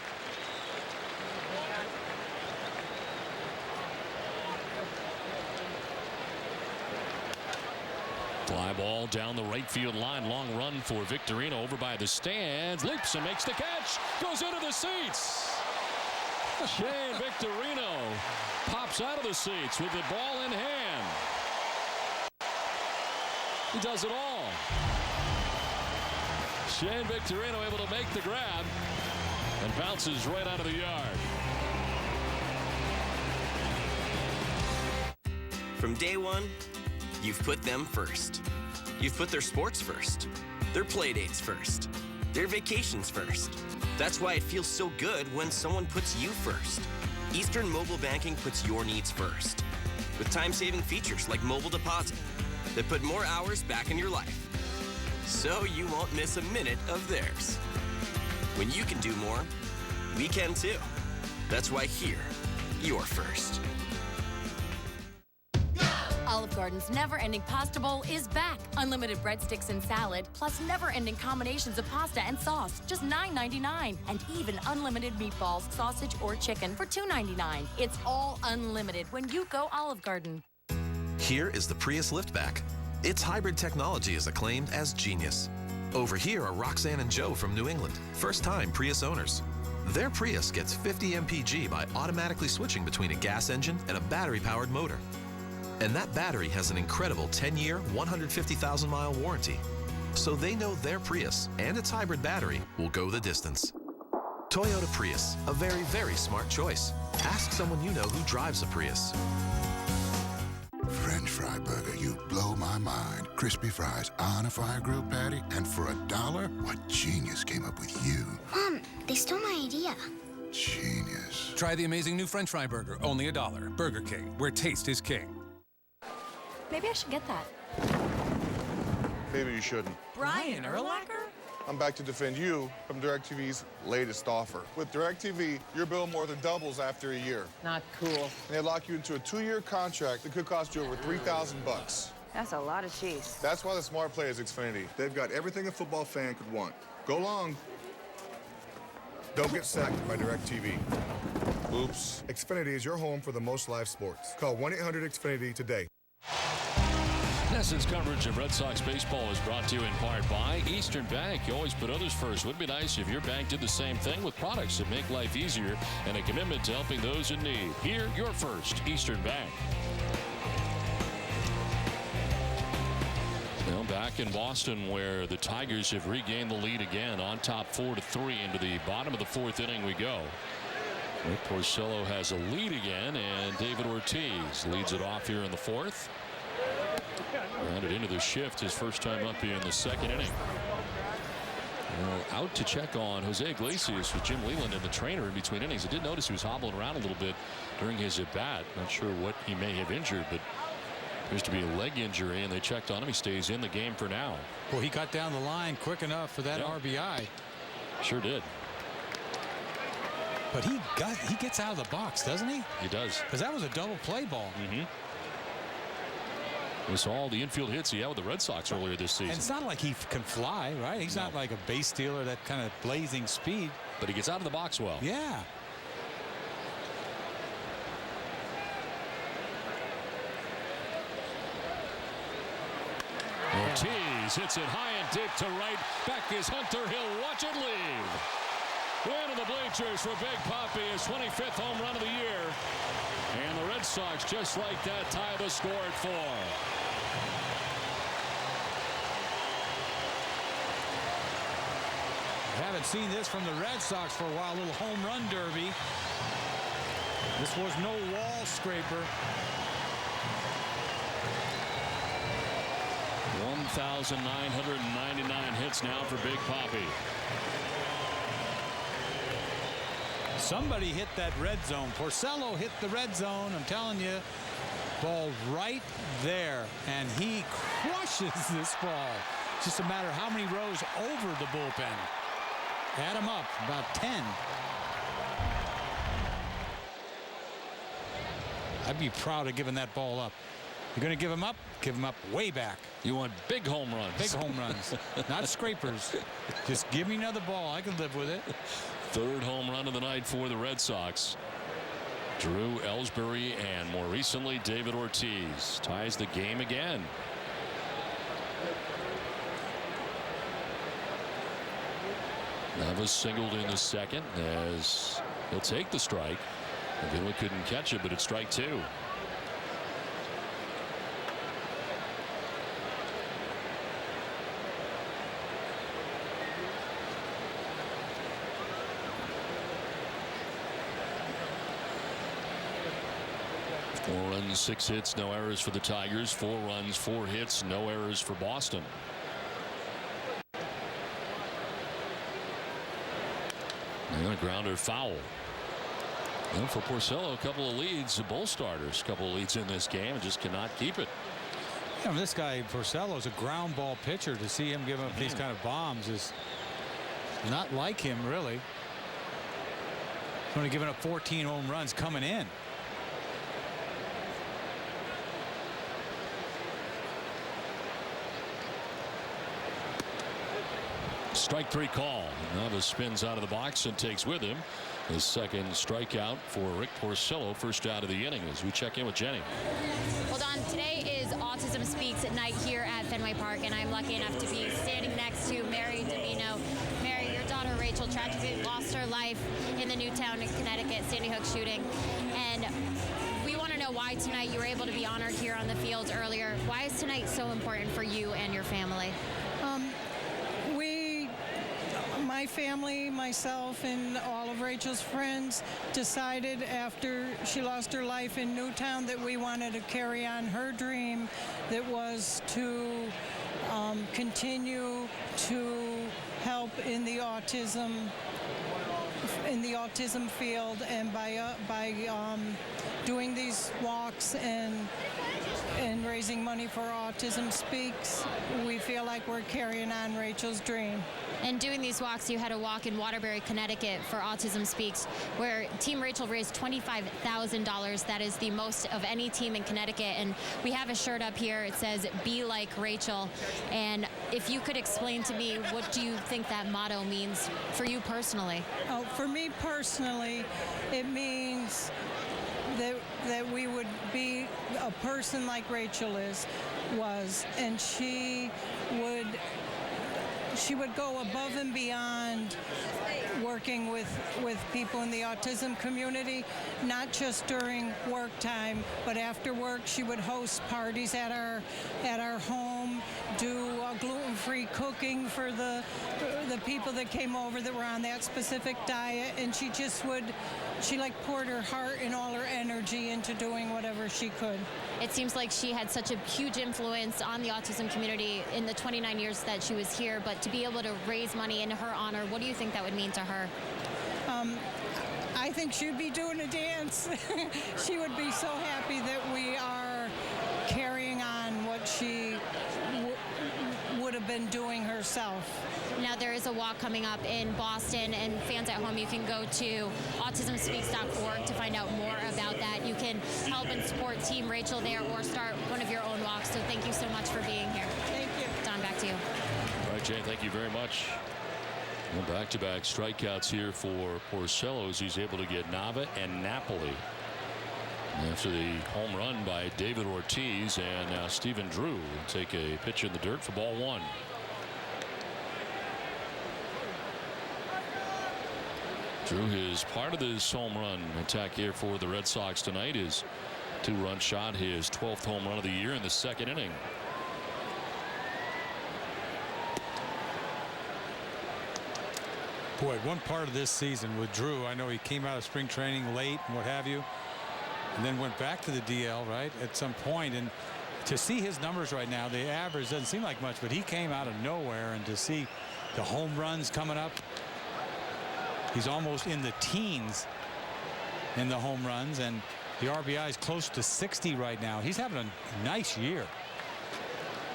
Fly ball down the right field line. Long run for Victorino over by the stands. Leaps and makes the catch. Goes into the seats. Shane Victorino pops out of the seats with the ball in hand. He does it all. Shane Victorino able to make the grab and bounces right out of the yard. From day one, you've put them first. You've put their sports first, their play dates first, their vacations first. That's why it feels so good when someone puts you first. Eastern Mobile Banking puts your needs first, with time-saving features like mobile deposit that put more hours back in your life, so you won't miss a minute of theirs. When you can do more, we can too. That's why here, you're first. Olive Garden's never-ending pasta bowl is back. Unlimited breadsticks and salad, plus never-ending combinations of pasta and sauce, just $9.99. And even unlimited meatballs, sausage, or chicken for $2.99. It's all unlimited when you go Olive Garden. Here is the Prius Liftback. Its hybrid technology is acclaimed as genius. Over here are Roxanne and Joe from New England, first-time Prius owners. Their Prius gets 50 mpg by automatically switching between a gas engine and a battery-powered motor. And that battery has an incredible 10-year, 150,000-mile warranty. So they know their Prius and its hybrid battery will go the distance. Toyota Prius, a very, very smart choice. Ask someone you know who drives a Prius. fry burger, you blow my mind. Crispy fries on a fire grill patty, and for $1, what genius came up with you? Mom, they stole my idea. Genius. Try the amazing new French fry burger, only $1. Burger King, where taste is king. Maybe I should get that. Maybe you shouldn't. Brian Urlacher? I'm back to defend you from DirecTV's latest offer. With DirecTV, your bill more than doubles after a year. Not cool. And they lock you into a 2-year contract that could cost you over $3,000. That's a lot of cheese. That's why the smart play is Xfinity. They've got everything a football fan could want. Go long. Don't get sacked by DirecTV. Oops. Xfinity is your home for the most live sports. Call 1-800-XFINITY today. NESN's coverage of Red Sox baseball is brought to you in part by Eastern Bank. You always put others first. Wouldn't it be nice if your bank did the same thing with products that make life easier and a commitment to helping those in need. Here, you're first, Eastern Bank. Now back in Boston, where the Tigers have regained the lead again on top 4-3. Into the bottom of the 4th inning we go. Rick Porcello has a lead again, and David Ortiz leads it off here in the 4th. Rounded into the shift, his first time up here in the 2nd inning. Well, out to check on Jose Iglesias with Jim Leland and the trainer in between innings. I did notice he was hobbling around a little bit during his at-bat. Not sure what he may have injured, but appears to be a leg injury, and they checked on him. He stays in the game for now. Well, he got down the line quick enough for that RBI. Sure did. But he gets out of the box, doesn't he? He does. Because that was a double play ball. Mm-hmm. We saw all the infield hits he had with the Red Sox earlier this season. And it's not like he can fly, right? He's not like a base stealer, that kind of blazing speed. But he gets out of the box well. Yeah. Ortiz hits it high and deep to right. Back is Hunter. He'll watch it leave. Into the bleachers for Big Papi, his 25th home run of the year. And the Red Sox, just like that, tie the score at 4. Haven't seen this from the Red Sox for a while. A little home run derby. This was no wall scraper. 1,999 hits now for Big Papi. Somebody hit that red zone. Porcello hit the red zone. I'm telling you, ball right there, and he crushes this ball. It's just a matter of how many rows over the bullpen. Add him up, about 10. I'd be proud of giving that ball up. You're going to give him up? Give him up way back. You want big home runs. Big home runs, not scrapers. Just give me another ball. I can live with it. 3rd home run of the night for the Red Sox. Drew Ellsbury and more recently David Ortiz ties the game again. Navas singled in the 2nd as he'll take the strike. Avila couldn't catch it, but it's strike 2. Four runs, 6 hits, no errors for the Tigers. 4 runs, 4 hits, no errors for Boston. And a grounder foul. And for Porcello, a couple of leads, bull starters, a couple of leads in this game, and just cannot keep it. Yeah, this guy Porcello is a ground ball pitcher. To see him give up these kind of bombs is not like him, really. He's only given up 14 home runs coming in. Strike 3 call. Navas spins out of the box and takes with him his 2nd strikeout for Rick Porcello. First out of the inning as we check in with Jenny. Well, Don, today is Autism Speaks at night here at Fenway Park, and I'm lucky enough to be standing next to Mary Davino. Mary, your daughter Rachel tragically lost her life in the Newtown, Connecticut Sandy Hook shooting, and we want to know why tonight you were able to be honored here on the field earlier. Why is tonight so important for you and your family? my family, myself, and all of Rachel's friends decided after she lost her life in Newtown that we wanted to carry on her dream that was to continue to help in the autism field, and by doing these walks and raising money for Autism Speaks, we feel like we're carrying on Rachel's dream. And doing these walks, you had a walk in Waterbury, Connecticut for Autism Speaks, where Team Rachel raised $25,000. That is the most of any team in Connecticut. And we have a shirt up here. It says, "Be like Rachel." And if you could explain to me, what do you think that motto means for you personally? Oh, for me personally, it means that we would be a person like Rachel was, and she would go above and beyond working with people in the autism community, not just during work time, but after work. She would host parties at our home, do gluten-free cooking for the people that came over that were on that specific diet, and she poured her heart and all her energy into doing whatever she could. It seems like she had such a huge influence on the autism community in the 29 years that she was here, but to be able to raise money in her honor, what do you think that would mean to her? I think she'd be doing a dance. She would be so happy that we are carrying on what she would have been doing herself. Now there is a walk coming up in Boston, and fans at home, you can go to autismspeaks.org to find out more about that. You can help and support Team Rachel there or start one of your own walks. So thank you so much for being here. Thank you. Don, back to you. All right, Jane, thank you very much. Well, back-to-back strikeouts here for Porcello as he's able to get Nava and Napoli. After the home run by David Ortiz, and now Stephen Drew will take a pitch in the dirt for ball one. Drew, his part of this home run attack here for the Red Sox tonight is two-run shot, his 12th home run of the year in the second inning. Boy, one part of this season with Drew, I know he came out of spring training late and what have you, and then went back to the DL, right, at some point. And to see his numbers right now, the average doesn't seem like much, but he came out of nowhere, and to see the home runs coming up, he's almost in the teens in the home runs, and the RBI is close to 60 right now. He's having a nice year.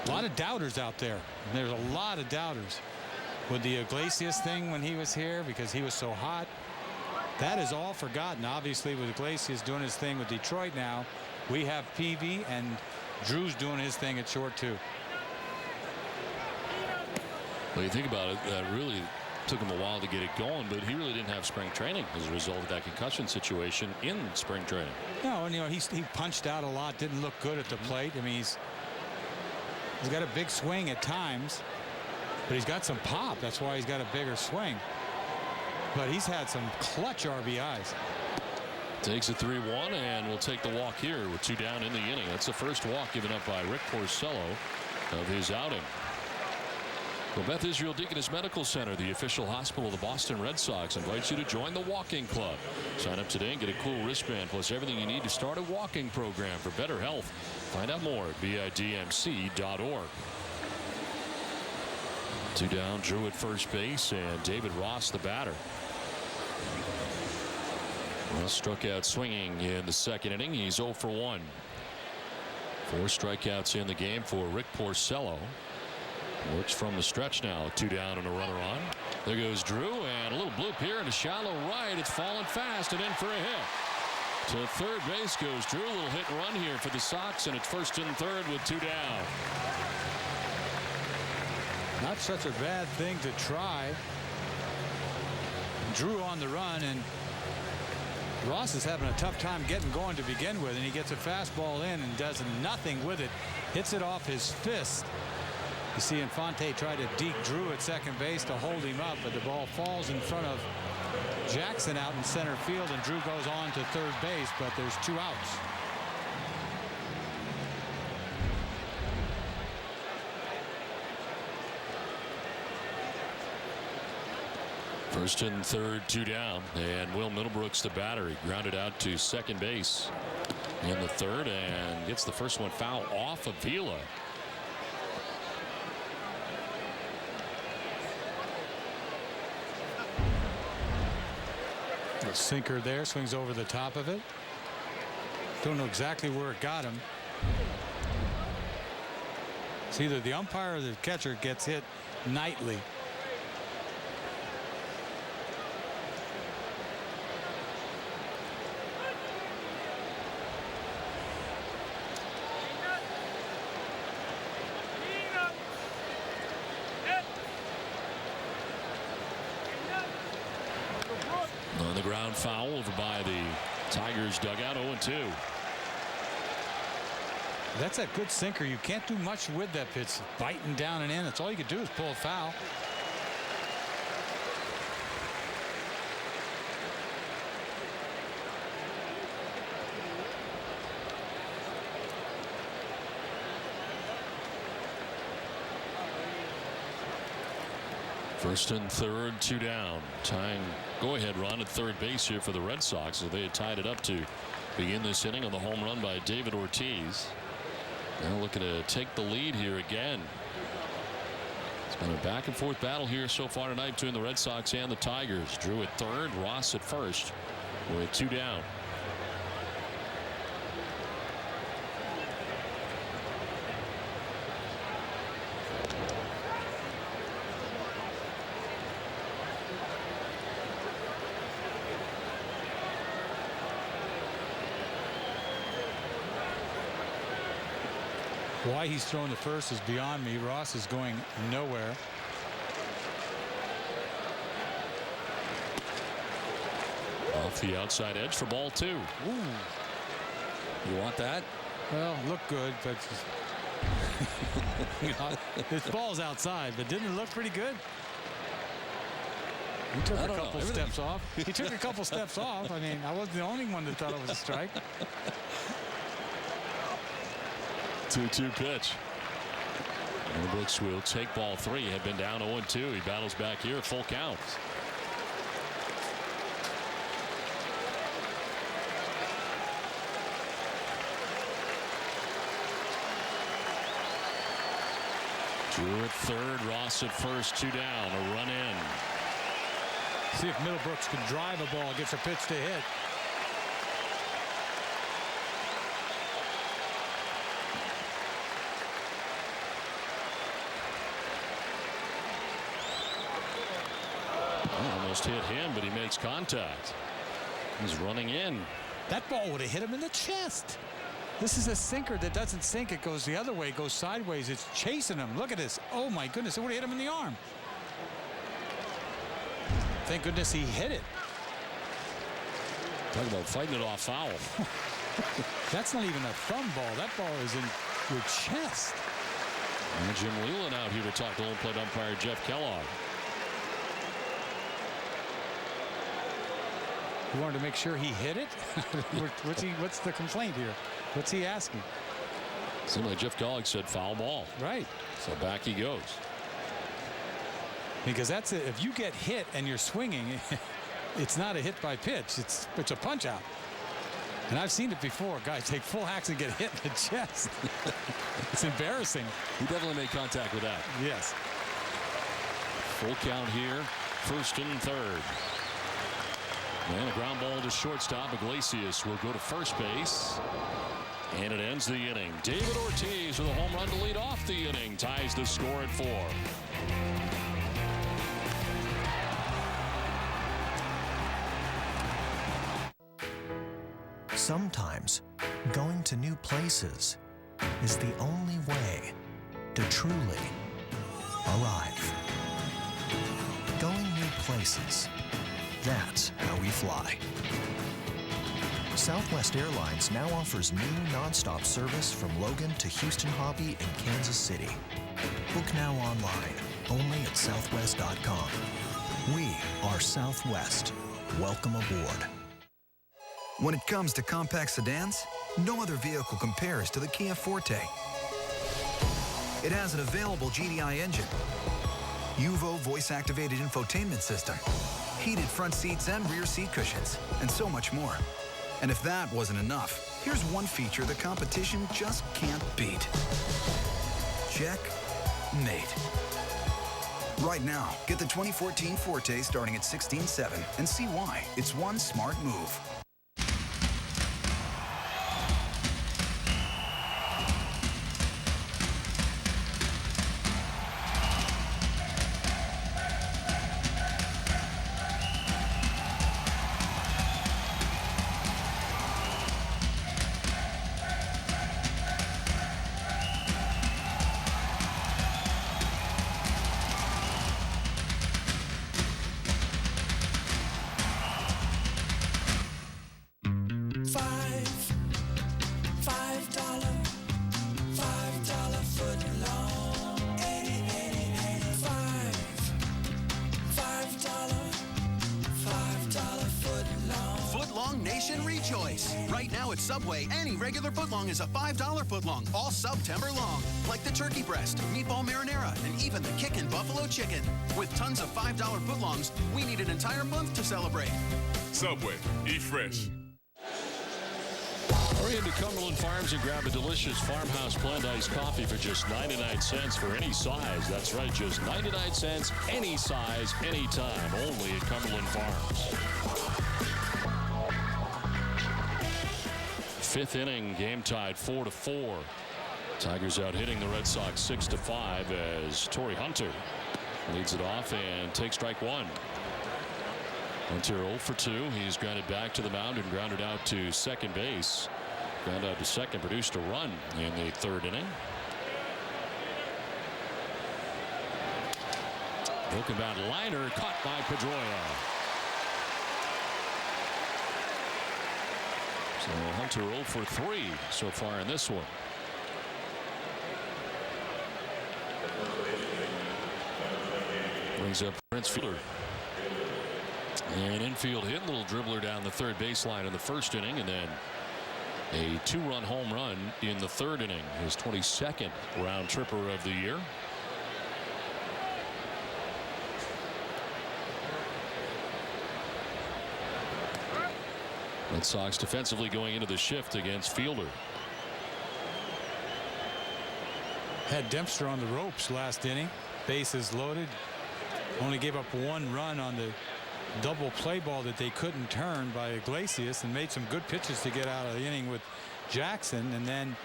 A lot of doubters out there. There's a lot of doubters. With the Iglesias thing when he was here, because he was so hot, that is all forgotten. Obviously, with Iglesias doing his thing with Detroit now, we have PV, and Drew's doing his thing at short too. Well, you think about it, that really took him a while to get it going, but he really didn't have spring training as a result of that concussion situation in spring training. No, and he punched out a lot, didn't look good at the plate. I mean, he's got a big swing at times, but he's got some pop. That's why he's got a bigger swing. But he's had some clutch RBIs. Takes a 3-1 and will take the walk here with two down in the inning. That's the first walk given up by Rick Porcello of his outing. Well, Beth Israel Deaconess Medical Center, the official hospital of the Boston Red Sox, invites you to join the walking club. Sign up today and get a cool wristband plus everything you need to start a walking program for better health. Find out more at bidmc.org. Two down, Drew at first base, and David Ross the batter. Ross struck out swinging in the second inning. He's 0 for 1. 4 strikeouts in the game for Rick Porcello. Works from the stretch now. 2 down and a runner on. There goes Drew, and a little bloop here in a shallow right. It's falling fast and in for a hit. To third base goes Drew. A little hit and run here for the Sox, and it's first and third with 2 down. Not such a bad thing to try. Drew on the run, and Ross is having a tough time getting going to begin with, and he gets a fastball in and does nothing with it. Hits it off his fist. You see Infante try to deke Drew at second base to hold him up, but the ball falls in front of Jackson out in center field, and Drew goes on to third base, but there's 2 outs. First and third, 2 down, and Will Middlebrooks, the batter, he grounded out to second base in the third and gets the first one foul off of Vila. The sinker there, swings over the top of it. Don't know exactly where it got him. It's either the umpire or the catcher gets hit nightly. On the ground foul over by the Tigers dugout. 0-2. That's a good sinker. You can't do much with that pitch. Biting down and in. That's all you could do is pull a foul. First and third, 2 down. Tying go-ahead run at third base here for the Red Sox, as they had tied it up to begin this inning on the home run by David Ortiz. Now looking to take the lead here again. It's been a back and forth battle here so far tonight between the Red Sox and the Tigers. Drew at third, Ross at first with 2 down. Why he's throwing the first is beyond me. Ross is going nowhere. Off the outside edge for ball 2. Ooh. You want that? Well, look good, but his ball's outside, but didn't it look pretty good? He took a couple steps off. He took a couple steps off. I mean, I wasn't the only one that thought it was a strike. 2-2 pitch. Brooks will take ball 3. Had been down 0-2. He battles back here, full count. Drew at third, Ross at first, 2 down, a run in. See if Middlebrooks can drive a ball, gets a pitch to hit. Almost hit him, but he makes contact. He's running in. That ball would have hit him in the chest. This is a sinker that doesn't sink. It goes the other way, goes sideways. It's chasing him. Look at this. Oh, my goodness. It would have hit him in the arm. Thank goodness he hit it. Talk about fighting it off foul. That's not even a thumb ball. That ball is in your chest. And Jim Leland out here to talk to home plate umpire Jeff Kellogg. You wanted to make sure he hit it? What's the complaint here? What's he asking? Seemed like Jeff Kellogg said foul ball. Right. So back he goes. Because that's it. If you get hit and you're swinging, it's not a hit by pitch. It's a punch out. And I've seen it before. Guys take full hacks and get hit in the chest. It's embarrassing. He definitely made contact with that. Yes. Full count here. First and third. And a ground ball to shortstop. Iglesias will go to first base. And it ends the inning. David Ortiz with a home run to lead off the inning. Ties the score at 4. Sometimes going to new places is the only way to truly arrive. Going new places. That's how we fly. Southwest Airlines now offers new nonstop service from Logan to Houston Hobby and Kansas City. Book now online, only at southwest.com. We are Southwest. Welcome aboard. When it comes to compact sedans, no other vehicle compares to the Kia Forte. It has an available GDI engine, Uvo voice-activated infotainment system, heated front seats and rear seat cushions, and so much more. And if that wasn't enough, here's one feature the competition just can't beat. Checkmate. Right now, get the 2014 Forte starting at $16,700 and see why it's one smart move. Subway, any regular footlong is a $5 footlong, all September long. Like the turkey breast, meatball marinara, and even the kickin' buffalo chicken. With tons of $5 footlongs, we need an entire month to celebrate. Subway, eat fresh. Hurry into Cumberland Farms and grab a delicious farmhouse blend iced coffee for just 99 cents for any size. That's right, just 99 cents, any size, anytime, only at Cumberland Farms. Fifth inning, game tied 4-4. Tigers out hitting the Red Sox 6-5 as Torrey Hunter leads it off and takes strike one. Hunter 0 for 2. He's grounded back to the mound and grounded out to second base. Ground out to second, produced a run in the third inning. Broken bat liner caught by Pedroia. So Hunter 0 for 3 so far in this one. Brings up Prince Fielder. An infield hit, little dribbler down the third baseline in the first inning, and then a 2-run home run in the third inning. His 22nd round tripper of the year. Red Sox defensively going into the shift against Fielder. Had Dempster on the ropes last inning. Bases loaded. Only gave up 1 run on the double play ball that they couldn't turn by Iglesias, and made some good pitches to get out of the inning with Jackson, and then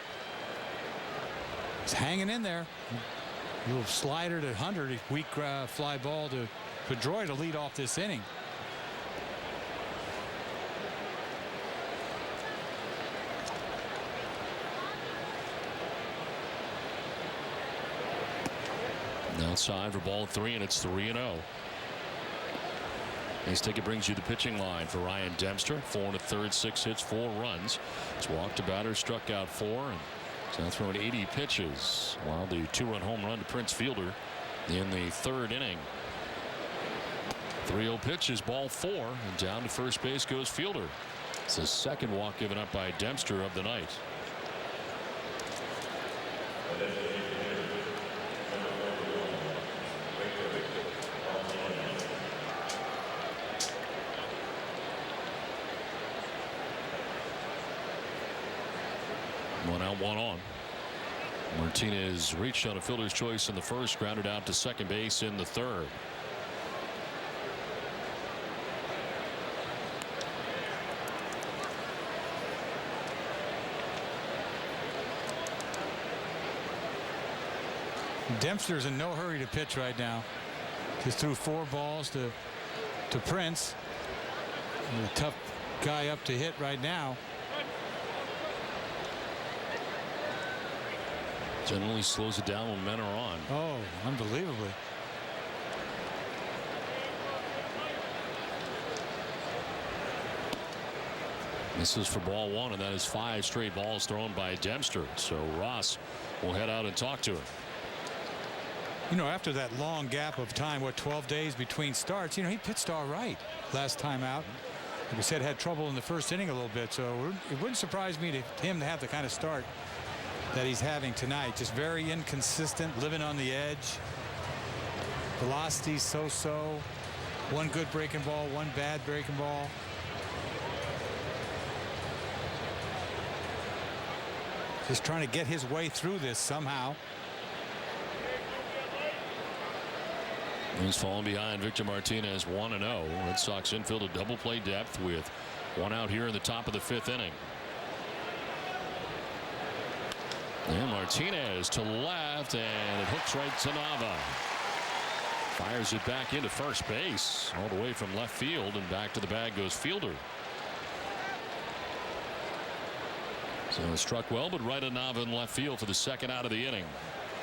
he's hanging in there. A little slider to Hunter, weak fly ball to Pedroia to lead off this inning. Outside for ball 3, and it's 3-0. His ticket brings you the pitching line for Ryan Dempster. 4 1/3, 6 hits, 4 runs. He's walked a batter, struck out 4, and he's now thrown 80 pitches. While the 2-run home run to Prince Fielder in the third inning. 3-0 pitch is ball 4, and down to first base goes Fielder. It's the second walk given up by Dempster of the night. One out, one on. Martinez reached on a fielder's choice in the first, grounded out to second base in the third. Dempster's in no hurry to pitch right now. Just threw 4 balls to Prince. And a tough guy up to hit right now. Generally slows it down when men are on. Oh, unbelievably. This is for ball 1, and that is 5 straight balls thrown by Dempster. So Ross will head out and talk to him. You know, after that long gap of time, 12 days between starts, he pitched all right last time out. Like we said, had trouble in the first inning a little bit, so it wouldn't surprise me to him to have the kind of start that he's having tonight. Just very inconsistent, living on the edge. Velocity so-so. One good breaking ball, one bad breaking ball. Just trying to get his way through this somehow. He's fallen behind Victor Martinez 1-0. Red Sox infield a double play depth with one out here in the top of the 5th inning. And Martinez to left, and it hooks right to Nava. Fires it back into first base all the way from left field, and back to the bag goes Fielder. So it struck well, but right at Nava in left field for the second out of the inning.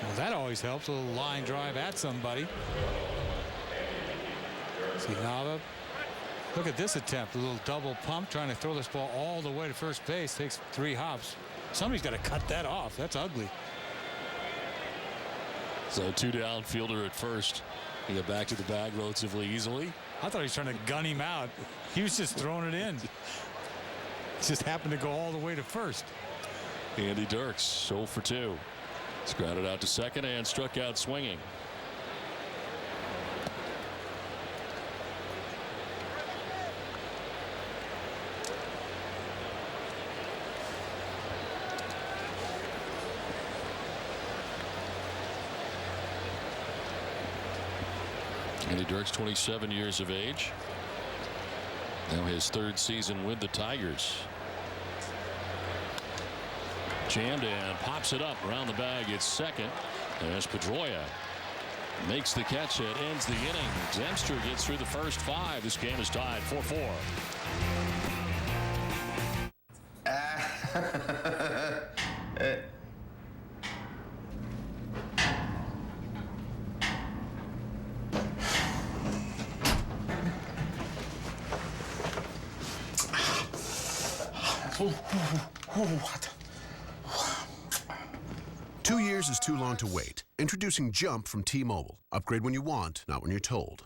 Well, that always helps. A little line drive at somebody. See Nava. Look at this attempt. A little double pump, trying to throw this ball all the way to first base. Takes 3 hops. Somebody's got to cut that off. That's ugly. So 2 down, Fielder at first. He got back to the bag relatively easily. I thought he was trying to gun him out. He was just throwing it in. Just happened to go all the way to first. Andy Dirks 0 for 2. He's grounded out to second and struck out swinging. Andy Dirks 27 years of age. Now his 3rd season with the Tigers. Jammed and pops it up around the bag. It's second as Pedroia makes the catch. It ends the inning. Dempster gets through the first 5. This game is tied 4-4. What? 2 years is too long to wait. Introducing Jump from T-Mobile. Upgrade when you want, not when you're told.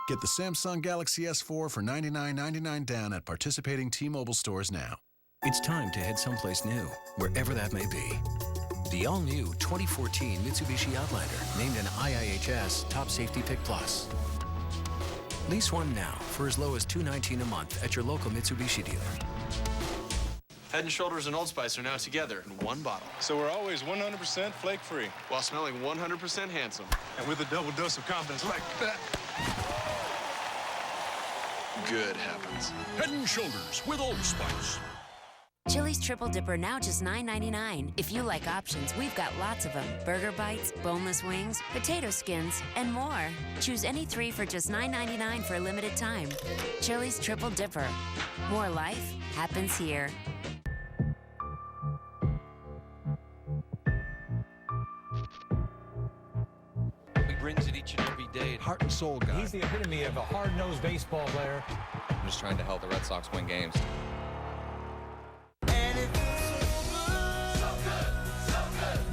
Get the Samsung Galaxy S4 for $99.99 down at participating T-Mobile stores now. It's time to head someplace new, wherever that may be. The all-new 2014 Mitsubishi Outlander, named an IIHS Top Safety Pick Plus. Lease one now for as low as $219 a month at your local Mitsubishi dealer. Head & Shoulders and Old Spice are now together in one bottle. So we're always 100% flake-free. While smelling 100% handsome. And with a double dose of confidence like that. Good happens. Head & Shoulders with Old Spice. Chili's Triple Dipper now just $9.99. If you like options, we've got lots of them. Burger bites, boneless wings, potato skins, and more. Choose any 3 for just $9.99 for a limited time. Chili's Triple Dipper. More life happens here. He brings it each and every day. Heart and soul guy. He's the epitome of a hard-nosed baseball player. I'm just trying to help the Red Sox win games.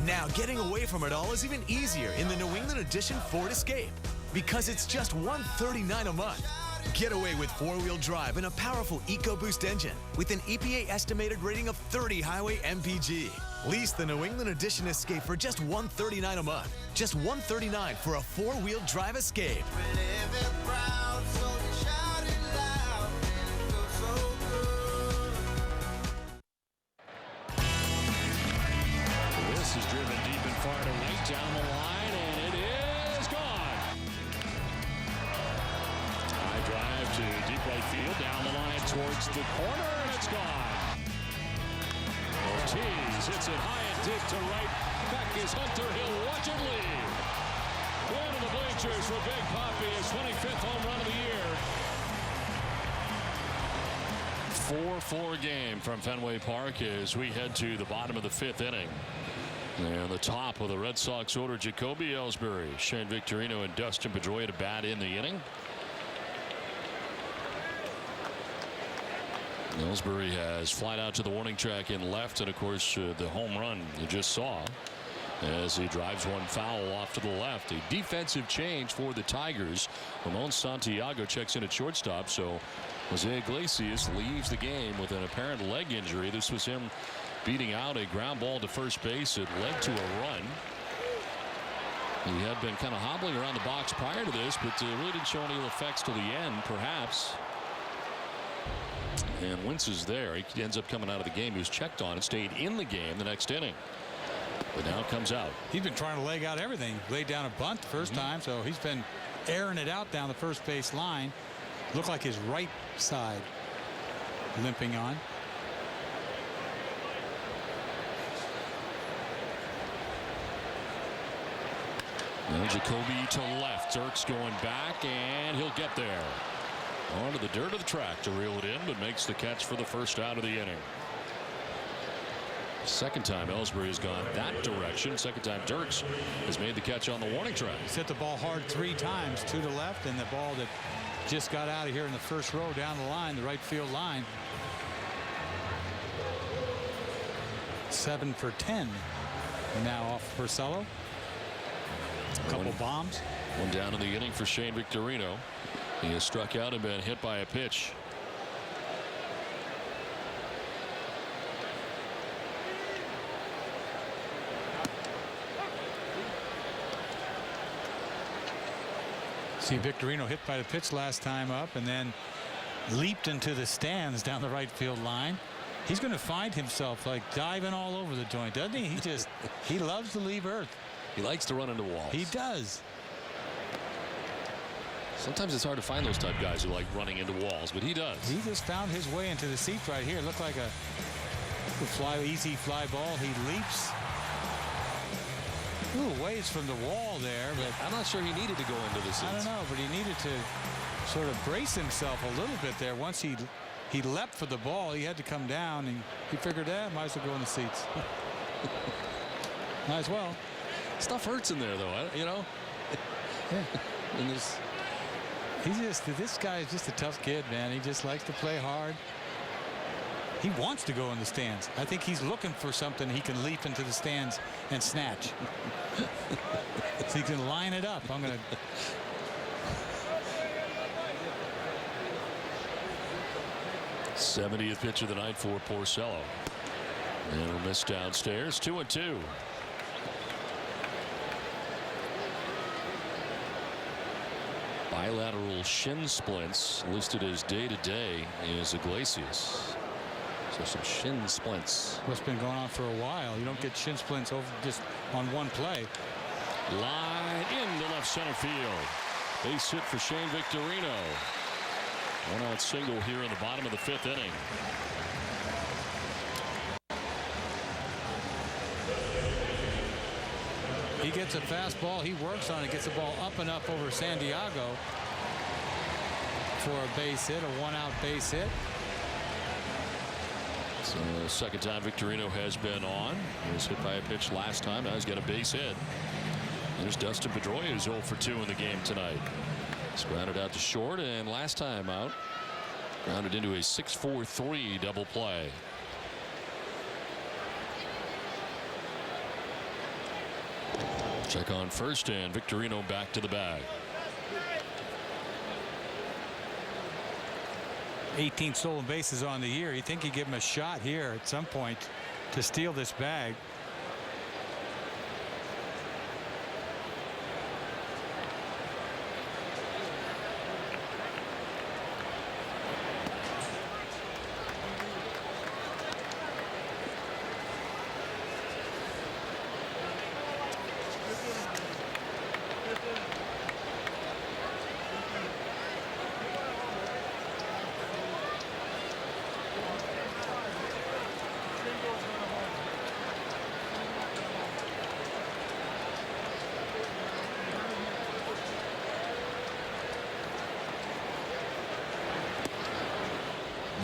Now getting away from it all is even easier in the New England Edition Ford Escape because it's just $139 a month. Get away with 4-wheel drive and a powerful EcoBoost engine with an EPA estimated rating of 30 highway MPG. Lease the New England Edition Escape for just $139 a month. Just $139 for a 4-wheel drive Escape. This is driven deep and far to right down the line, and it is gone. High drive to deep right field, down the line towards the corner, and it's gone. Ortiz hits it high and deep to right. Back is Hunter. He'll watch it leave. Going to the bleachers for Big Papi, his 25th home run of the year. 4-4 game from Fenway Park as we head to the bottom of the 5th inning. And the top of the Red Sox order, Jacoby Ellsbury, Shane Victorino, and Dustin Pedroia to bat in the inning. Ellsbury has flied out to the warning track in left, and of course the home run you just saw as he drives one foul off to the left. A defensive change for the Tigers. Ramon Santiago checks in at shortstop, so Jose Iglesias leaves the game with an apparent leg injury. This was him beating out a ground ball to first base. It led to a run. He had been kind of hobbling around the box prior to this, but really didn't show any effects till the end, perhaps. And Wentz is there. He ends up coming out of the game. He was checked on and stayed in the game the next inning. But now comes out. He's been trying to leg out everything. Laid down a bunt the first time, so he's been airing it out down the first base line. Looked like his right side limping on. Now Jacoby to left. Dirks going back, and he'll get there. Onto the dirt of the track to reel it in, but makes the catch for the first out of the inning. Second time Ellsbury has gone that direction. Second time Dirks has made the catch on the warning track. He's hit the ball hard 3 times, 2 to left, and the ball that just got out of here in the first row down the line, the right field line. 7 for 10 now off Porcello. A couple bombs. One down in the inning for Shane Victorino. He has struck out and been hit by a pitch. See Victorino hit by the pitch last time up and then leaped into the stands down the right field line. He's going to find himself like diving all over the joint, doesn't he? He loves to leave earth. He likes to run into walls. He does. Sometimes it's hard to find those type guys who like running into walls, but he does. He just found his way into the seats right here. It looked like a easy fly ball. He leaps a little ways from the wall there, but I'm not sure he needed to go into the seats. I don't know, but he needed to sort of brace himself a little bit there. Once he leapt for the ball, he had to come down, and he figured that might as well go in the seats. Might as well. Stuff hurts in there, though, you know. Yeah. And this guy is just a tough kid, man. He just likes to play hard. He wants to go in the stands. I think he's looking for something he can leap into the stands and snatch. So he can line it up. I'm going to. '70th pitch of the night for Porcello. And a miss downstairs. 2-2. Bilateral shin splints listed as day-to-day is Iglesias. So some shin splints. What's been going on for a while. You don't get shin splints over just on one play. Line into left center field. Base hit for Shane Victorino. One out single here in the bottom of the 5th inning. He gets a fastball. He works on it. Gets the ball up and up over Santiago for a base hit, a 1-out base hit. So second time Victorino has been on. He was hit by a pitch last time. Now he's got a base hit. There's Dustin Pedroia, who's 0 for 2 in the game tonight. He's grounded out to short, and last time out, grounded into a 6-4-3 double play. Check on first, and Victorino back to the bag. 18 stolen bases on the year. You think you give him a shot here at some point to steal this bag.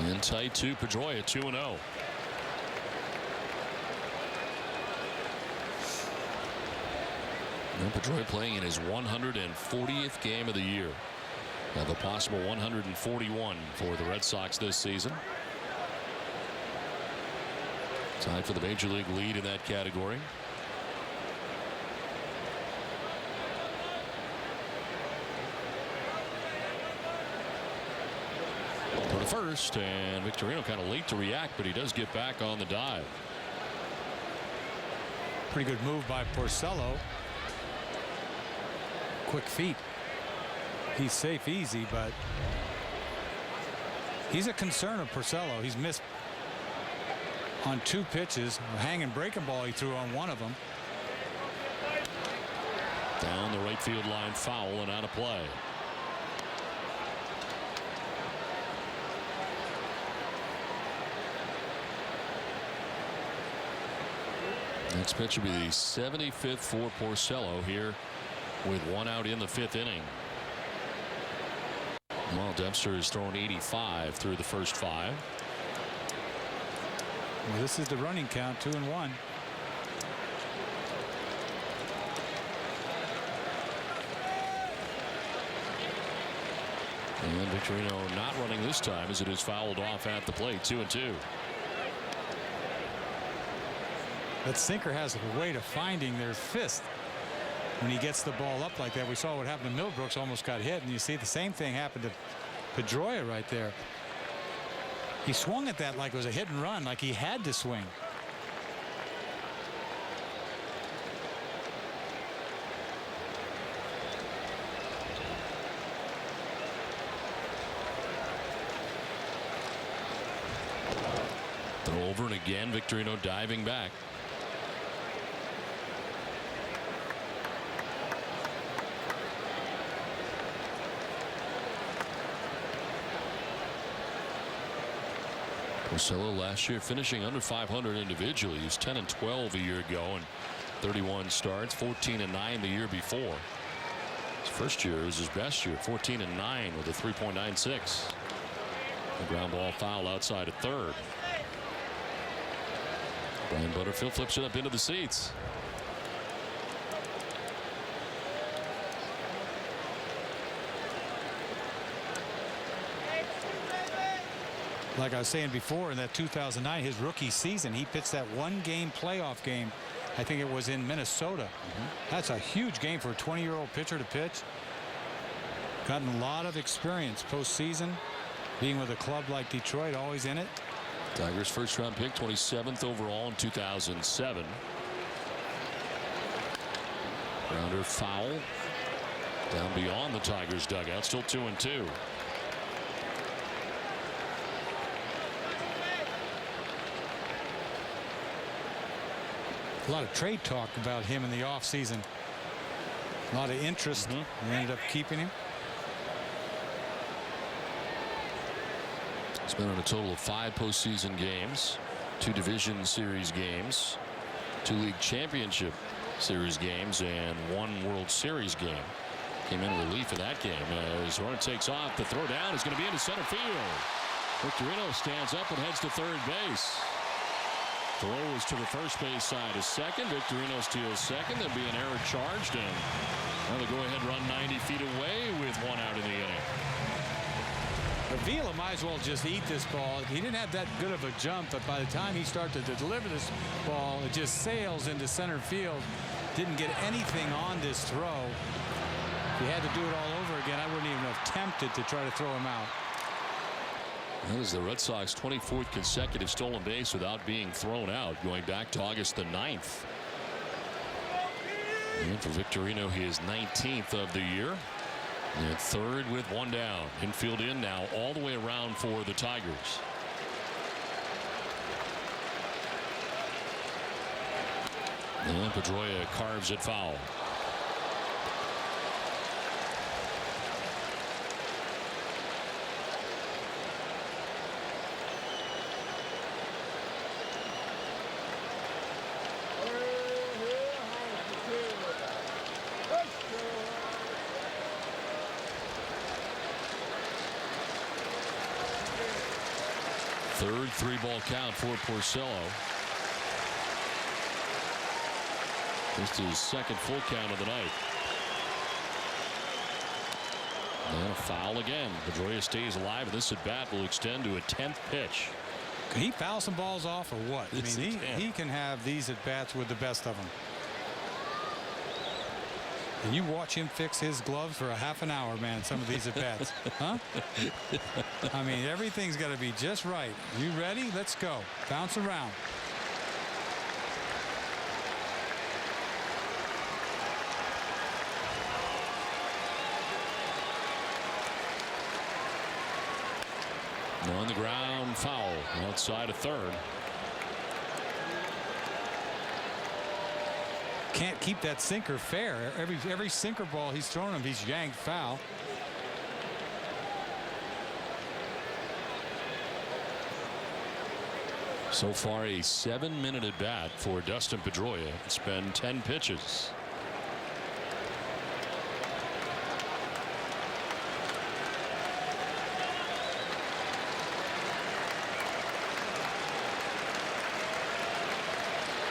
And tight to Pedroia, 2-0. And Pedroia playing in his 140th game of the year. Now the possible 141 for the Red Sox this season. Tied for the major league lead in that category. For the first, and Victorino kind of late to react, but he does get back on the dive. Pretty good move by Porcello. quick feet. He's safe easy, but he's a concern of Porcello. He's missed on 2 pitches. A hanging breaking ball he threw on one of them. Down the right field line, foul and out of play. Next pitch will be the 75th for Porcello here with 1 out in the 5th inning. Well, Dempster has thrown 85 through the first 5. Well, this is the running count, 2-1. And Victorino not running this time as it is fouled off at the plate. 2-2. That sinker has a way of finding their fist when he gets the ball up like that. We saw what happened to Millbrooks, almost got hit, and you see the same thing happened to Pedroia right there. He swung at that like it was a hit and run, like he had to swing. Throw over and again, Victorino diving back. Porcello last year finishing under 500 individually. He was 10-12 a year ago and 31 starts, 14-9 the year before. His first year was his best year, 14-9 with a 3.96. A ground ball foul outside of third. Brian Butterfield flips it up into the seats. Like I was saying before, in that 2009, his rookie season, he pitched that 1-game playoff game. I think it was in Minnesota. That's a huge game for a 20-year-old pitcher to pitch. Gotten a lot of experience postseason, being with a club like Detroit, always in it. Tigers first-round pick, 27th overall in 2007. Grounder foul. Down beyond the Tigers dugout, still 2-2. A lot of trade talk about him in the offseason. A lot of interest. They ended up keeping him. He's been on a total of 5 postseason games, 2 division series games, 2 league championship series games, and 1 World Series game. Came in relief in that game. As runner takes off, the throw down is going to be into center field. Victorino stands up and heads to third base. Throw is to the first base side of second. Victorino steals second. There'll be an error charged, and the go-ahead run 90 feet away with 1 out in the inning. Avila might as well just eat this ball. He didn't have that good of a jump, but by the time he started to deliver this ball, it just sails into center field. Didn't get anything on this throw. If he had to do it all over again, I wouldn't even have attempted to try to throw him out. That is the Red Sox 24th consecutive stolen base without being thrown out, going back to August the 9th. And for Victorino, he is 19th of the year. And third with 1 down. Infield in now all the way around for the Tigers. And Pedroia carves it foul. Third 3-ball count for Porcello. This is his second full count of the night. And a foul again. Pedroia stays alive, and this at bat will extend to a 10th pitch. Can he foul some balls off or what? I mean, he can have these at bats with the best of them. And you watch him fix his gloves for a half an hour, man, some of these at bats. Huh? I mean, everything's got to be just right. You ready? Let's go. Bounce around. On the ground, foul outside of third. Can't keep that sinker fair. Every sinker ball he's thrown him, he's yanked foul. So far, a 7-minute at bat for Dustin Pedroia. It's been 10 pitches.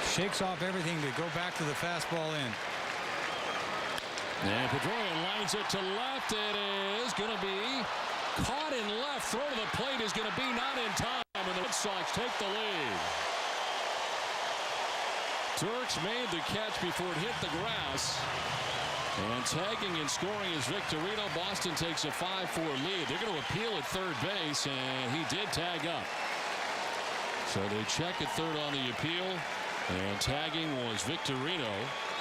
Shakes off everything to go back to the fastball in. And Pedroia lines it to left. It is going to be caught in left. Throw to the plate is going to be not in time, and the Red Sox take the lead. Dirks made the catch before it hit the grass. And tagging and scoring is Victorino. Boston takes a 5-4 lead. They're going to appeal at third base, and he did tag up. So they check at third on the appeal. And tagging was Victorino,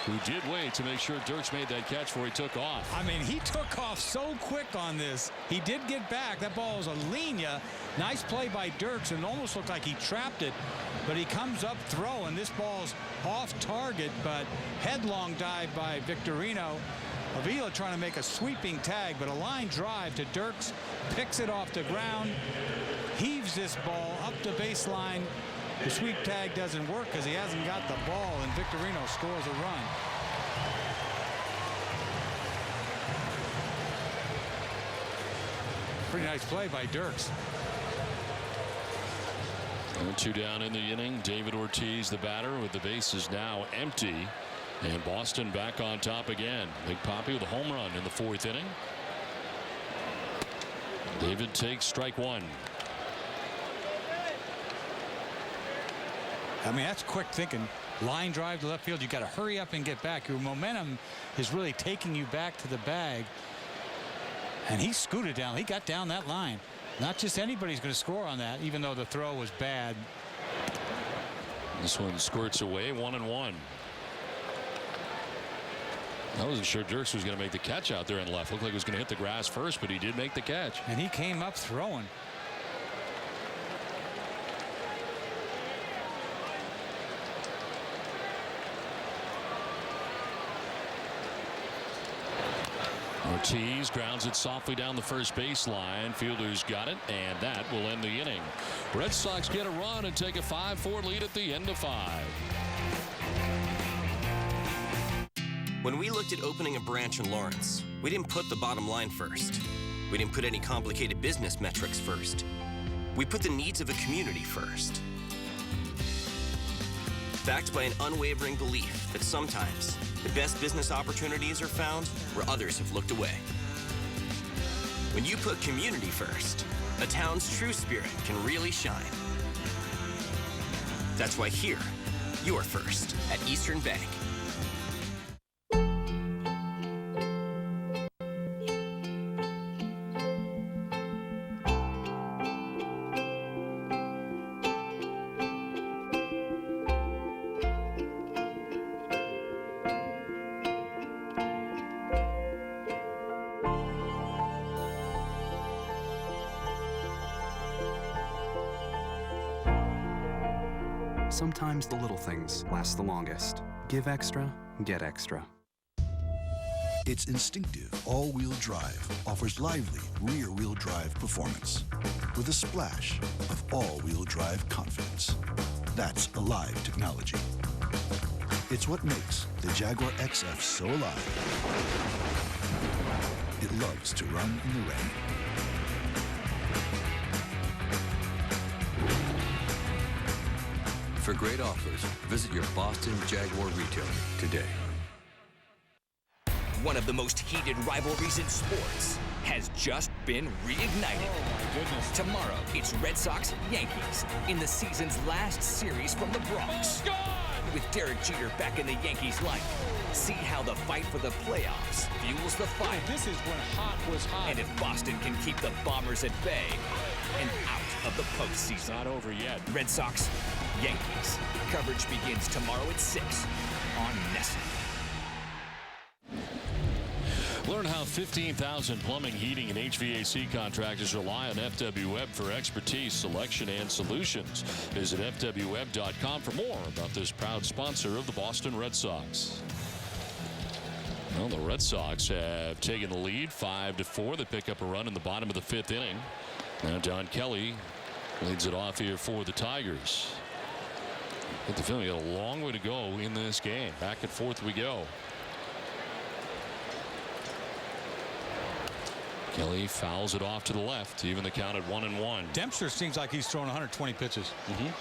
who did wait to make sure Dirks made that catch before he took off. I mean, he took off so quick on this. He did get back. That ball was a linea. Nice play by Dirks, and almost looked like he trapped it. But he comes up throwing. This ball's off target, but headlong dive by Victorino. Avila trying to make a sweeping tag, but a line drive to Dirks. Picks it off the ground. Heaves this ball up the baseline. The sweep tag doesn't work because he hasn't got the ball, and Victorino scores a run. Pretty nice play by Dirks. And 2 down in the inning. David Ortiz, the batter, with the bases now empty. And Boston back on top again. Big Papi with a home run in the 4th inning. David takes strike 1. I mean, that's quick thinking. Line drive to left field. You got to hurry up and get back. Your momentum is really taking you back to the bag. And he scooted down. He got down that line. Not just anybody's going to score on that, even though the throw was bad. This one squirts away, 1-1. I wasn't sure Dirks was going to make the catch out there in left. Looked like he was going to hit the grass first, but he did make the catch. And he came up throwing. Ortiz grounds it softly down the first baseline. Fielders got it, and that will end the inning. Red Sox get a run and take a 5-4 lead at the end of 5. When we looked at opening a branch in Lawrence, we didn't put the bottom line first. We didn't put any complicated business metrics first. We put the needs of a community first. Backed by an unwavering belief that sometimes the best business opportunities are found where others have looked away. When you put community first, a town's true spirit can really shine. That's why here, you're first at Eastern Bank. Sometimes the little things last the longest. Give extra, get extra. Its instinctive all-wheel drive offers lively rear-wheel drive performance with a splash of all-wheel drive confidence. That's alive technology. It's what makes the Jaguar XF so alive. It loves to run in the rain. For great offers, visit your Boston Jaguar retailer today. One of the most heated rivalries in sports has just been reignited. Oh my goodness. Tomorrow, it's Red Sox-Yankees in the season's last series from the Bronx. With Derek Jeter back in the Yankees lineup. See how the fight for the playoffs fuels the fire. This is when hot was hot. And if Boston can keep the Bombers at bay and out of the postseason. Not over yet. Red Sox, Yankees. Coverage begins tomorrow at 6 on NESN. Learn how 15,000 plumbing, heating, and HVAC contractors rely on FW Webb for expertise, selection, and solutions. Visit fwweb.com for more about this proud sponsor of the Boston Red Sox. Well, the Red Sox have taken the lead 5-4. They pick up a run in the bottom of the 5th inning. Now Don Kelly leads it off here for the Tigers. I get the feeling we got a long way to go in this game. Back and forth we go. Kelly fouls it off to the left, even the count at 1-1. Dempster seems like he's thrown 120 pitches,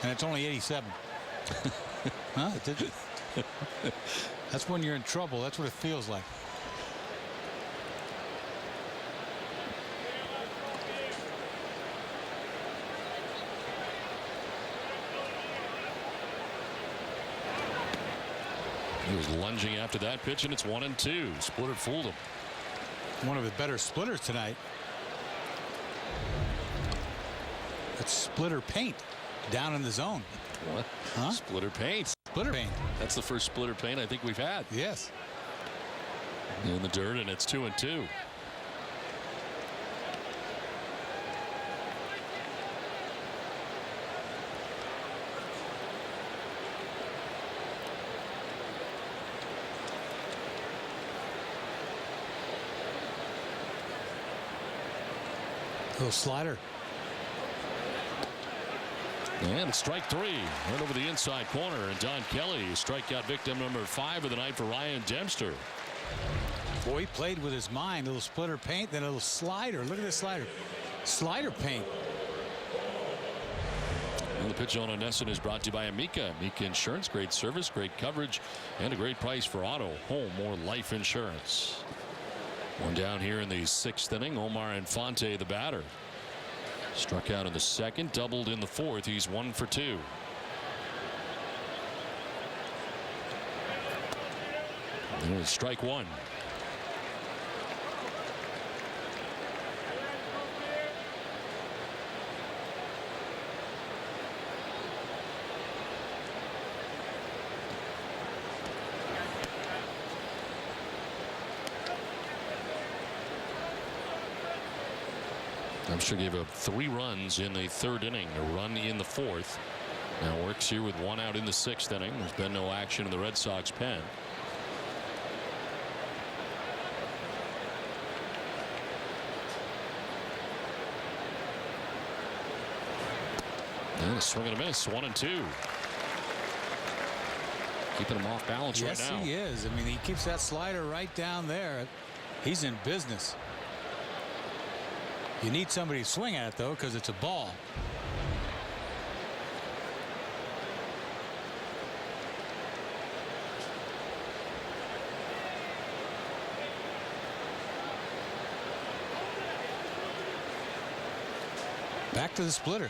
and it's only 87. Huh? That's when you're in trouble. That's what it feels like. He was lunging after that pitch, and it's 1-2. Splitter fooled him. One of the better splitters tonight. It's splitter paint down in the zone. What? Huh? Splitter paint. Splitter paint. That's the first splitter paint I think we've had. Yes. In the dirt, and it's 2-2. Little slider. And it's strike 3 right over the inside corner, and Don Kelly, strikeout victim number 5 of the night for Ryan Dempster. Boy, he played with his mind. A little splitter paint, then a little slider. Look at this slider. Slider paint. And the pitch on Nesson is brought to you by Amica. Amica Insurance, great service, great coverage, and a great price for auto, home, or life insurance. One down here in the 6th inning. Omar Infante, the batter. Struck out in the 2nd, doubled in the 4th. He's 1 for 2. And it's strike 1. Dempster gave up 3 runs in the 3rd inning, a run in the 4th. Now works here with 1 out in the 6th inning. There's been no action in the Red Sox pen. And a swing and a miss, 1-2. Keeping him off balance right now. Yes, he is. I mean, he keeps that slider right down there. He's in business. You need somebody to swing at it, though, because it's a ball. Back to the splitter.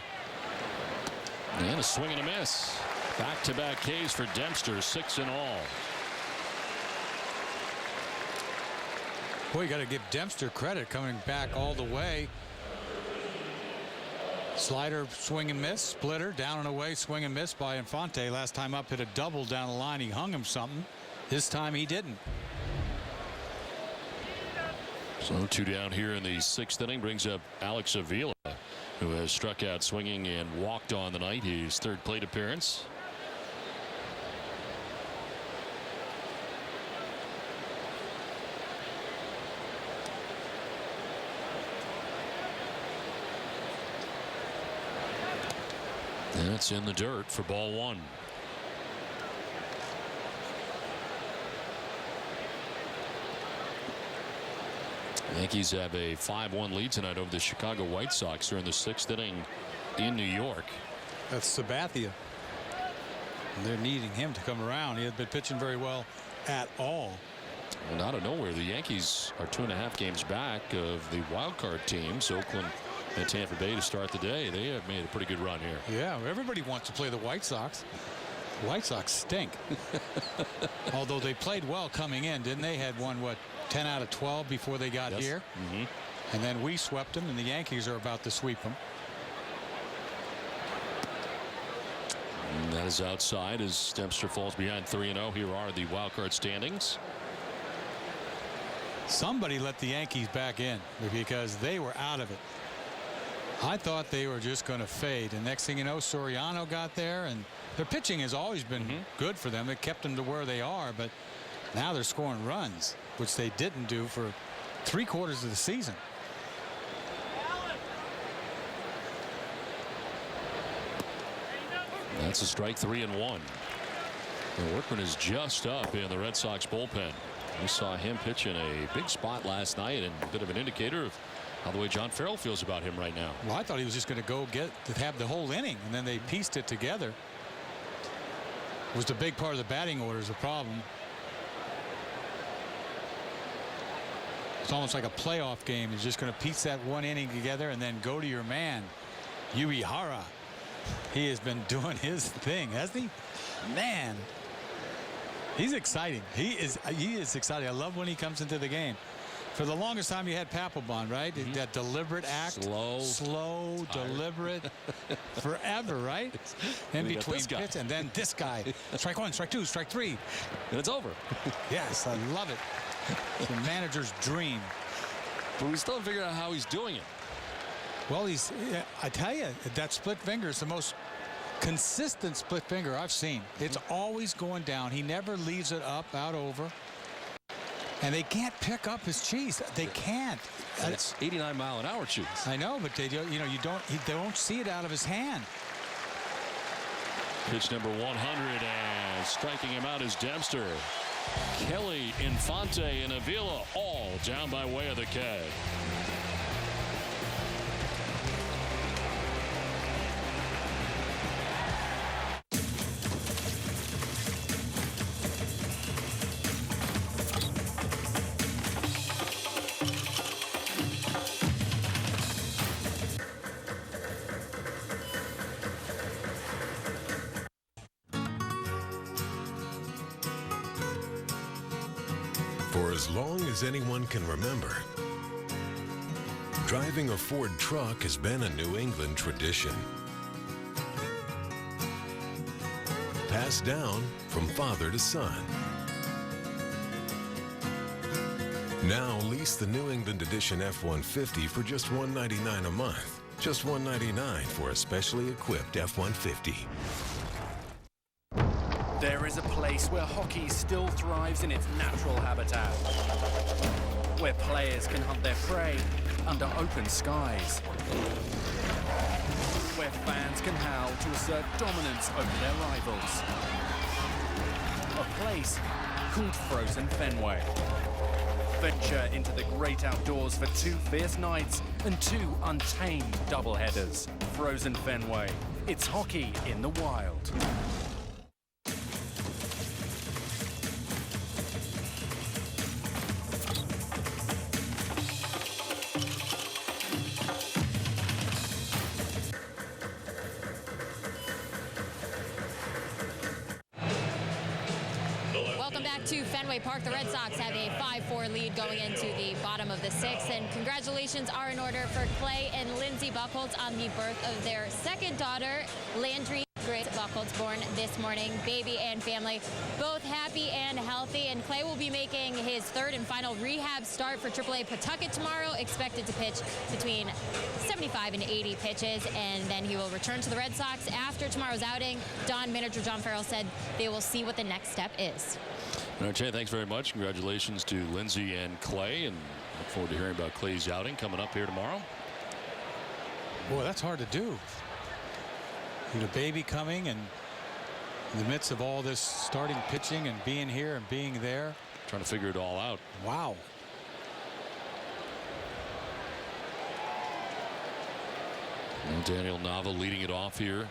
And a swing and a miss. Back-to-back Ks for Dempster, 6 in all. Boy, you got to give Dempster credit coming back all the way. Slider, swing and miss. Splitter, down and away, swing and miss by Infante. Last time up, hit a double down the line. He hung him something. This time he didn't. So 2 down here in the 6th inning brings up Alex Avila, who has struck out swinging and walked on the night. His 3rd plate appearance. And it's in the dirt for ball 1. Yankees have a 5-1 lead tonight over the Chicago White Sox. They're in the 6th inning in New York. That's Sabathia. They're needing him to come around. He hasn't been pitching very well at all. And out of nowhere, the Yankees are 2.5 games back of the wild card teams, Oakland and Tampa Bay, to start the day. They have made a pretty good run here. Yeah, everybody wants to play the White Sox. The White Sox stink. Although they played well coming in, didn't they? Had won, what, 10 out of 12 before they got here? And then we swept them, and the Yankees are about to sweep them. And that is outside as Dempster falls behind 3-0. Here are the wild card standings. Somebody let the Yankees back in because they were out of it. I thought they were just going to fade. And next thing you know, Soriano got there, and their pitching has always been good for them. It kept them to where they are, but now they're scoring runs, which they didn't do for 3/4 of the season. That's a strike, 3-1. The workman is just up in the Red Sox bullpen. We saw him pitch in a big spot last night, and a bit of an indicator of how the way John Farrell feels about him right now. Well, I thought he was just going to go have the whole inning, and then they pieced it together. It was the big part of the batting order is the problem. It's almost like a playoff game. You're just going to piece that one inning together and then go to your man, Uehara. He has been doing his thing, hasn't he? Man, he's exciting. He is exciting. I love when he comes into the game. For the longest time, you had Papelbon, right? That deliberate act. Slow, deliberate, forever, right? In between pitch, and then this guy. Strike 1, strike 2, strike 3. And it's over. Yes, I love it. It's the manager's dream. But we still haven't figured out how he's doing it. Well, I tell you, that split finger is the most consistent split finger I've seen. It's always going down. He never leaves it up, out, over. And they can't pick up his cheese. They can't. And it's 89-mile-an-hour cheese. I know, but they don't see it out of his hand. Pitch number 100, and striking him out is Dempster. Kelly, Infante, and Avila all down by way of the K. For as long as anyone can remember, driving a Ford truck has been a New England tradition. Passed down from father to son. Now lease the New England Edition F-150 for just $199 a month. Just $199 for a specially equipped F-150. There is a place where hockey still thrives in its natural habitat, where players can hunt their prey under open skies, where fans can howl to assert dominance over their rivals. A place called Frozen Fenway. Venture into the great outdoors for 2 fierce nights and 2 untamed doubleheaders. Frozen Fenway. It's hockey in the wild. To Fenway Park, the Red Sox have a 5-4 lead going into the bottom of the 6th, and congratulations are in order for Clay and Lindsey Buchholz on the birth of their second daughter, Landry Grace Buchholz, born this morning. Baby and family both happy and healthy, and Clay will be making his 3rd and final rehab start for AAA Pawtucket tomorrow, expected to pitch between 75 and 80 pitches, and then he will return to the Red Sox after tomorrow's outing. Manager John Farrell said they will see what the next step is. All right, Jay, thanks very much. Congratulations to Lindsey and Clay, and look forward to hearing about Clay's outing coming up here tomorrow. Boy, that's hard to do. You know, baby coming, and in the midst of all this starting pitching and being here and being there. Trying to figure it all out. Wow. And Daniel Nava leading it off here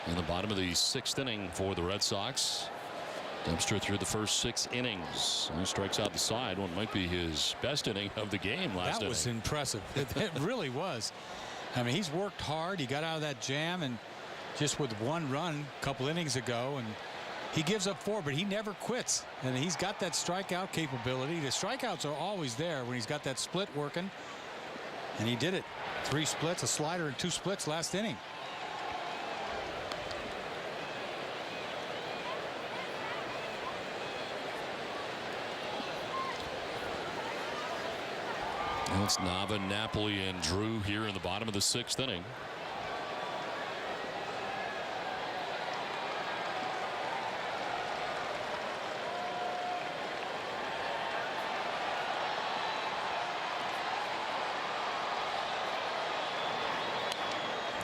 in the bottom of the 6th inning for the Red Sox. Dempster through the first 6 innings. He strikes out the side. One might be his best inning of the game last inning. That was impressive. It really was. I mean, he's worked hard. He got out of that jam, and just with 1 run a couple innings ago, and he gives up 4, but he never quits. And he's got that strikeout capability. The strikeouts are always there when he's got that split working. And he did it. 3 splits, a slider, and 2 splits last inning. Well, it's Nava, Napoli, and Drew here in the bottom of the 6th inning.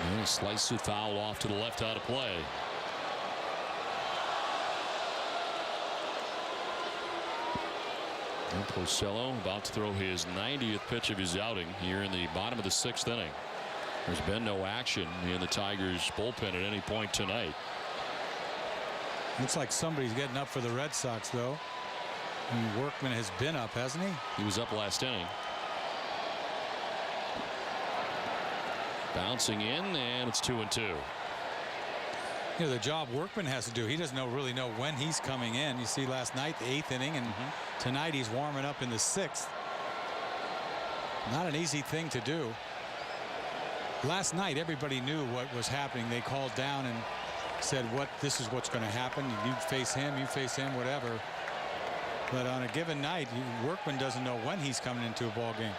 And he slices it foul off to the left out of play. And Porcello about to throw his 90th pitch of his outing here in the bottom of the 6th inning. There's been no action in the Tigers bullpen at any point tonight. Looks like somebody's getting up for the Red Sox, though. And Workman has been up, hasn't he? He was up last inning. Bouncing in, and it's 2-2. You know, the job Workman has to do, he doesn't really know when he's coming in. You see last night, the 8th inning, and tonight he's warming up in the 6th. Not an easy thing to do. Last night, everybody knew what was happening. They called down and said, this is what's going to happen. You face him, whatever. But on a given night, Workman doesn't know when he's coming into a ball game.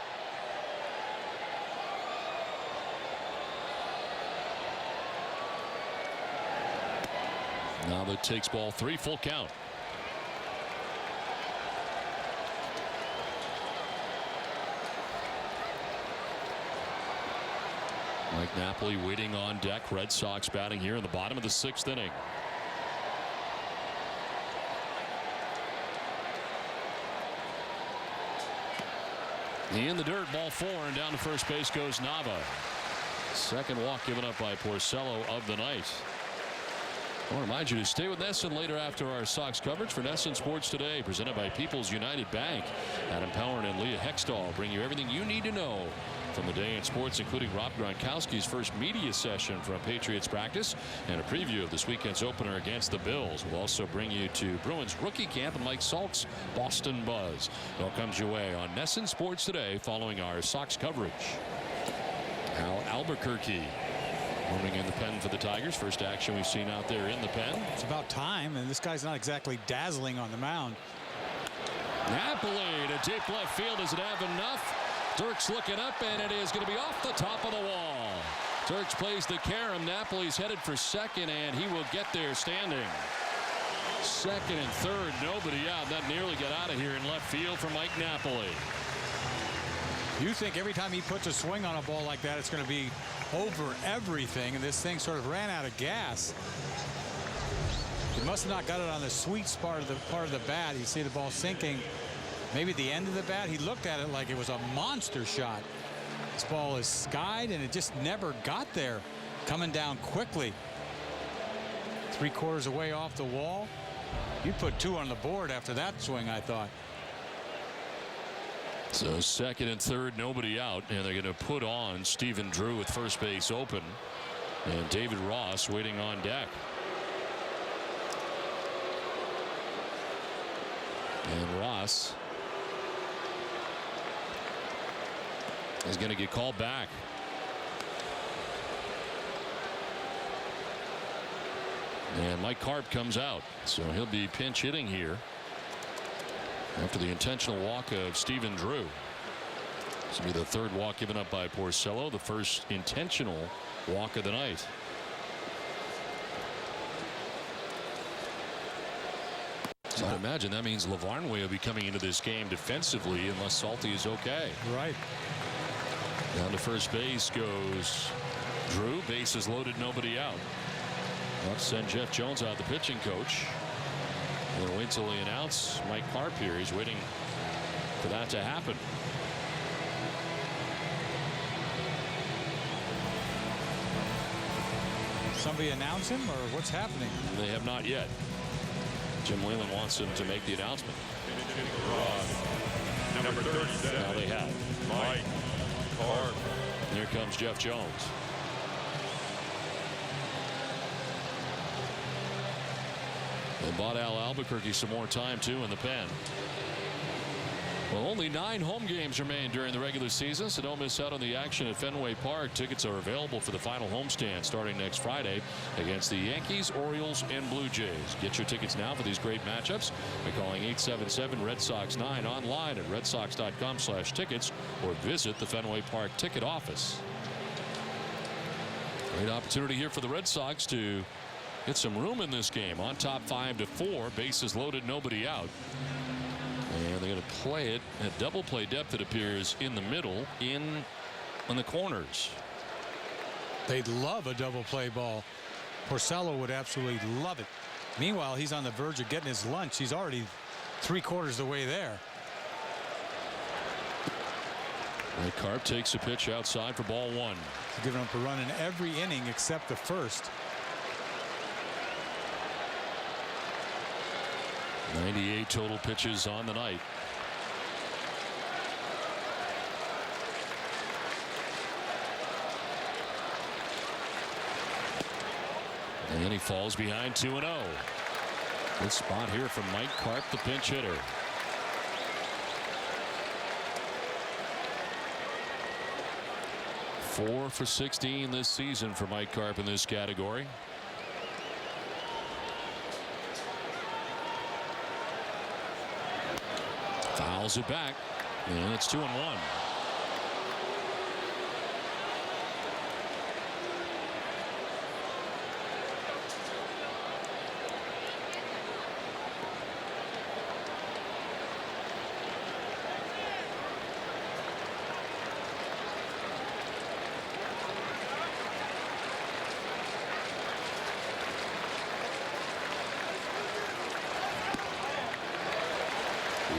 Nava takes ball 3, full count. Mike Napoli waiting on deck. Red Sox batting here in the bottom of the 6th inning. In the dirt, ball 4, and down to first base goes Nava. Second walk given up by Porcello of the night. I want to remind you to stay with NESN later after our Sox coverage for NESN Sports Today, presented by People's United Bank. Adam Power and Leah Hextall bring you everything you need to know from the day in sports, including Rob Gronkowski's first media session from Patriots practice and a preview of this weekend's opener against the Bills. We'll also bring you to Bruins rookie camp and Mike Salk's Boston Buzz. It all comes your way on NESN Sports Today following our Sox coverage. Al Albuquerque moving in the pen for the Tigers. First action we've seen out there in the pen. It's about time, and this guy's not exactly dazzling on the mound. Napoli to deep left field. Does it have enough? Dirks looking up, and it is going to be off the top of the wall. Dirks plays the carom. Napoli's headed for second, and he will get there standing. Second and third, nobody out. That nearly got out of here in left field for Mike Napoli. You think every time he puts a swing on a ball like that, it's going to be over everything, and this thing sort of ran out of gas. He must have not got it on the sweet part of the bat. You see the ball sinking. Maybe the end of the bat. He looked at it like it was a monster shot. This ball is skied, and it just never got there. Coming down quickly. 3/4 away off the wall. You put 2 on the board after that swing, I thought. So second and third, nobody out, and they're going to put on Stephen Drew with first base open, and David Ross waiting on deck. And Ross is going to get called back. And Mike Karp comes out, so he'll be pinch hitting here after the intentional walk of Stephen Drew. This will be the third walk given up by Porcello, the first intentional walk of the night. So I imagine that means Lavarnway will be coming into this game defensively unless Salty is okay. Right. Down to first base goes Drew. Bases loaded, nobody out. Well, send Jeff Jones out, the pitching coach. We'll wait till he announce Mike Karp here. He's waiting for that to happen. Somebody announce him, or what's happening? They have not yet. Jim Whalen wants him to make the announcement. Number 37. Now they have. Mike Karp. Here comes Jeff Jones. They bought Al Albuquerque some more time, too, in the pen. Well, only 9 home games remain during the regular season, so don't miss out on the action at Fenway Park. Tickets are available for the final homestand starting next Friday against the Yankees, Orioles, and Blue Jays. Get your tickets now for these great matchups by calling 877 Red Sox 9 online at redsox.com/tickets or visit the Fenway Park ticket office. Great opportunity here for the Red Sox to get some room in this game. On top 5-4, bases loaded, nobody out. And they're going to play it at double play depth, it appears, in the middle, on the corners. They'd love a double play ball. Porcello would absolutely love it. Meanwhile, he's on the verge of getting his lunch. He's already 3/4 the way there. Carp takes a pitch outside for ball 1. He's giving up a run in every inning except the first. 98 total pitches on the night. And he falls behind 2-0. Good spot here from Mike Carp, the pinch hitter. Four for 16 this season for Mike Carp in this category. Fouls it back, and it's 2-1.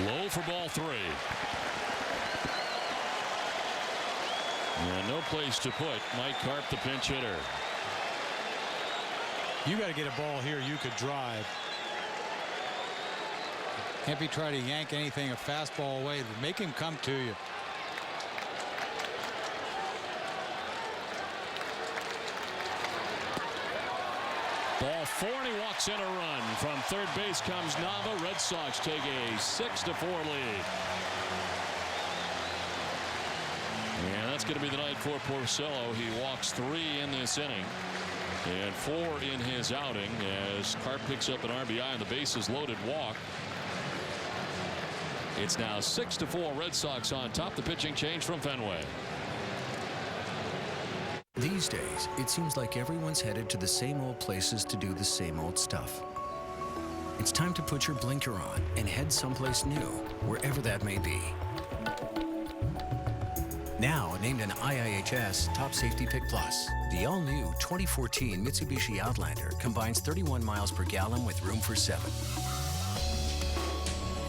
Low for ball 3. And no place to put Mike Carp, the pinch hitter. You got to get a ball here you could drive. Can't be trying to yank anything a fastball away. Make him come to you. Ball 4, and he walks in a run. From third base comes Nava. Red Sox take a 6-4 lead. And that's going to be the night for Porcello. He walks 3 in this inning and 4 in his outing as Carp picks up an RBI and the bases loaded walk. It's now 6-4 Red Sox on top. The pitching change from Fenway. These days, it seems like everyone's headed to the same old places to do the same old stuff. It's time to put your blinker on and head someplace new, wherever that may be. Now named an IIHS Top Safety Pick Plus, the all-new 2014 Mitsubishi Outlander combines 31 miles per gallon with room for 7.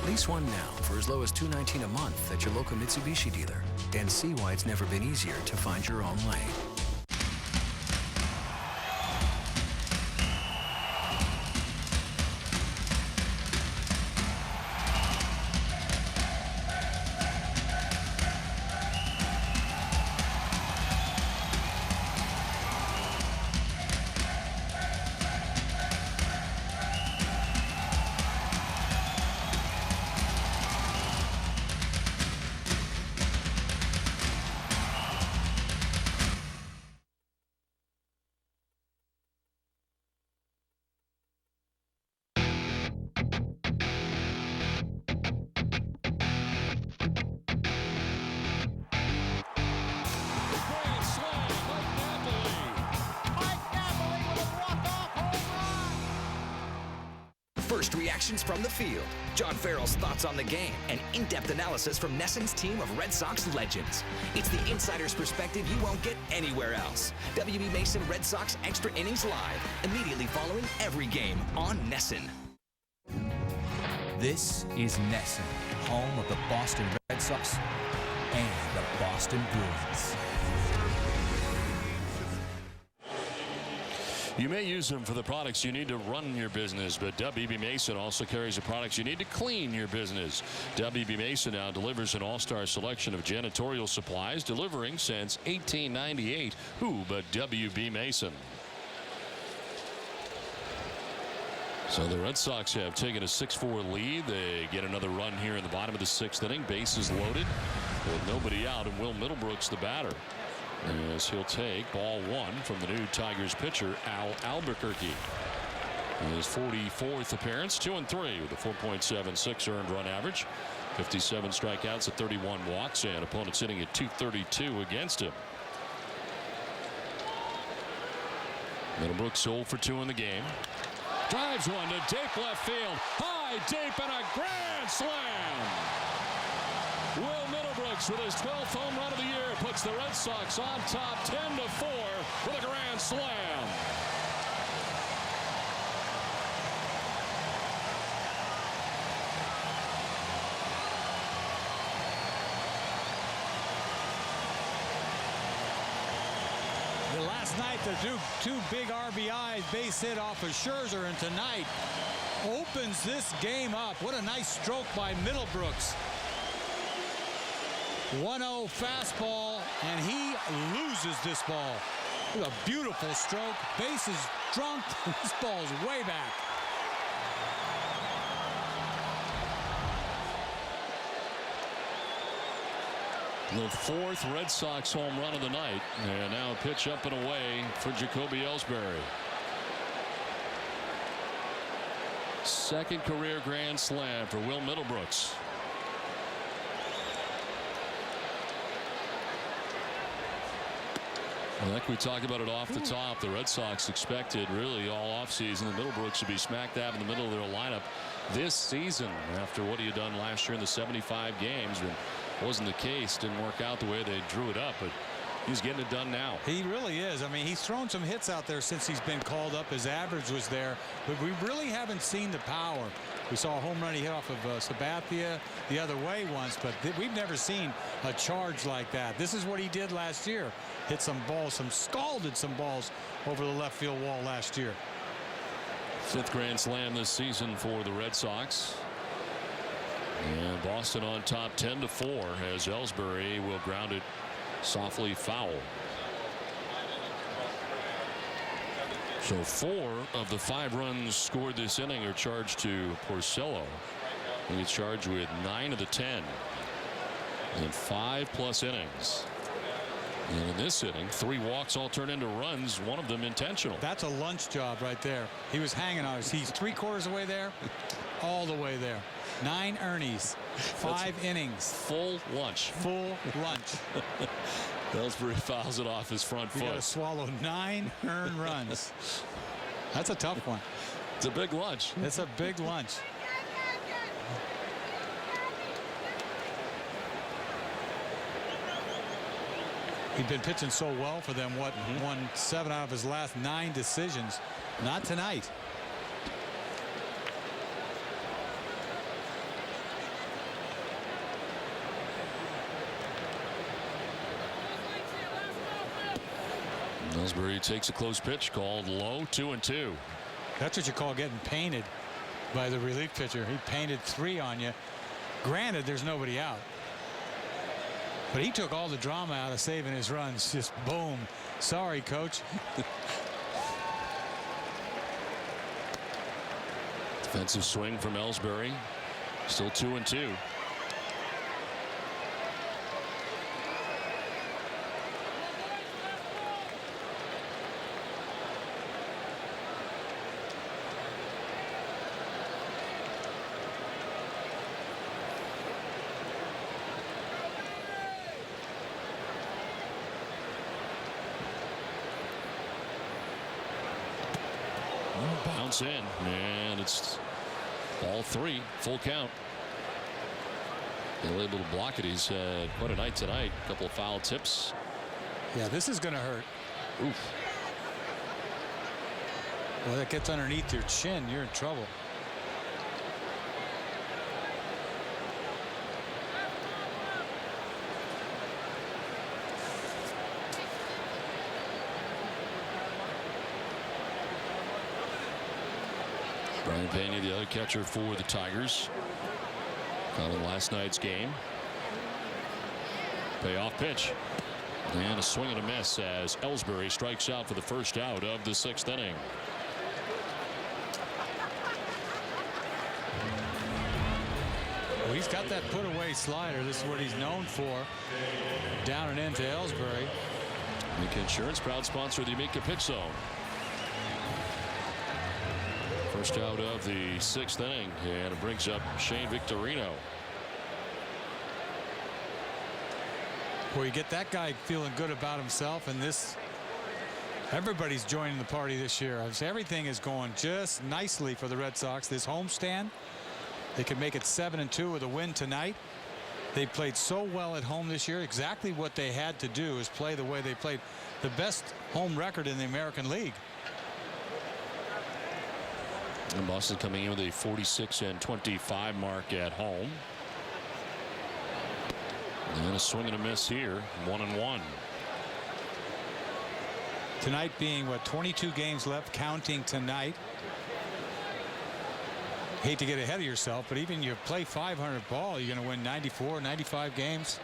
Lease one now for as low as $219 a month at your local Mitsubishi dealer, and see why it's never been easier to find your own lane. First reactions from the field, John Farrell's thoughts on the game, and in-depth analysis from NESN's team of Red Sox legends. It's the insider's perspective you won't get anywhere else. WB Mason Red Sox Extra Innings Live, immediately following every game on NESN. This is NESN, home of the Boston Red Sox and the Boston Bruins. You may use them for the products you need to run your business, but WB Mason also carries the products you need to clean your business. WB Mason now delivers an all-star selection of janitorial supplies, delivering since 1898. Who but WB Mason? So the Red Sox have taken a 6-4 lead. They get another run here in the bottom of the 6th inning. Bases loaded with nobody out, and Will Middlebrooks the batter, as he'll take ball 1 from the new Tigers pitcher Al Albuquerque. His 44th appearance, 2-3 with a 4.76 earned run average, 57 strikeouts at 31 walks, and opponents hitting at .232 against him. Middlebrooks 0 for 2 in the game. Drives one to deep left field. High, deep, and a grand slam. Will Middlebrooks with his 12th home run of the year puts the Red Sox on top 10-4 with a grand slam. Last night, the two big RBIs, base hit off of Scherzer, and tonight opens this game up. What a nice stroke by Middlebrooks. 1-0 fastball, and he loses this ball. What a beautiful stroke. Bases drunk. This ball's way back. The 4th Red Sox home run of the night, and now a pitch up and away for Jacoby Ellsbury. 2nd career grand slam for Will Middlebrooks. Like we talked about it off the top, the Red Sox expected really all offseason that Middlebrooks should be smack dab in the middle of their lineup this season after what he had done last year in the 75 games. But wasn't the case. Didn't work out the way they drew it up, but he's getting it done now. He really is. I mean, he's thrown some hits out there since he's been called up. His average was there, but we really haven't seen the power. We saw a home run he hit off of Sabathia the other way once, but we've never seen a charge like that. This is what he did last year. Hit some balls, scalded some balls over the left field wall last year. 5th grand slam this season for the Red Sox. And Boston on top 10-4 as Ellsbury will ground it softly foul. So 4 of the 5 runs scored this inning are charged to Porcello. He's charged with 9 of the 10 in 5+ innings. And in this inning, 3 walks all turn into runs, one of them intentional. That's a lunch job right there. He was hanging on us. He's 3/4 away there, all the way there. 9 earnings, 5 innings. Full lunch. Full lunch. Ellsbury fouls it off his front foot. You got to swallow 9 earned runs. That's a tough one. It's a big lunch. It's a big lunch. He'd been pitching so well for them. Won 7 out of his last 9 decisions. Not tonight. Ellsbury takes a close pitch called low, 2-2. That's what you call getting painted by the relief pitcher. He painted 3 on you. Granted, there's nobody out. But he took all the drama out of saving his runs. Just boom. Sorry, coach. Defensive swing from Ellsbury. Still 2-2. Bounce in, and it's ball 3, full count. They're able to block it. He's had quite a night tonight. A couple of foul tips. Yeah, this is going to hurt. Oof. Well, that gets underneath your chin. You're in trouble. Brian Pena, the other catcher for the Tigers. Caught in last night's game. Payoff pitch. And a swing and a miss as Ellsbury strikes out for the first out of the 6th inning. he's got that put-away slider. This is what he's known for. Down and into Ellsbury. Amica Insurance, proud sponsor of the Amica Pitch Zone. First out of the 6th inning, and it brings up Shane Victorino. Well, you get that guy feeling good about himself, and this, everybody's joining the party this year. Everything is going just nicely for the Red Sox. This homestand, they could make it 7-2 with a win tonight. They played so well at home this year. Exactly what they had to do is play the way they played. The best home record in the American League. And Boston coming in with a 46-25 mark at home. And a swing and a miss here, 1-1. Tonight being, what, 22 games left, counting tonight. Hate to get ahead of yourself, but even you play 500 ball, you're going to win 94, 95 games.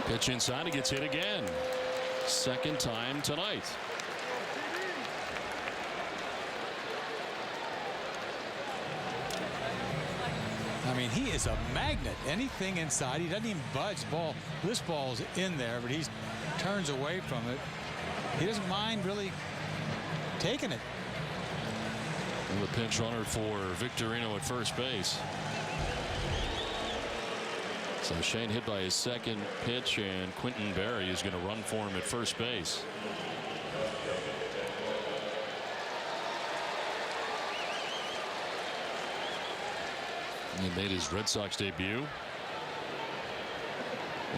Pitch inside, he gets hit again. Second time tonight. I mean, he is a magnet. Anything inside, he doesn't even budge. This ball's in there, but he turns away from it. He doesn't mind really taking it. And the pinch runner for Victorino at first base. So Shane hit by his second pitch, and Quentin Berry is going to run for him at first base. He made his Red Sox debut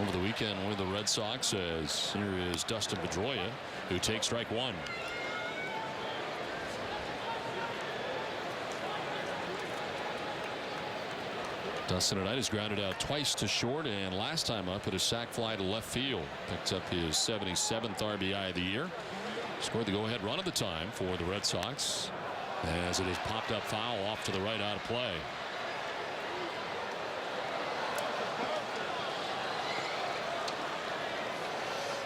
over the weekend with the Red Sox, as here is Dustin Pedroia, who takes strike one. Dustin tonight has grounded out twice to short, and last time up hit a sac fly to left field. Picked up his 77th RBI of the year. Scored the go-ahead run of the time for the Red Sox, as it is popped up foul off to the right, out of play.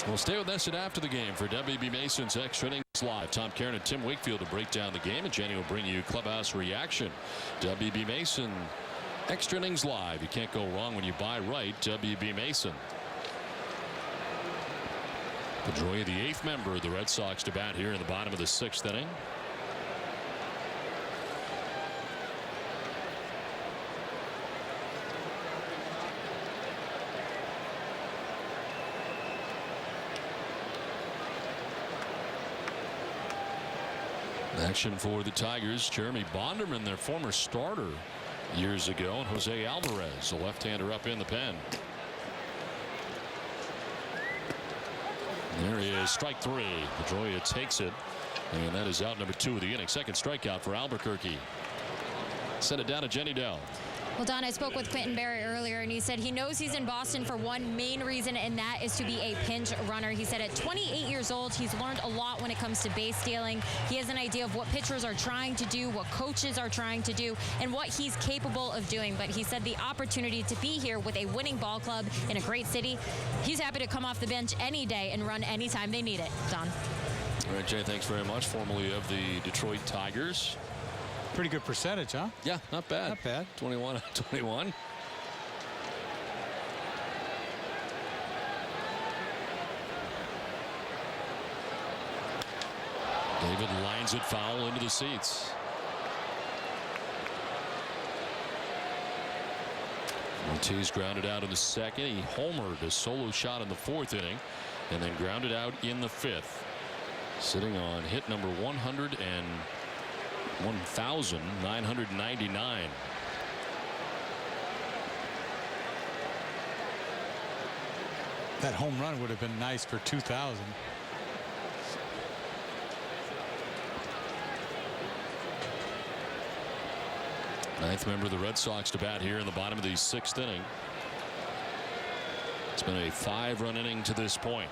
We'll stay with us at after the game for WB Mason's Extra Innings Live. Tom Karen and Tim Wakefield to break down the game, and Jenny will bring you clubhouse reaction. WB Mason Extra Innings Live. You can't go wrong when you buy right. WB Mason. Pedroia, the 8th member of the Red Sox, to bat here in the bottom of the 6th inning. Action for the Tigers. Jeremy Bonderman, their former starter years ago, and Jose Alvarez, a left-hander, up in the pen. There he is, strike 3. Pedroia takes it, and that is out number 2 of the inning. Second strikeout for Albuquerque. Send it down to Jenny Dell. Well, Don, I spoke with Quentin Berry earlier, and he said he knows he's in Boston for one main reason, and that is to be a pinch runner. He said at 28 years old, he's learned a lot when it comes to base stealing. He has an idea of what pitchers are trying to do, what coaches are trying to do, and what he's capable of doing. But he said the opportunity to be here with a winning ball club in a great city, he's happy to come off the bench any day and run anytime they need it. Don. All right, Jay, thanks very much. Formerly of the Detroit Tigers. Pretty good percentage, huh? Yeah, not bad. Not bad. 21 out of 21. David lines it foul into the seats. Ortiz grounded out in the 2nd. He homered a solo shot in the 4th inning, and then grounded out in the 5th. Sitting on hit number 1,999. That home run would have been nice for 2,000. Ninth member of the Red Sox to bat here in the bottom of the 6th inning. It's been a 5-run inning to this point.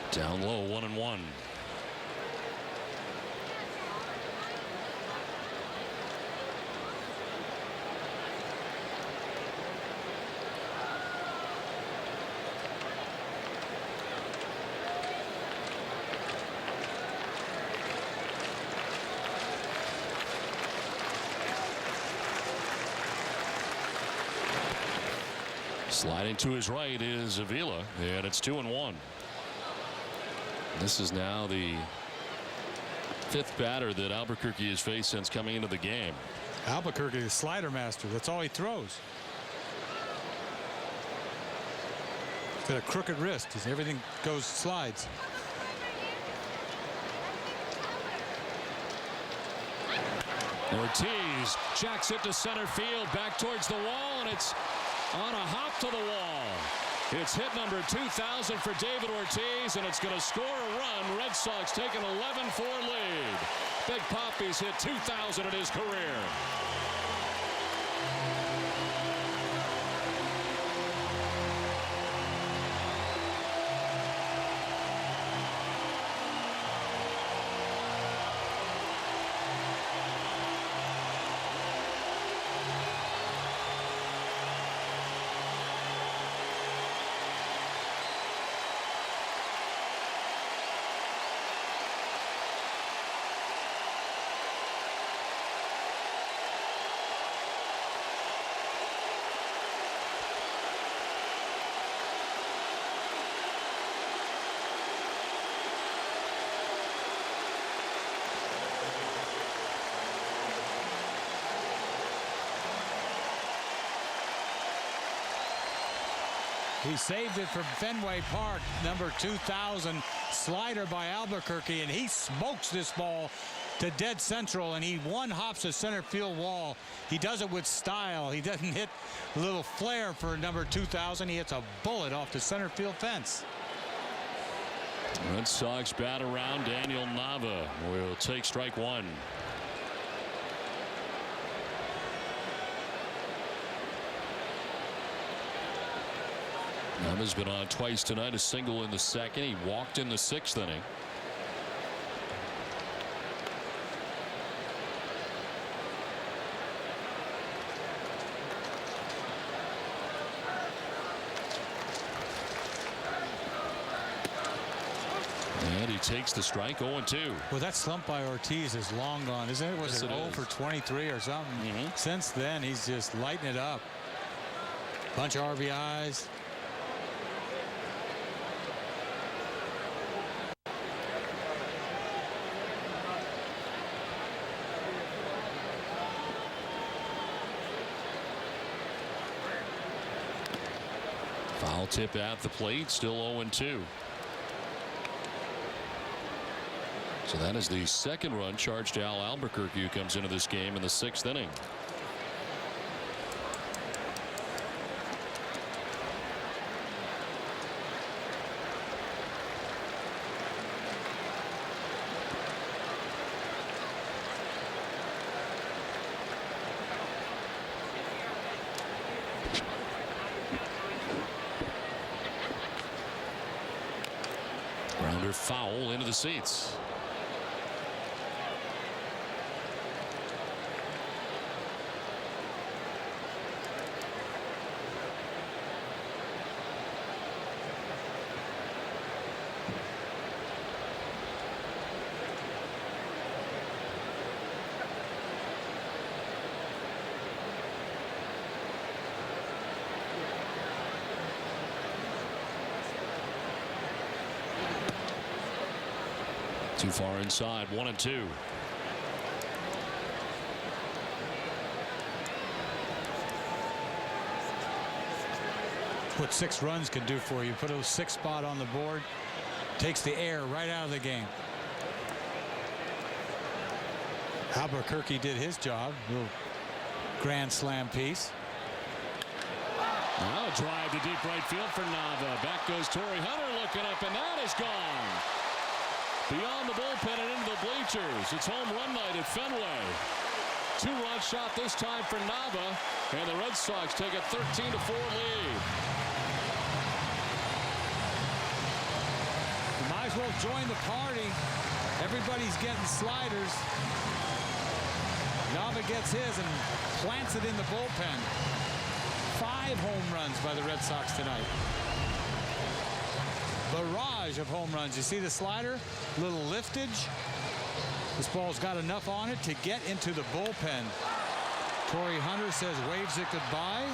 Down low, 1-1. Sliding to his right is Avila, and it's 2-1. This is now the 5th batter that Albuquerque has faced since coming into the game. Albuquerque is slider master. That's all he throws. He's got a crooked wrist. Everything goes slides. Ortiz jacks it to center field, back towards the wall, and it's on a hop to the wall. It's hit number 2,000 for David Ortiz, and it's going to score a run. Red Sox take an 11-4 lead. Big Papi's hit 2,000 in his career. He saved it from Fenway Park. Number 2,000 slider by Albuquerque, and he smokes this ball to dead central, and he one hops the center field wall. He does it with style. He doesn't hit a little flare for number 2,000. He hits a bullet off the center field fence. Red Sox bat around. Daniel Nava will take strike one. Nava's been on twice tonight, a single in the second. He walked in the 6th inning. And he takes the strike. 0-2. Well, that slump by Ortiz is long gone, isn't it? Was Yes, it 0 is. for 23 or something? Since then, he's just lighting it up. Bunch of RBIs. Foul tip at the plate, still 0-2. So that is the second run charged to Al Albuquerque, who comes into this game in the 6th inning. Grounder foul into the seats. Too far inside. 1-2. What 6 runs can do for you. Put a 6th spot on the board. Takes the air right out of the game. Albuquerque did his job. Little grand slam piece. Now a drive to deep right field for Nava. Back goes Torrey Hunter looking up, and that is gone. Beyond the bullpen and into the bleachers. It's home run night at Fenway. 2-run shot this time for Nava, and the Red Sox take a 13-4 lead. You might as well join the party. Everybody's getting sliders. Nava gets his and plants it in the bullpen. 5 home runs by the Red Sox tonight. Barrage of home runs. You see the slider? Little liftage. This ball's got enough on it to get into the bullpen. Torrey Hunter says waves it goodbye.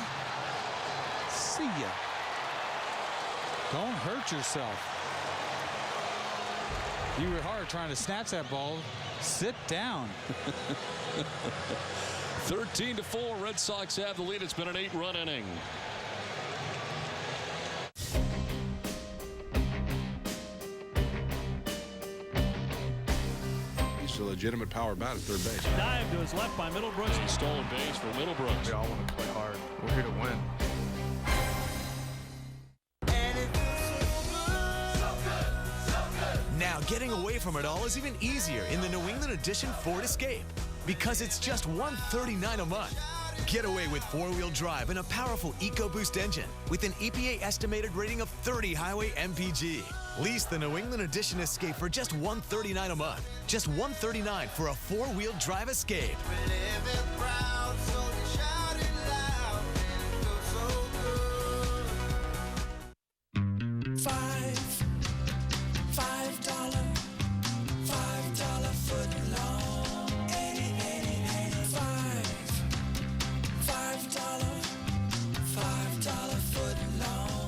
See ya. Don't hurt yourself. You were hard trying to snatch that ball. Sit down. 13-4, Red Sox have the lead. It's been an 8-run inning. He's a legitimate power bat at third base. Dive to his left by Middlebrooks. He stole a base for Middlebrooks. We all want to play hard. We're here to win. Now getting away from it all is even easier in the New England Edition Ford Escape. Because it's just $139 a month. Get away with four-wheel drive and a powerful EcoBoost engine with an EPA estimated rating of 30 highway MPG. Lease the New England Edition Escape for just $139 a month. Just $139 for a four-wheel drive Escape.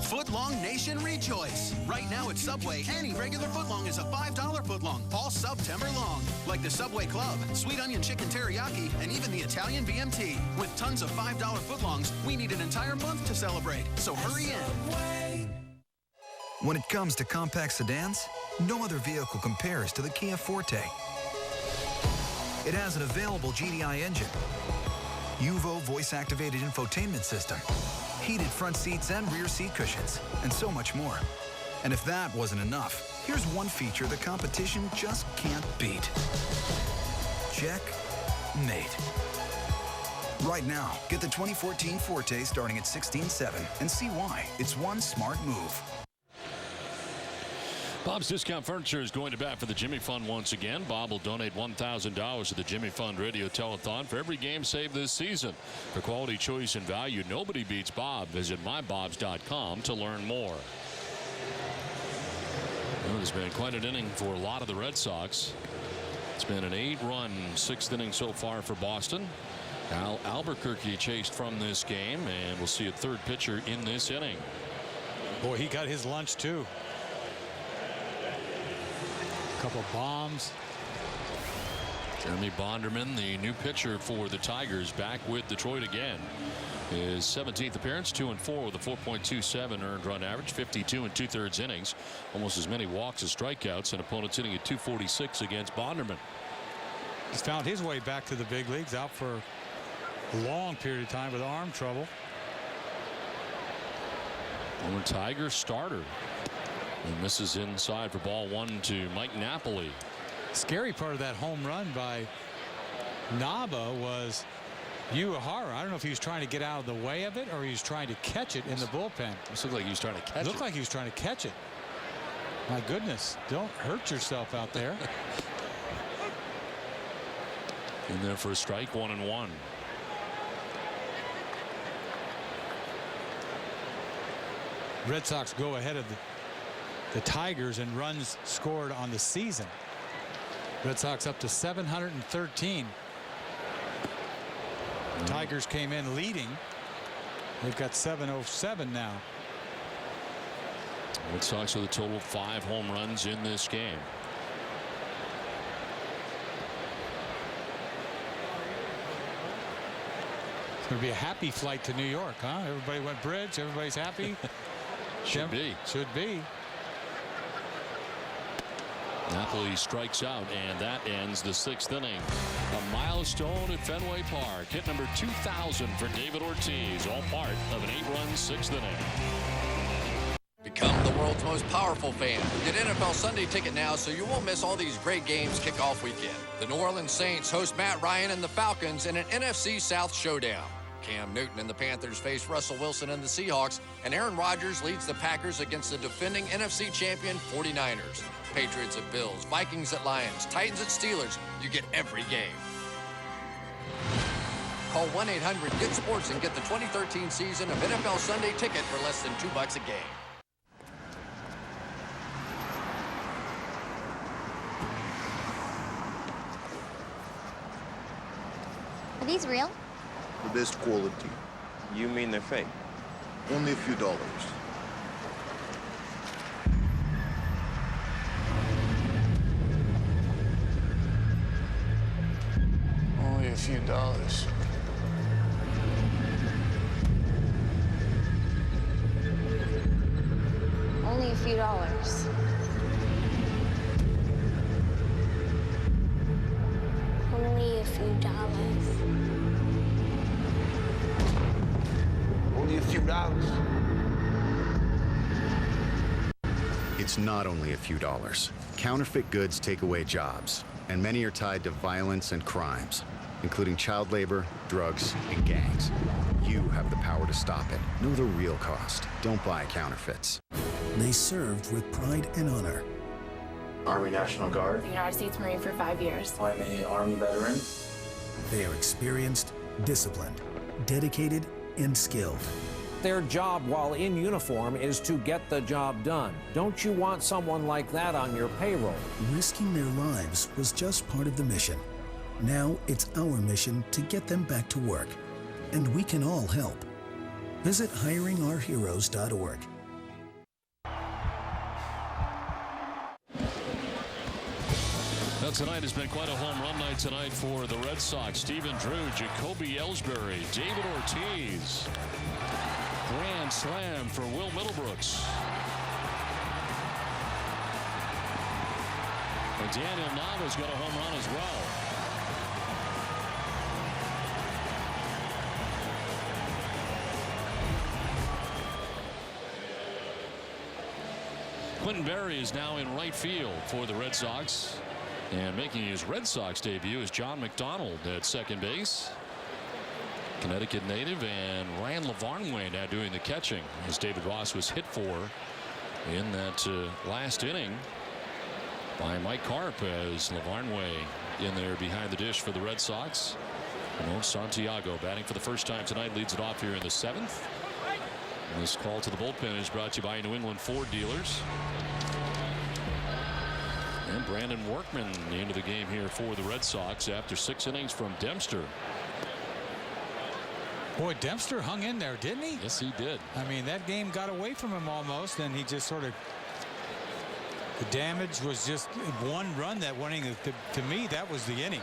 Footlong Nation rejoice! Right now at Subway, any regular footlong is a $5 footlong, all September long. Like the Subway Club, Sweet Onion Chicken Teriyaki, and even the Italian BMT. With tons of $5 footlongs, we need an entire month to celebrate, so hurry in. When it comes to compact sedans, no other vehicle compares to the Kia Forte. It has an available GDI engine, Uvo voice-activated infotainment system, heated front seats and rear seat cushions, and so much more. And if that wasn't enough, here's one feature the competition just can't beat. Checkmate. Right now, get the 2014 Forte starting at $16,700 and see why. It's one smart move. Bob's Discount Furniture is going to bat for the Jimmy Fund once again. Bob will donate $1,000 to the Jimmy Fund Radio Telethon for every game saved this season. For quality, choice, and value, nobody beats Bob. Visit mybobs.com to learn more. Well, it's been quite an inning for a lot of the Red Sox. It's been an 8-run 6th inning so far for Boston. Al Albuquerque chased from this game, and we'll see a third pitcher in this inning. Boy, he got his lunch too. Couple bombs. Jeremy Bonderman, the new pitcher for the Tigers, back with Detroit again. His 17th appearance, 2-4 with a 4.27 earned run average, 52 2/3 innings, almost as many walks as strikeouts, and opponents hitting at .246 against Bonderman. He's found his way back to the big leagues, out for a long period of time with arm trouble. Former Tiger starter. And misses inside for ball 1 to Mike Napoli. Scary part of that home run by Naba was Uehara. I don't know if he was trying to get out of the way of it or he was trying to catch it in the bullpen. This looked like he was trying to catch it. Looked like he was trying to catch it. My goodness, don't hurt yourself out there. In there for a strike, 1-1. Red Sox go ahead of the Tigers in runs scored on the season. Red Sox up to 713. Tigers came in leading. They've got 707 now. Red Sox with a total of 5 home runs in this game. It's going to be a happy flight to New York, huh? Everybody went bridge. Everybody's happy. Should be. Should be. Napoli strikes out, and that ends the 6th inning. A milestone at Fenway Park. Hit number 2,000 for David Ortiz, all part of an 8-run 6th inning. Become the world's most powerful fan. Get NFL Sunday Ticket now so you won't miss all these great games kickoff weekend. The New Orleans Saints host Matt Ryan and the Falcons in an NFC South showdown. Cam Newton and the Panthers face Russell Wilson and the Seahawks, and Aaron Rodgers leads the Packers against the defending NFC champion 49ers. Patriots at Bills, Vikings at Lions, Titans at Steelers. You get every game. Call 1-800-GET-SPORTS and get the 2013 season of NFL Sunday Ticket for less than $2 a game. Are these real? The best quality. You mean they're fake? Only a few dollars. Only a few dollars. Only a few dollars. Only a few dollars. Only a few dollars. It's not only a few dollars. Counterfeit goods take away jobs, and many are tied to violence and crimes, including child labor, drugs, and gangs. You have the power to stop it. Know the real cost. Don't buy counterfeits. They served with pride and honor. Army National Guard. United States Marine for 5 years. I'm an Army veteran. They are experienced, disciplined, dedicated, and skilled. Their job while in uniform is to get the job done. Don't you want someone like that on your payroll? Risking their lives was just part of the mission. Now it's our mission to get them back to work. And we can all help. Visit hiringourheroes.org. Well, tonight has been quite a home run night tonight for the Red Sox. Stephen Drew, Jacoby Ellsbury, David Ortiz. Grand slam for Will Middlebrooks. And Daniel Nava's got a home run as well. Quentin Berry is now in right field for the Red Sox. And making his Red Sox debut is John McDonald at second base. Connecticut native, and Ryan Lavarnway now doing the catching as David Ross was hit for in that last inning by Mike Carp, as Lavarnway in there behind the dish for the Red Sox. Ramon Santiago batting for the first time tonight, leads it off here in the 7th. And this call to the bullpen is brought to you by New England Ford dealers. And Brandon Workman into the game here for the Red Sox after 6 innings from Dempster. Boy, Dempster hung in there, didn't he? Yes, he did. I mean, that game got away from him almost, and he just sort of, the damage was just one run that one inning. To me, that was the inning.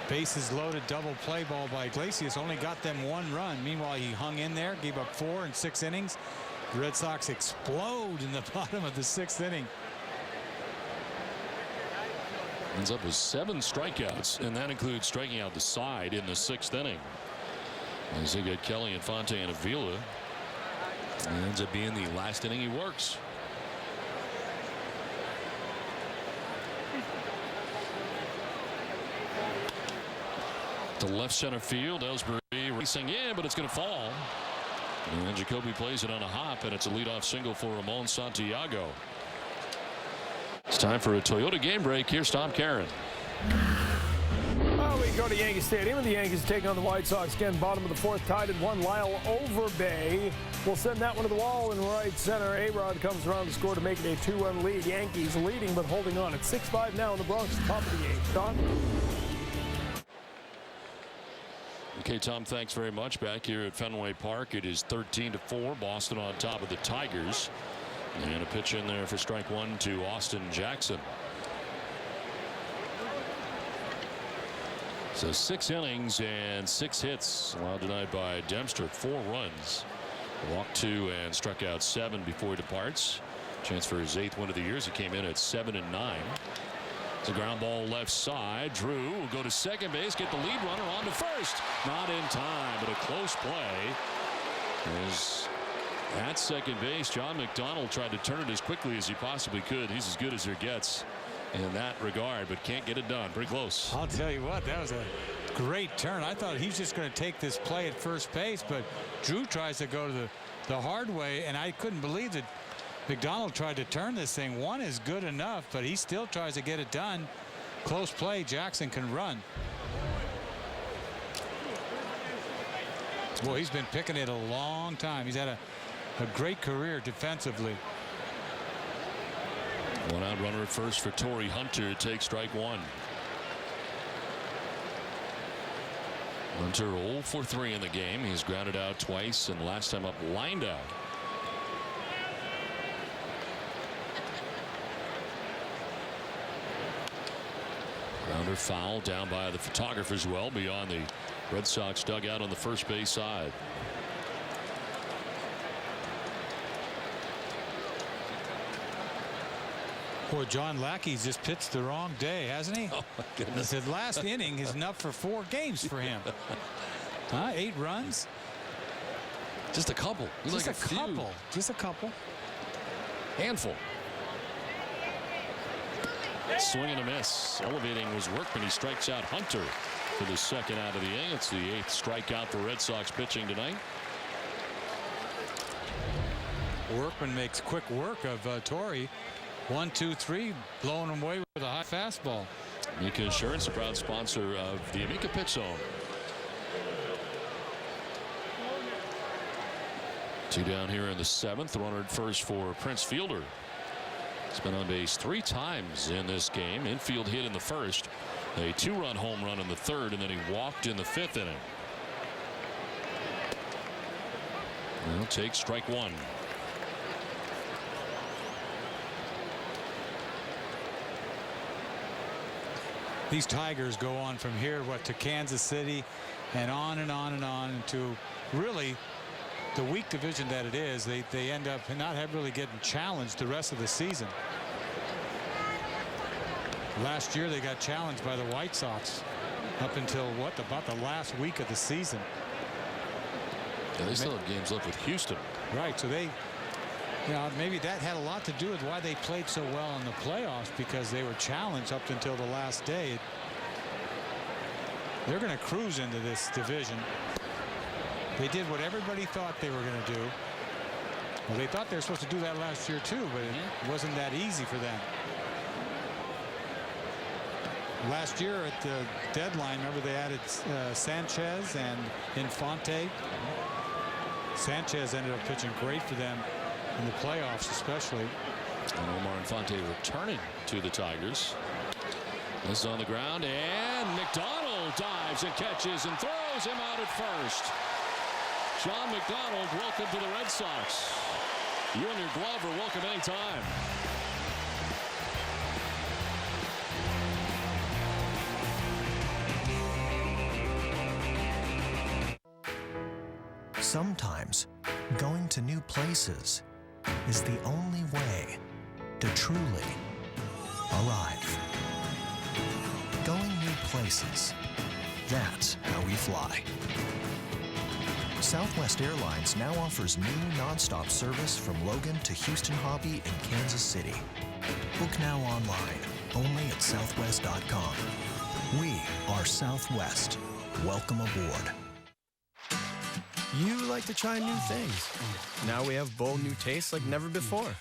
Bases loaded, double play ball by Iglesias, only got them 1 run. Meanwhile, he hung in there, gave up 4 in 6 innings. The Red Sox explode in the bottom of the 6th inning. Ends up with 7 strikeouts, and that includes striking out the side in the 6th inning. As they get Kelly and Fonte and Avila. It ends up being the last inning he works. To left center field, Ellsbury racing in, but it's going to fall. And Jacoby plays it on a hop, and it's a leadoff single for Ramon Santiago. It's time for a Toyota game break. Here's Tom Caron. Well, we go to Yankee Stadium, and the Yankees take on the White Sox again. Bottom of the 4th, tied at 1. Lyle Overbay will send that one to the wall in right center. A-Rod comes around to score to make it a 2-1 lead. Yankees leading but holding on at 6-5 now in the Bronx, top of the 8th. Don? Okay, Tom, thanks very much. Back here at Fenway Park, it is 13-4. Boston on top of the Tigers. And a pitch in there for strike 1 to Austin Jackson. So 6 innings and 6 hits allowed tonight by Dempster. 4 runs. Walked 2 and struck out 7 before he departs. Chance for his 8th win of the year. He came in at 7-9. It's a ground ball left side. Drew will go to second base, get the lead runner on to first. Not in time, but a close play. Is at second base. John McDonald tried to turn it as quickly as he possibly could. He's as good as there gets in that regard, but can't get it done. Pretty close. I'll tell you what, that was a great turn. I thought he was just going to take this play at first base, but Drew tries to go to the hard way, and I couldn't believe that McDonald tried to turn this thing. 1 is good enough, but he still tries to get it done. Close play. Jackson can run. Boy, he's been picking it a long time. He's had a great career defensively. 1 out runner at first for Torrey Hunter. Takes strike 1. Hunter 0 for 3 in the game. He's grounded out twice, and last time up lined out. Grounder foul down by the photographer's well beyond the Red Sox dugout on the first base side. Poor John Lackey's just pitched the wrong day, hasn't he? Oh my goodness. He said last inning is enough for 4 games for him. 8 runs. Just a couple. Just like a couple. Just a couple. Handful. Swing and a miss. Elevating was Workman. He strikes out Hunter for the second out of the inning. It's the 8th strikeout for Red Sox pitching tonight. Workman makes quick work of Torrey. 1, 2, 3, blowing him away with a high fastball. Amica Insurance, a proud sponsor of the Amica Pit Zone. 2 down here in the 7th. Runner at first for Prince Fielder. He's been on base 3 times in this game. Infield hit in the first, a 2-run home run in the 3rd, and then he walked in the 5th inning. Well, take strike 1. These Tigers go on from here to Kansas City and on and on and on to really the weak division that it is. They end up not really getting challenged the rest of the season. Last year they got challenged by the White Sox up until about the last week of the season. Yeah, they still have games left with Houston. Right, so they, maybe that had a lot to do with why they played so well in the playoffs, because they were challenged up until the last day. They're going to cruise into this division. They did what everybody thought they were going to do. Well, they thought they were supposed to do that last year too, but it wasn't that easy for them. Last year at the deadline, remember they added Sanchez and Infante. Sanchez ended up pitching great for them in the playoffs, especially. And Omar Infante returning to the Tigers. This is on the ground, and McDonald dives and catches and throws him out at first. John McDonald, welcome to the Red Sox. You and your glove are welcome anytime. Sometimes going to new places is the only way to truly arrive. Going new places, that's how we fly. Southwest Airlines now offers new nonstop service from Logan to Houston Hobby and Kansas City. Book now online, only at southwest.com. We are Southwest. Welcome aboard. You like to try new things. Now we have bold new tastes like never before.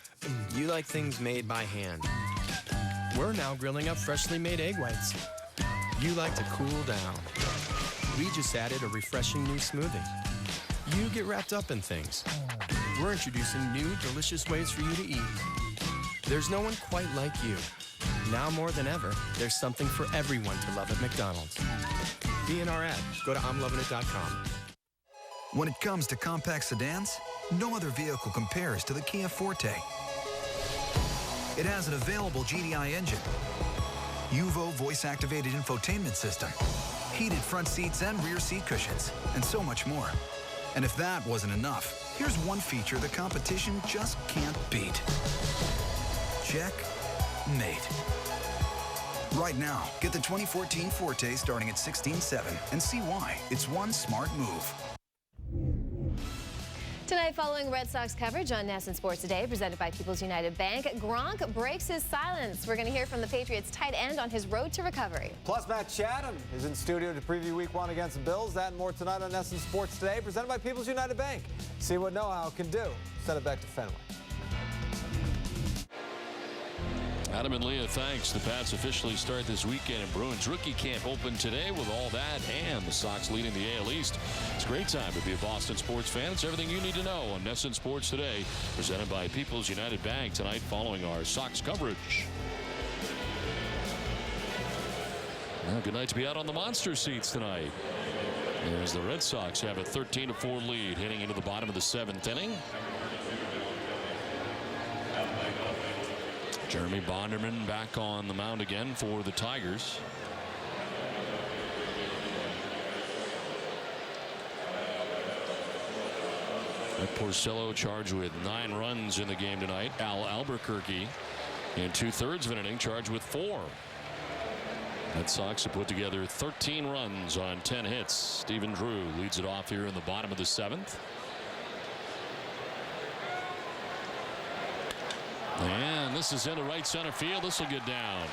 You like things made by hand. We're now grilling up freshly made egg whites. You like to cool down. We just added a refreshing new smoothie. You get wrapped up in things. We're introducing new, delicious ways for you to eat. There's no one quite like you. Now more than ever, there's something for everyone to love at McDonald's. Be in our ad. Go to I'mLovinIt.com. When it comes to compact sedans, no other vehicle compares to the Kia Forte. It has an available GDI engine, UVO voice-activated infotainment system, heated front seats and rear seat cushions, and so much more. And if that wasn't enough, here's one feature the competition just can't beat. Check mate. Right now, get the 2014 Forte starting at $16,700 and see why it's one smart move. Tonight, following Red Sox coverage on NESN Sports Today, presented by People's United Bank, Gronk breaks his silence. We're going to hear from the Patriots tight end on his road to recovery. Plus, Matt Chatham is in studio to preview Week 1 against the Bills. That and more tonight on NESN Sports Today, presented by People's United Bank. See what know-how can do. Send it back to Fenway. Adam and Leah, thanks. The Pats officially start this weekend, and Bruins rookie camp open today with all that and the Sox leading the AL East. It's a great time to be a Boston sports fan. It's everything you need to know on NESN Sports Today, presented by People's United Bank tonight following our Sox coverage. Well, good night to be out on the monster seats tonight. As the Red Sox have a 13-4 lead heading into the bottom of the 7th inning. Jeremy Bonderman back on the mound again for the Tigers. Porcello charged with 9 runs in the game tonight. Al Albuquerque in 2/3 of an inning charged with 4. Red Sox have put together 13 runs on 10 hits. Stephen Drew leads it off here in the bottom of the 7th. And this is into right center field. This will get down.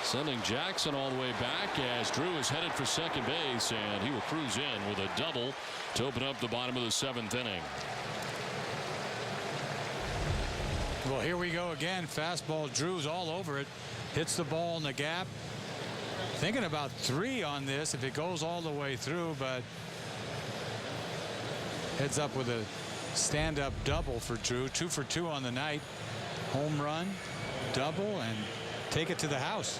Sending Jackson all the way back as Drew is headed for second base, and he will cruise in with a double to open up the bottom of the 7th inning. Well, here we go again. Fastball. Drew's all over it. Hits the ball in the gap. Thinking about 3 on this if it goes all the way through, but heads up with a stand-up double for Drew. 2 for 2 on the night. Home run, double, and take it to the house.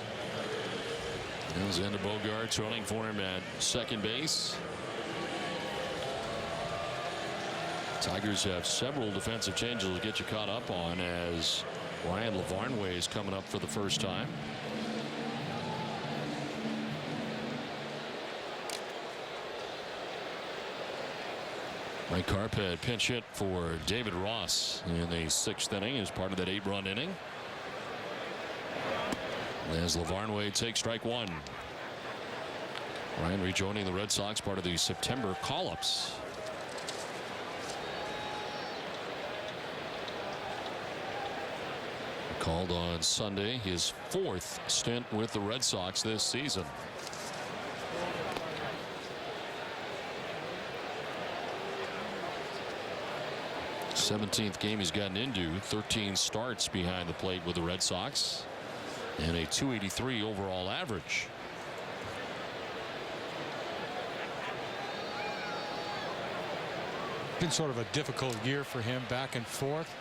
Xander Bogaerts running for him at second base. Tigers have several defensive changes to get you caught up on as Ryan Lavarnway is coming up for the first time. Mike Carpet pinch hit for David Ross in the 6th inning as part of that 8-run inning. As Lavarnway takes strike 1. Ryan rejoining the Red Sox, part of the September call-ups. Called on Sunday, his 4th stint with the Red Sox this season. th game he's gotten into. 13 starts behind the plate with the Red Sox and a .283 overall average. Been sort of a difficult year for him, back and forth.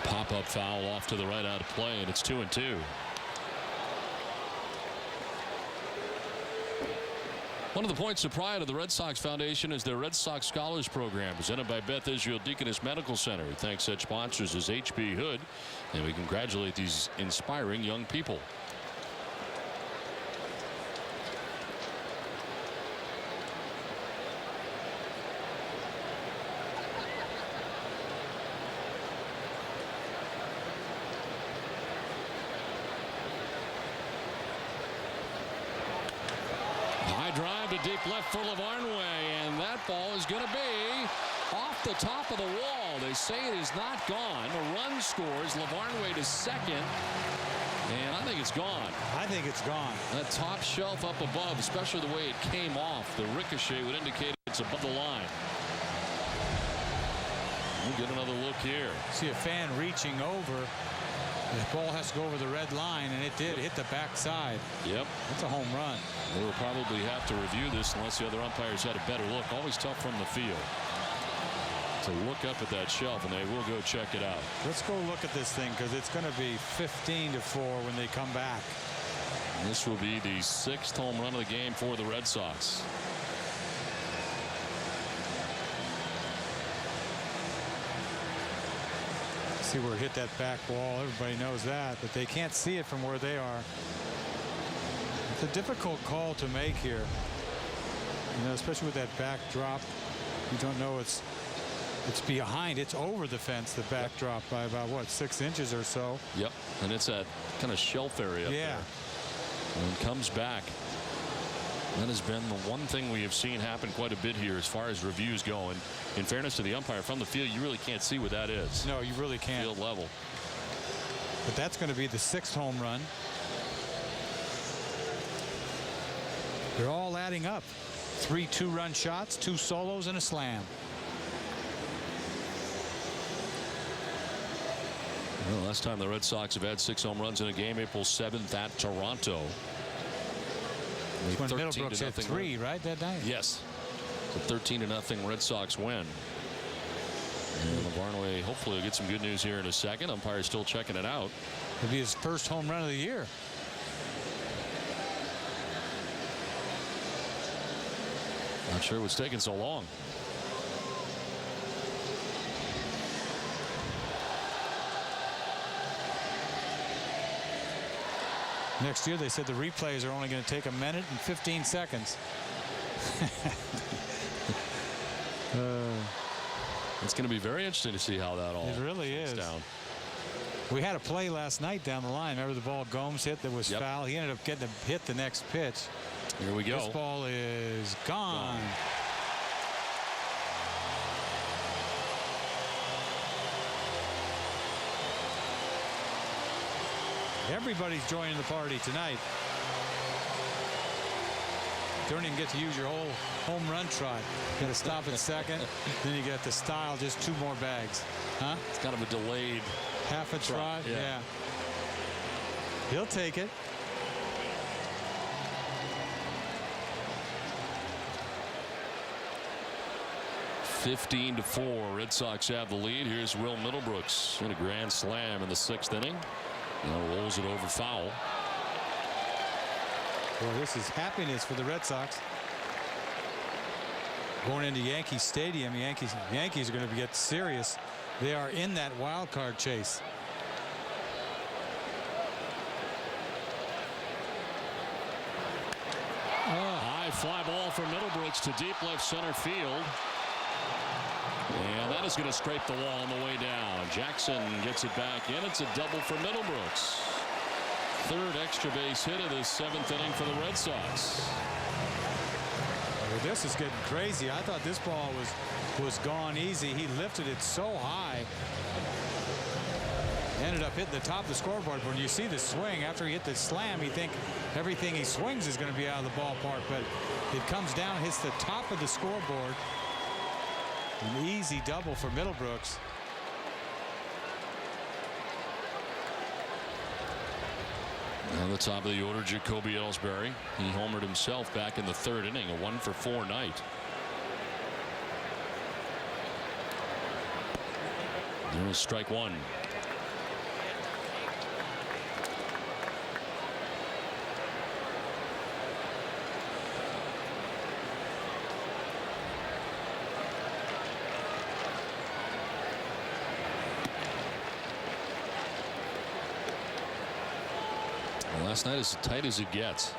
Pop-up foul off to the right out of play, and it's 2-2. One of the points of pride of the Red Sox Foundation is their Red Sox Scholars Program, presented by Beth Israel Deaconess Medical Center. Thanks such sponsors as H.B. Hood, and we congratulate these inspiring young people. Deep left for Lavarnway, and that ball is going to be off the top of the wall. They say it is not gone. A run scores. Lavarnway to second, and I think it's gone. I think it's gone. That top shelf up above, especially the way it came off, the ricochet would indicate it's above the line. We'll get another look here. See a fan reaching over. The ball has to go over the red line, and it did hit the backside. Yep. It's a home run. They will probably have to review this unless the other umpires had a better look. Always tough from the field to look up at that shelf, and they will go check it out. Let's go look at this thing, because it's going to be 15-4 when they come back. And this will be the 6th home run of the game for the Red Sox. See where it hit that back wall. Everybody knows that, but they can't see it from where they are. It's a difficult call to make here, you know, especially with that back drop. You don't know it's behind. It's over the fence, the back drop, by about what, 6 inches or so. Yep, and it's that kind of shelf area up there. And comes back. That has been the one thing we have seen happen quite a bit here as far as reviews go. And in fairness to the umpire, from the field, you really can't see what that is. No, you really can't. Field level. But that's going to be the 6th home run. They're all adding up. 3 2-run shots, 2 solos, and a slam. Well, last time the Red Sox have had 6 home runs in a game, April 7th at Toronto. When Middlebrooks hit 3, right, that night? Yes. It's a 13-0 Red Sox win. And Barnway hopefully will get some good news here in a second. Umpire's still checking it out. It'll be his first home run of the year. Not sure what's taking so long. Next year, they said the replays are only going to take 1 minute and 15 seconds. It's going to be very interesting to see how that all It really is. Down. We had a play last night down the line. Remember the ball Gomes hit that was foul? He ended up getting a hit the next pitch. Here we go. This ball is gone. Everybody's joining the party tonight. You don't even get to use your whole home run trot. You got to stop at second. Then you get the style, just 2 more bags. Huh? It's kind of a delayed. Half a trot. Yeah. He'll take it. (15-4). Red Sox have the lead. Here's Will Middlebrooks in a grand slam in the 6th inning. Now rolls it over foul. Boy, this is happiness for the Red Sox. Going into Yankee Stadium, Yankees are going to get serious. They are in that wild card chase. High fly ball for Middlebrooks to deep left center field. And that is going to scrape the wall on the way down. Jackson gets it back in. It's a double for Middlebrooks. 3rd extra base hit of the 7th inning for the Red Sox. Well, this is getting crazy. I thought this ball was gone easy. He lifted it so high. Ended up hitting the top of the scoreboard. When you see the swing after he hit the slam, you think everything he swings is going to be out of the ballpark, but it comes down, hits the top of the scoreboard. An easy double for Middlebrooks. On the top of the order, Jacoby Ellsbury. He homered himself back in the 3rd inning, a 1-for-4 night. There's strike 1. Last night is as tight as it gets.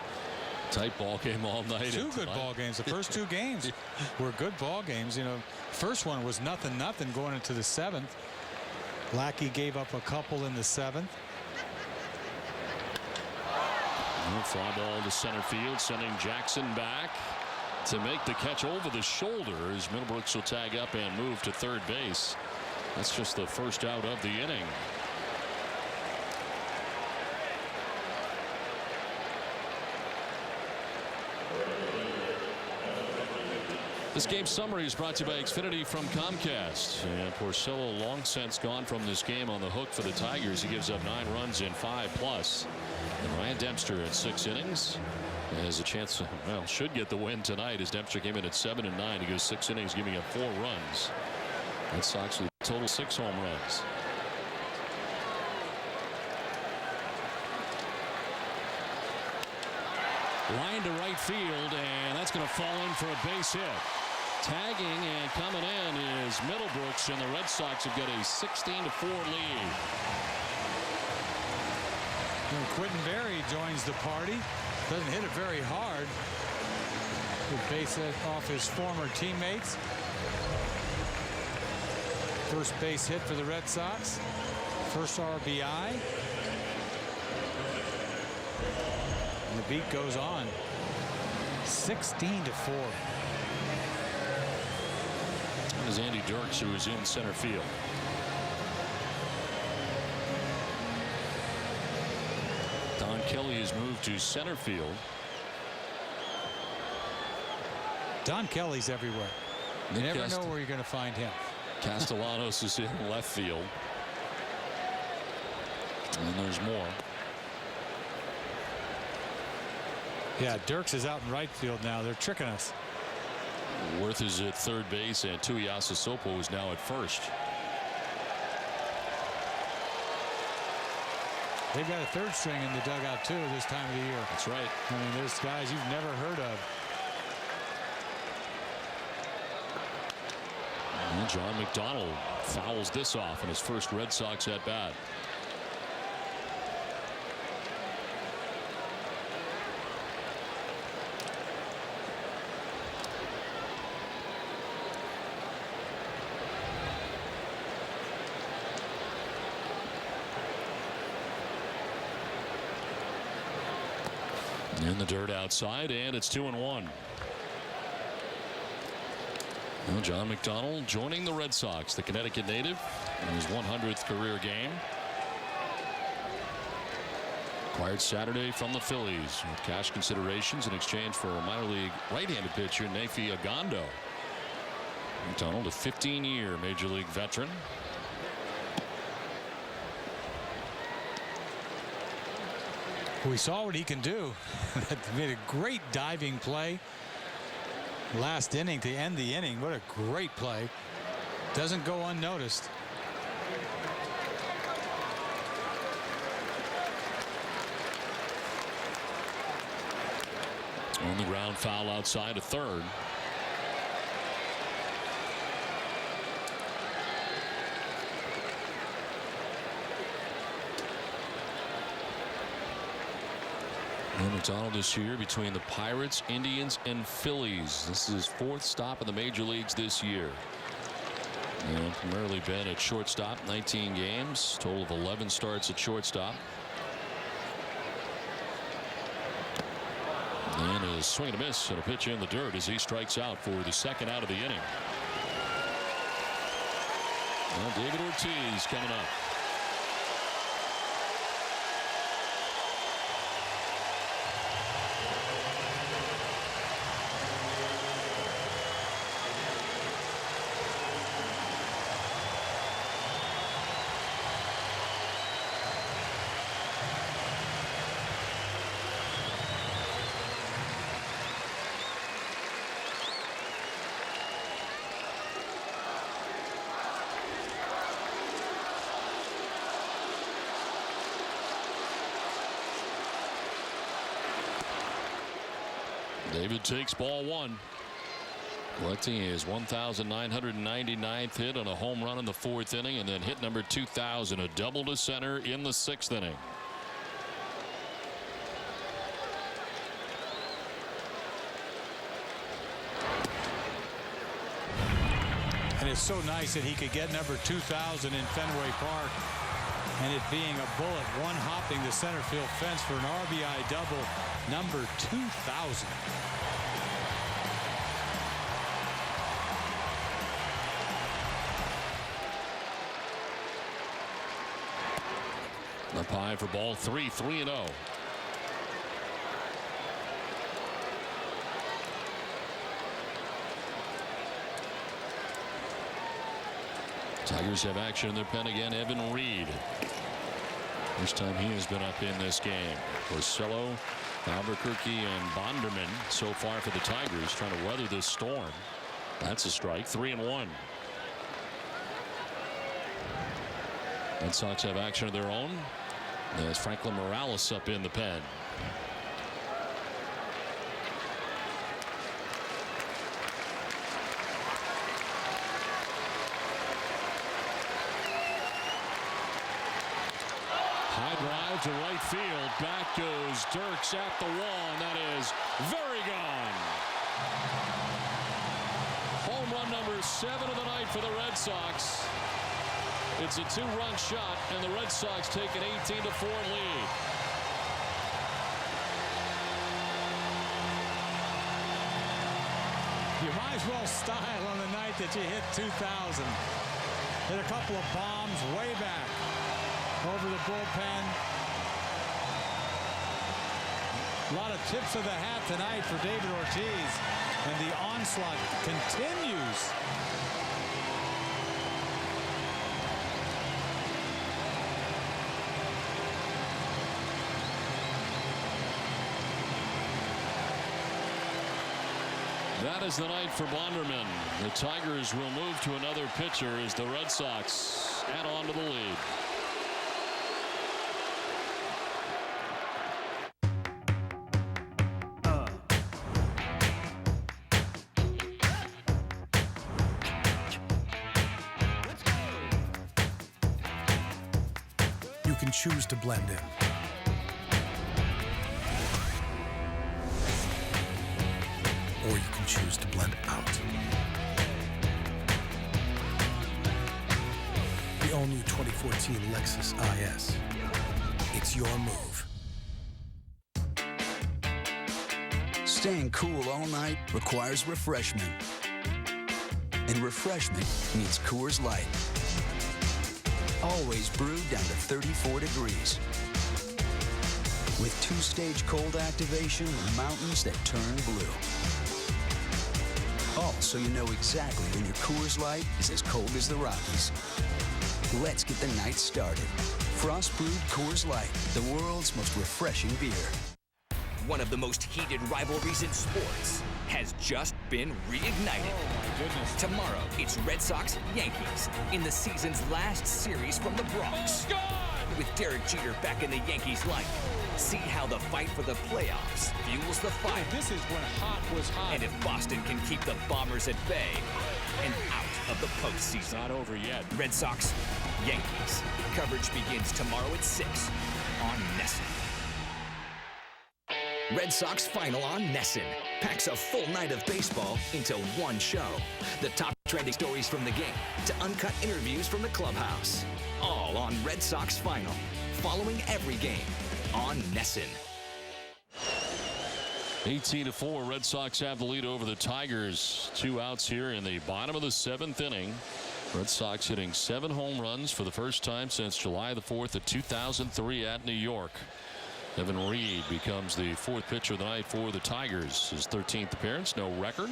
Tight ball game all night. 2 good ball games. The first 2 games were good ball games. You know, first one was 0-0 going into the 7th. Lackey gave up a couple in the 7th. Fly ball to center field, sending Jackson back to make the catch over the shoulder as Middlebrooks will tag up and move to 3rd base. That's just the first out of the inning. This game summary is brought to you by Xfinity from Comcast. And Porcello long since gone from this game on the hook for the Tigers. He gives up 9 runs in 5+. And Ryan Dempster at 6 innings has a chance to, well, should get the win tonight as Dempster came in at 7 and 9. He goes 6 innings, giving up 4 runs. Red Sox with a total 6 home runs. Line to right field, and that's going to fall in for a base hit. Tagging and coming in is Middlebrooks, and the Red Sox have got a 16-4 lead. And Quentin Berry joins the party. Doesn't hit it very hard. Good base hit off his former teammates. First base hit for the Red Sox. First RBI. And the beat goes on. 16-4. That is Andy Dirks, who is in center field. Kelly has moved to center field. Don Kelly's everywhere. You never know where you're going to find him. Castellanos is in left field. And there's more. Yeah, Dirks is out in right field now. They're tricking us. Worth is at third base, and Tuiasa Sopo is now at first. They've got a third string in the dugout, too, this time of the year. That's right. I mean, there's guys you've never heard of. And John McDonald fouls this off in his first Red Sox at bat. In the dirt outside, and it's 2-1. Well, John McDonald joining the Red Sox, the Connecticut native, in his 100th career game. Acquired Saturday from the Phillies with cash considerations in exchange for a minor league right-handed pitcher, Nefi Agondo. McDonald, a 15-year major league veteran. We saw what he can do. Made a great diving play last inning to end the inning. What a great play. Doesn't go unnoticed. On the ground foul outside of third. And McDonald this year between the Pirates, Indians, and Phillies. This is his fourth stop in the major leagues this year. And primarily been at shortstop, 19 games, total of 11 starts at shortstop. And a swing and a miss and a pitch in the dirt as he strikes out for the second out of the inning. Well, David Ortiz coming up. David takes ball one. Collecting his 1,999th hit on a home run in the fourth inning, and then hit number 2,000, a double to center in the sixth inning. And it's so nice that he could get number 2,000 in Fenway Park, and it being a bullet, one hopping the center field fence for an RBI double, number 2,000. Up high for ball three, 3-0. Tigers have action in their pen again. Evan Reed. First time he has been up in this game. Porcello, Albuquerque, and Bonderman so far for the Tigers, trying to weather this storm. That's a strike. 3-1. Red Sox have action of their own. There's Franklin Morales up in the pen. High drive to right field. Back goes Dirks at the wall, and that is very gone. Home run number 7 of the night for the Red Sox. It's a 2-run shot, and the Red Sox take an 18-4 lead. You might as well style on the night that you hit 2,000. Hit a couple of bombs way back over the bullpen. A lot of tips of the hat tonight for David Ortiz. And the onslaught continues. That is the night for Bonderman. The Tigers will move to another pitcher as the Red Sox add on to the lead. You can choose to blend in. Or you can choose to blend out. The all-new 2014 Lexus IS. It's your move. Staying cool all night requires refreshment. And refreshment means Coors Light. Always brewed down to 34 degrees. With two-stage cold activation and mountains that turn blue. All so you know exactly when your Coors Light is as cold as the Rockies. Let's get the night started. Frost-brewed Coors Light, the world's most refreshing beer. One of the most heated rivalries in sports has just been reignited. Oh, my goodness. Tomorrow, it's Red Sox-Yankees in the season's last series from the Bronx. With Derek Jeter back in the Yankees lineup. See how the fight for the playoffs fuels the fire. This is when hot was hot. And if Boston can keep the Bombers at bay and out of the postseason. Not over yet. Red Sox, Yankees. Coverage begins tomorrow at 6 on NESN. Red Sox Final on NESN packs a full night of baseball into one show. The top trending stories from the game to uncut interviews from the clubhouse. All on Red Sox Final. Following every game on NESN. 18-4, Red Sox have the lead over the Tigers. 2 outs here in the bottom of the 7th inning. Red Sox hitting 7 home runs for the first time since July the 4th of 2003 at New York. Evan Reed becomes the 4th pitcher of the night for the Tigers. His 13th appearance, no record.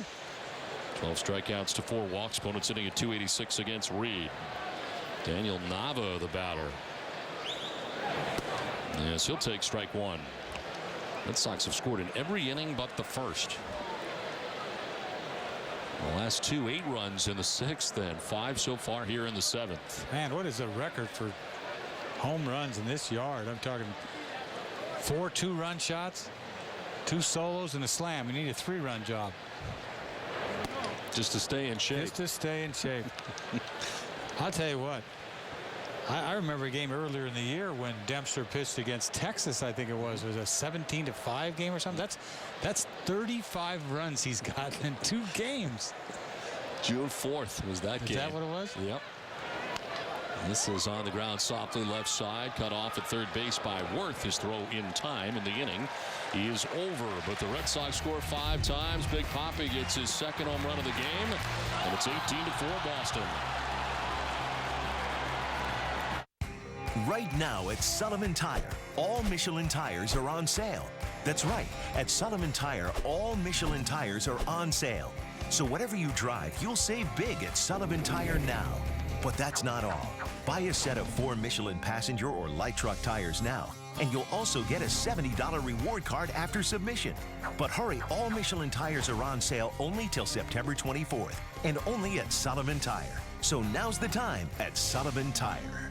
12 strikeouts to 4 walks. Opponents hitting at .286 against Reed. Daniel Nava, the batter. Yes, he'll take strike 1. Red Sox have scored in every inning but the first. The last 2, 8 runs in the 6th and 5 so far here in the 7th. Man, what is the record for home runs in this yard? I'm talking 4 2-run shots, 2 solos, and a slam. We need a 3-run job. Just to stay in shape. Just to stay in shape. I'll tell you what. I remember a game earlier in the year when Dempster pitched against Texas. I think it was a 17-5 game or something. That's 35 runs he's gotten in 2 games. June 4th was that game. Is that what it was? Yep. This is on the ground softly left side, cut off at third base by Worth. His throw in time in the inning is over, but the Red Sox score 5 times. Big Papi gets his 2nd home run of the game, and it's 18-4 Boston. Right now at Sullivan Tire, all Michelin tires are on sale. That's right, at Sullivan Tire, all Michelin tires are on sale. So whatever you drive, you'll save big at Sullivan Tire now. But that's not all. Buy a set of 4 Michelin passenger or light truck tires now, and you'll also get a $70 reward card after submission. But hurry, all Michelin tires are on sale only till September 24th, and only at Sullivan Tire. So now's the time at Sullivan Tire.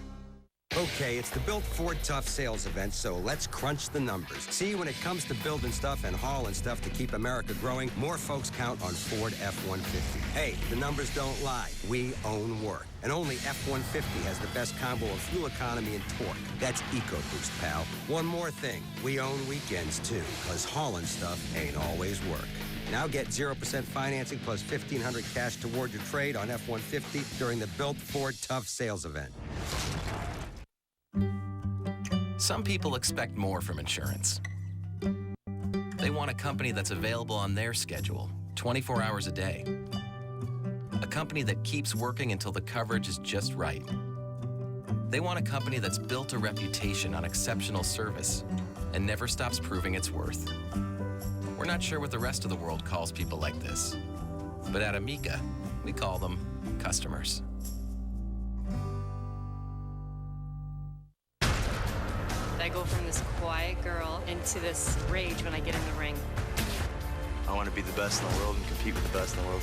Okay, it's the Built Ford Tough sales event, so let's crunch the numbers. See, when it comes to building stuff and hauling stuff to keep America growing, more folks count on Ford F-150. Hey, the numbers don't lie. We own work. And only F-150 has the best combo of fuel economy and torque. That's EcoBoost, pal. One more thing. We own weekends, too, because hauling stuff ain't always work. Now get 0% financing plus $1,500 cash toward your trade on F-150 during the Built Ford Tough sales event. Some people expect more from insurance. They want a company that's available on their schedule, 24 hours a day. A company that keeps working until the coverage is just right. They want a company that's built a reputation on exceptional service and never stops proving its worth. We're not sure what the rest of the world calls people like this, but at Amica, we call them customers. I go from this quiet girl into this rage when I get in the ring. I want to be the best in the world and compete with the best in the world.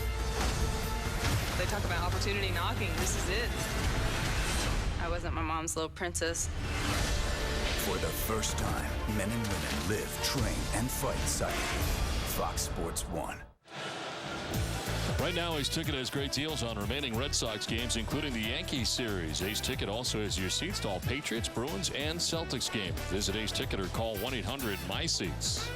They talk about opportunity knocking. This is it. I wasn't my mom's little princess. For the first time, men and women live, train, and fight silently. Fox Sports 1. Right now, Ace Ticket has great deals on remaining Red Sox games, including the Yankees series. Ace Ticket also has your seats to all Patriots, Bruins, and Celtics games. Visit Ace Ticket or call 1-800-MY-SEATS.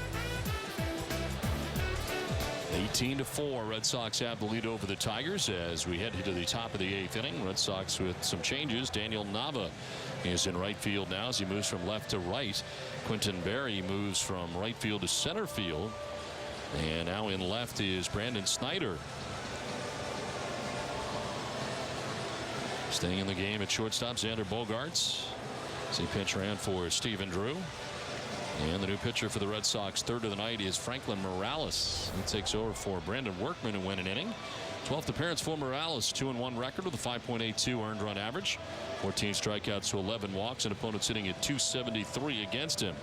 18-4, Red Sox have the lead over the Tigers as we head to the top of the 8th inning. Red Sox with some changes. Daniel Nava is in right field now as he moves from left to right. Quinton Berry moves from right field to center field. And now in left is Brandon Snyder. Staying in the game at shortstop, Xander Bogaerts. As he pitch ran for Stephen Drew. And the new pitcher for the Red Sox, third of the night, is Franklin Morales. He takes over for Brandon Workman, who went an inning. 12th appearance for Morales, 2-1 record with a 5.82 earned run average. 14 strikeouts to 11 walks, and opponents sitting at 273 against him.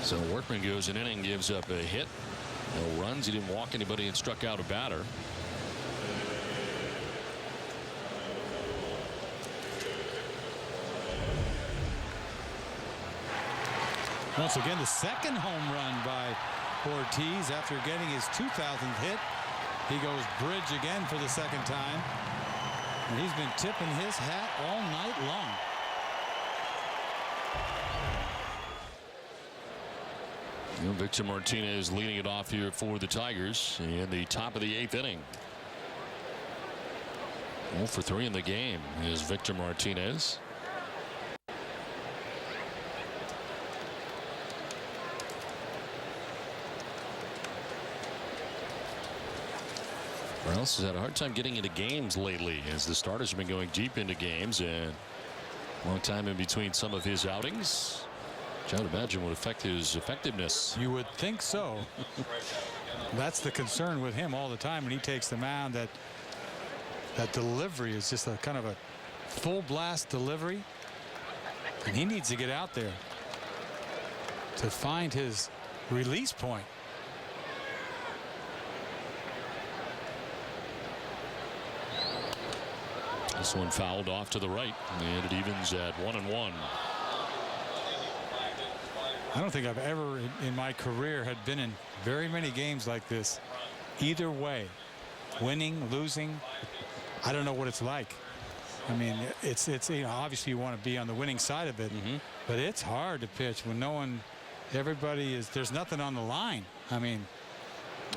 So Workman goes an inning, gives up a hit. No runs. He didn't walk anybody and struck out a batter. Once again, the second home run by Ortiz after getting his 2000th hit. He goes bridge again for the second time. And he's been tipping his hat all night long. Victor Martinez leading it off here for the Tigers in the top of the 8th inning. 0 for 3 in the game is Victor Martinez. Morales has had a hard time getting into games lately as the starters have been going deep into games, and a long time in between some of his outings. Which I would imagine would affect his effectiveness. You would think so. That's the concern with him all the time when he takes the mound. That delivery is just a kind of a full blast delivery, and he needs to get out there to find his release point. This one fouled off to the right, and it evens at 1-1. I don't think I've ever in my career had been in very many games like this. Either way, winning, losing, I don't know what it's like. I mean, it's you know, obviously you want to be on the winning side of it, but it's hard to pitch when no one, everybody is, there's nothing on the line. I mean,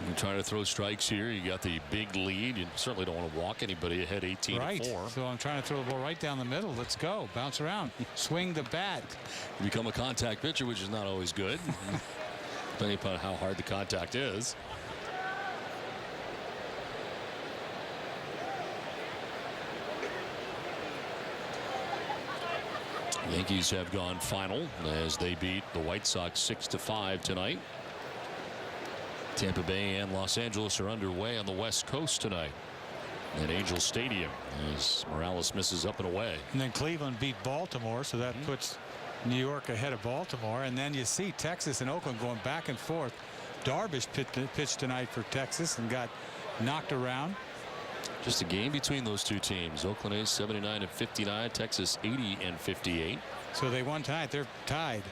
you're trying to throw strikes here. You got the big lead. You certainly don't want to walk anybody ahead 18-4. Right. So I'm trying to throw the ball right down the middle. Let's go. Bounce around. Swing the bat. You become a contact pitcher, which is not always good, depending upon how hard the contact is. Yankees have gone final as they beat the White Sox 6-5 tonight. Tampa Bay and Los Angeles are underway on the West Coast tonight at Angel Stadium as Morales misses up and away. And then Cleveland beat Baltimore, so that puts New York ahead of Baltimore. And then you see Texas and Oakland going back and forth. Darvish pitched tonight for Texas and got knocked around. Just a game between those two teams. Oakland A's 79-59, Texas 80-58. So they won tonight. They're tied.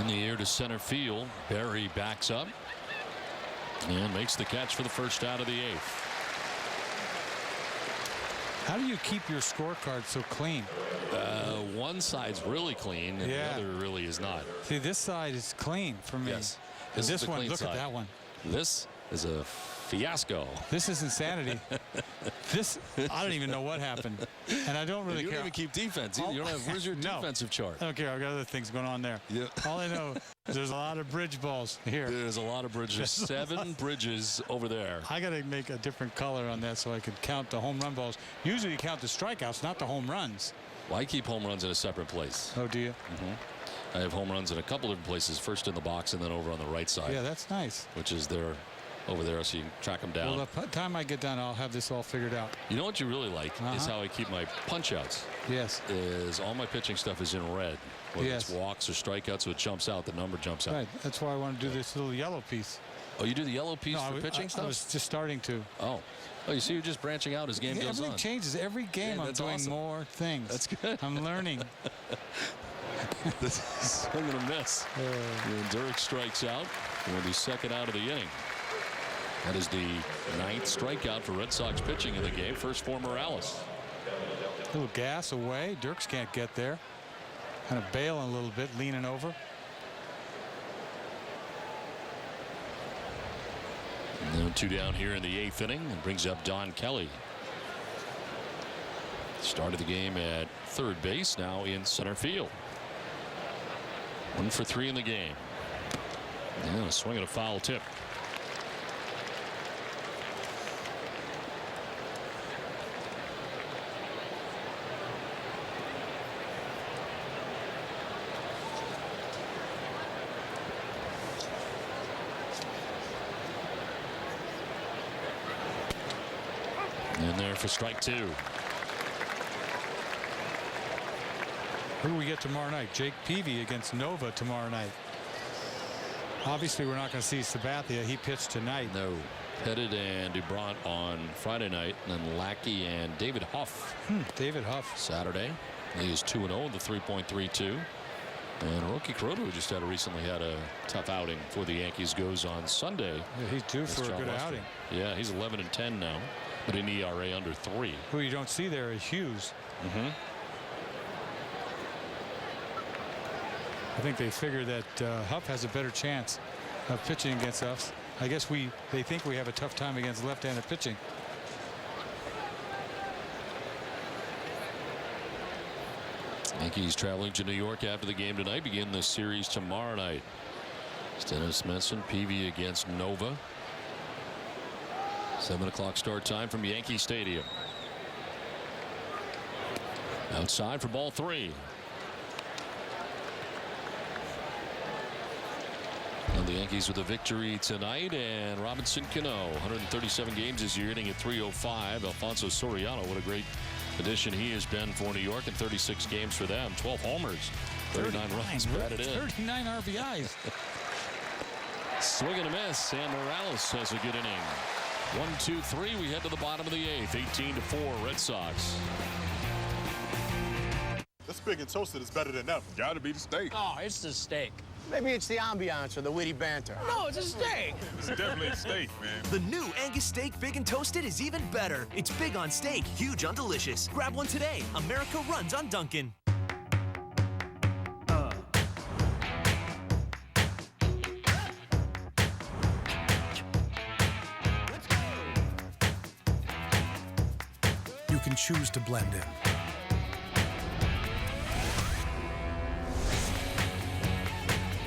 In the air to center field. Berry backs up and makes the catch for the first out of the 8th. How do you keep your scorecard so clean? One side's really clean and the other really is not. See, this side is clean for me. Yes. This is the one, clean look side. at that one. This is a fiasco. This is insanity. I don't even know what happened. And I don't really care. You don't even keep defense. You don't have, where's your defensive chart? I don't care. I've got other things going on there. Yeah. All I know is there's a lot of bridge balls here. There's a lot of bridges. 7 bridges over there. I got to make a different color on that so I can count the home run balls. Usually you count the strikeouts, not the home runs. Well, I keep home runs in a separate place. Oh, do you? I have home runs in a couple different places. First in the box and then over on the right side. Yeah, that's nice. Which is there, over there, so you can track them down. Well, by the time I get done, I'll have this all figured out. You know what you really like is how I keep my punch-outs. Yes. Is all my pitching stuff is in red. Whether it's walks or strikeouts, so it jumps out, the number jumps out. Right. That's why I want to do this little yellow piece. Oh, you do the yellow piece for pitching stuff? I was just starting to. Oh, you see, you're just branching out as game goes on. Everything changes. Every game I'm doing more things. That's good. I'm learning. This is swing and a miss. And Dirk strikes out. And the second out of the inning. That is the 9th strikeout for Red Sox pitching in the game. First for Morales. A little gas away. Dirks can't get there. Kind of bailing a little bit, leaning over. And then 2 down here in the 8th inning, and brings up Don Kelly. Started the game at third base, now in center field. 1 for 3 in the game. Yeah, a swing and a foul tip. In there for strike 2. Who do we get tomorrow night? Jake Peavy against Nova tomorrow night. Obviously, we're not going to see Sabathia. He pitched tonight. No. Pettit and Dubront on Friday night, and then Lackey and David Huff. David Huff. Saturday. He is 2-0 in the 3.32. And Roki Kuroda, who just recently had a tough outing for the Yankees, goes on Sunday. Yeah, he's due for a good outing. Yeah, he's 11-10 now, but an ERA under 3. Who you don't see there is Hughes. I think they figure that Huff has a better chance of pitching against us. I guess they think we have a tough time against left-handed pitching. Yankees traveling to New York after the game tonight. Begin this series tomorrow night. Dennis Menson, Peavy against Nova. 7 o'clock start time from Yankee Stadium. Outside for ball 3. And the Yankees with a victory tonight, and Robinson Cano, 137 games this year, hitting at .305. Alfonso Soriano, what a great addition he has been for New York in 36 games for them. 12 homers, 39 runs batted in. 39 RBIs. Swing and a miss, and Morales has a good inning. 1-2-3. We head to the bottom of the 8th. 18-4 Red Sox. This big and toasted is better than ever. Gotta be the steak. Oh, it's the steak. Maybe it's the ambiance or the witty banter. No, it's a steak. It's definitely a steak, man. The new Angus steak big and toasted is even better. It's big on steak, huge on delicious. Grab one today. America runs on Dunkin'. You can choose to blend in.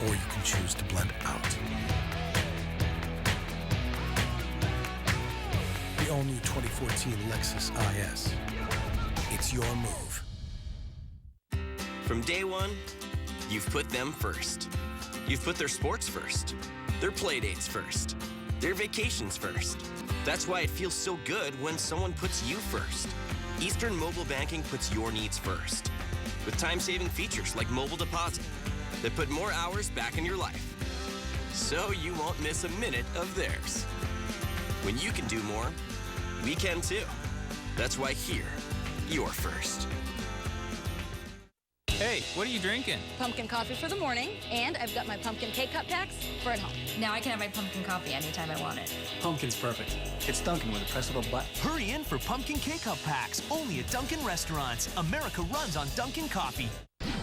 Or you can choose to blend out. The all-new 2014 Lexus IS. It's your move. From day one, you've put them first. You've put their sports first, their play dates first, their vacations first. That's why it feels so good when someone puts you first. Eastern Mobile Banking puts your needs first. With time-saving features like mobile deposit that put more hours back in your life, so you won't miss a minute of theirs. When you can do more, we can too. That's why here, you're first. Hey, what are you drinking? Pumpkin coffee for the morning, and I've got my pumpkin K-Cup packs for at home. Now I can have my pumpkin coffee anytime I want it. Pumpkin's perfect. It's Dunkin' with a press of a button. Hurry in for pumpkin K-Cup packs, only at Dunkin' restaurants. America runs on Dunkin' coffee.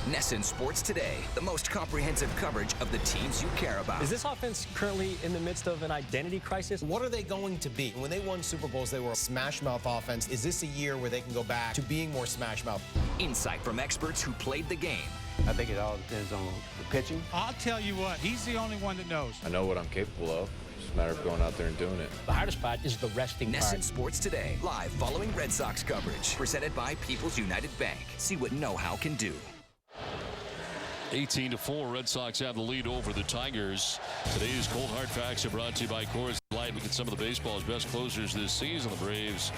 NESN Sports Today, the most comprehensive coverage of the teams you care about. Is this offense currently in the midst of an identity crisis? What are they going to be? When they won Super Bowls, they were a smash-mouth offense. Is this a year where they can go back to being more smash-mouth? Insight from experts who played the game. I think it all depends on the pitching. I'll tell you what, he's the only one that knows. I know what I'm capable of. It's just a matter of going out there and doing it. The hardest part is the resting part. NESN Sports Today, live following Red Sox coverage. Presented by People's United Bank. See what know-how can do. 18-4, Red Sox have the lead over the Tigers. Today's Cold Hard Facts are brought to you by Coors Light. Look at some of the baseball's best closers this season. The Braves'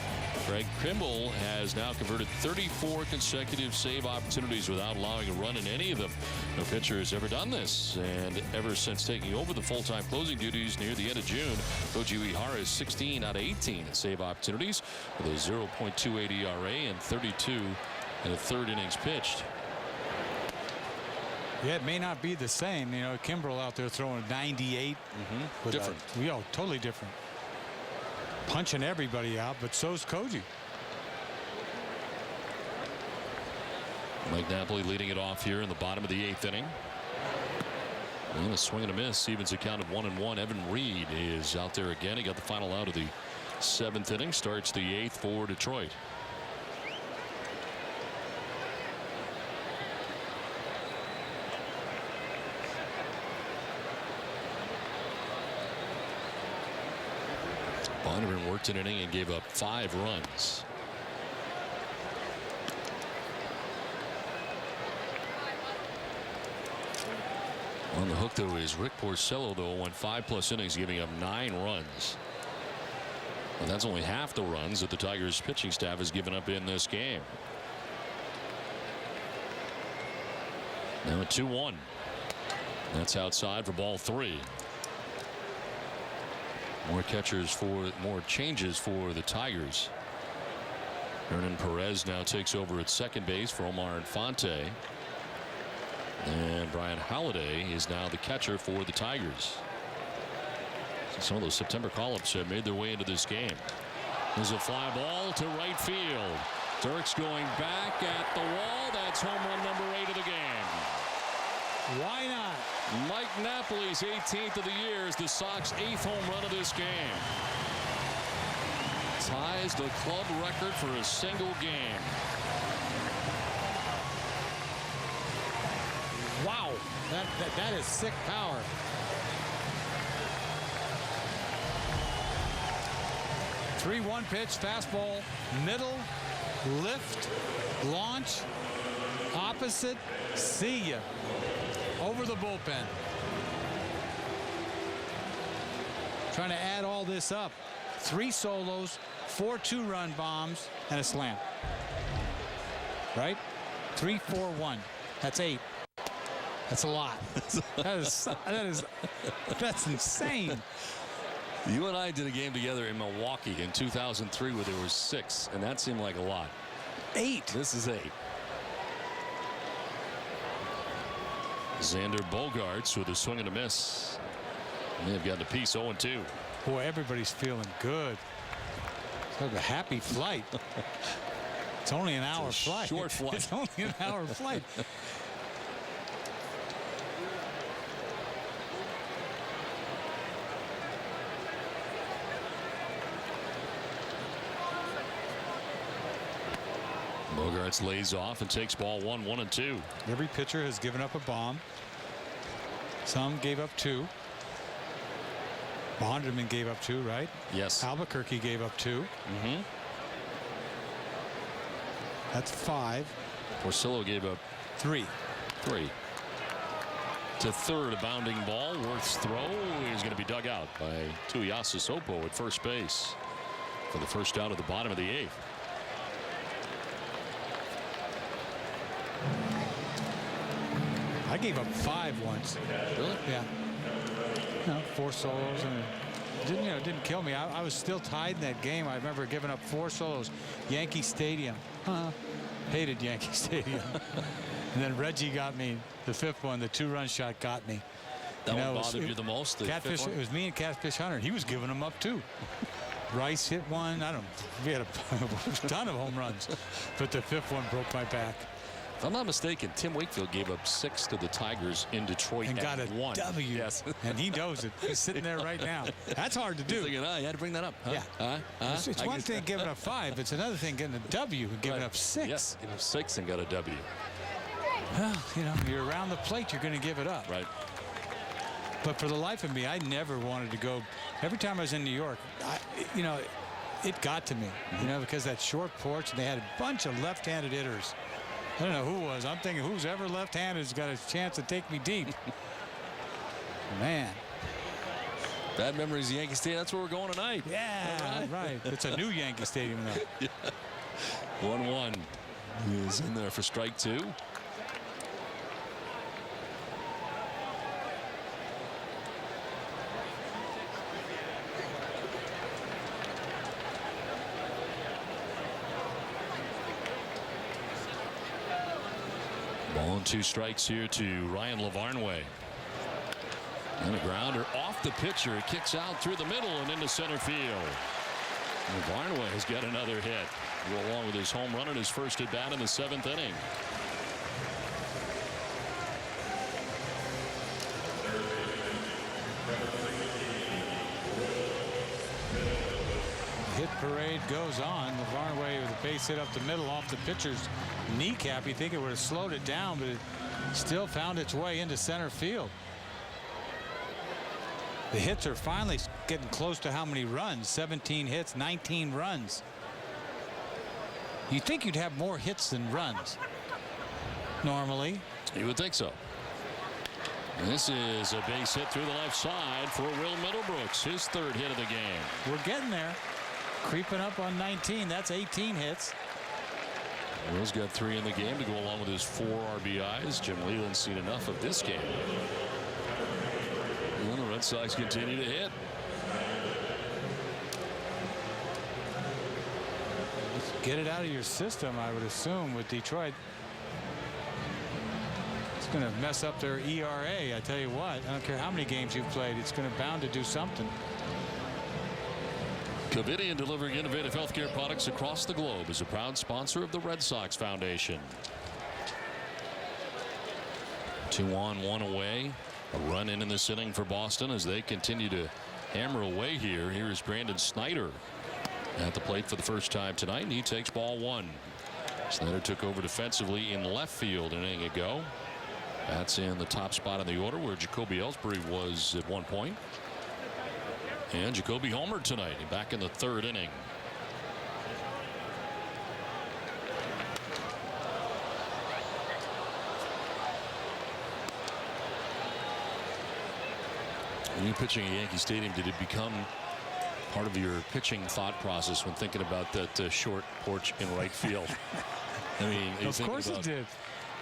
Greg Kimbrell has now converted 34 consecutive save opportunities without allowing a run in any of them. No pitcher has ever done this. And ever since taking over the full-time closing duties near the end of June, Koji Uehara is 16 out of 18 in save opportunities with a 0.28 ERA and 32 in the third innings pitched. Yeah, it may not be the same. You know, Kimbrell out there throwing 98. Different. Totally different. Punching everybody out, but so's Koji. Mike Napoli leading it off here in the bottom of the 8th inning. And a swing and a miss. Evens a count of 1-1. Evan Reed is out there again. He got the final out of the 7th inning. Starts the 8th for Detroit. Bonnerman worked an inning and gave up 5 runs. On the hook, though, is Rick Porcello, though, went 5+ innings, giving up 9 runs. And that's only half the runs that the Tigers pitching staff has given up in this game. Now a 2-1. That's outside for ball 3. More changes for the Tigers. Hernan Perez now takes over at second base for Omar Infante. And Brian Halladay is now the catcher for the Tigers. So some of those September call-ups have made their way into this game. There's a fly ball to right field. Dirks going back at the wall. That's home run number 8 of the game. Why not? Mike Napoli's 18th of the year is the Sox 8th home run of this game. Ties the club record for a single game. Wow, that is sick power. Three-1 pitch, fastball, middle, lift, launch, opposite, see ya. Over the bullpen. Trying to add all this up. 3 solos, 4 2-run bombs, and a slam. Right? 3, 4, 1. That's 8. That's a lot. That's insane. You and I did a game together in Milwaukee in 2003 where there were 6, and that seemed like a lot. 8. This is 8. Xander Bogaerts with a swing and a miss. And they've gotten a piece 0-2. Boy, everybody's feeling good. It's like a happy flight. It's only an hour flight. Short flight. It's only an hour flight. Bogaerts lays off and takes ball 1, 1-2. Every pitcher has given up a bomb. Some gave up 2. Bonderman gave up 2, right? Yes. Albuquerque gave up 2. That's 5. Porcello gave up 3. To third, a bounding ball. Worth's throw is going to be dug out by Tuiasa Sopo at first base for the first out of the bottom of the 8th. I gave up 5 once. Really? Yeah. 4 solos, and it didn't kill me. I was still tied in that game. I remember giving up 4 solos. Yankee Stadium. Hated Yankee Stadium. And then Reggie got me the 5th one. The 2-run shot got me. That one bothered you the most? The Catfish. It was me and Catfish Hunter. He was giving them up too. Rice hit one. I don't know. We had a ton of home runs, but the 5th one broke my back. If I'm not mistaken, Tim Wakefield gave up 6 to the Tigers in Detroit and got a one. W. Yes. And he knows it. He's sitting there right now. That's hard to do. He's thinking, you had to bring that up. Huh? Yeah. It's one thing giving up 5. It's another thing getting a W and giving up 6. Yes, gave up 6 and got a W. Well, you're around the plate, you're going to give it up. Right. But for the life of me, I never wanted to go. Every time I was in New York, it got to me, because that short porch, and they had a bunch of left-handed hitters. I don't know who it was. I'm thinking who's ever left-handed has got a chance to take me deep. Man. Bad memories of Yankee Stadium. That's where we're going tonight. Yeah, right. It's a new Yankee Stadium now. 1-1 is in there for strike 2. Ball and 2 strikes here to Ryan Lavarnway. And a grounder off the pitcher. It kicks out through the middle and into center field. Lavarnway has got another hit. Along with his home run and his first at bat in the 7th inning. Hit parade goes on. Lavarnway with a base hit up the middle off the pitcher's kneecap. You think it would have slowed it down, but it still found its way into center field. The hits are finally getting close to how many runs? 17 hits, 19 runs. You'd think you'd have more hits than runs normally. You would think so. This is a base hit through the left side for Will Middlebrooks, his 3rd hit of the game. We're getting there. Creeping up on 19. That's 18 hits. Will's got 3 in the game to go along with his 4 RBIs. Jim Leyland's seen enough of this game. And the Red Sox continue to hit. Just get it out of your system, I would assume, with Detroit. It's going to mess up their ERA. I tell you what, I don't care how many games you've played, it's going to bound to do something. Covidien, delivering innovative healthcare products across the globe, is a proud sponsor of the Red Sox Foundation. 2 on, 1 away. A run in this inning for Boston as they continue to hammer away here. Here is Brandon Snyder at the plate for the first time tonight, and he takes ball 1. Snyder took over defensively in left field an inning ago. That's in the top spot in the order where Jacoby Ellsbury was at one point. And Jacoby homered tonight, back in the 3rd inning. When you're pitching at Yankee Stadium, did it become part of your pitching thought process when thinking about that short porch in right field? I mean, of course it did.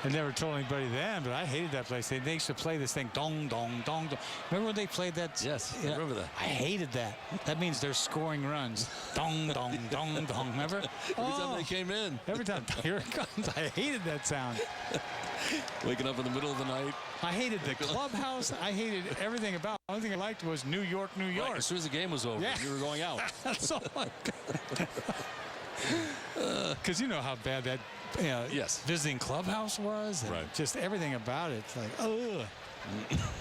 I never told anybody then, but I hated that place. They used to play this thing, dong, dong, dong, dong. Remember when they played that? Yes, I remember that. I hated that. That means they're scoring runs. Dong, dong, dong, dong. Remember? Every time they came in. Every time. Here it comes. I hated that sound. Waking up in the middle of the night. I hated the clubhouse. I hated everything about it. The only thing I liked was New York, New York. Right, as soon as the game was over, you were going out. That's all I because you know how bad that visiting clubhouse was. And just everything about it. It's like, ugh.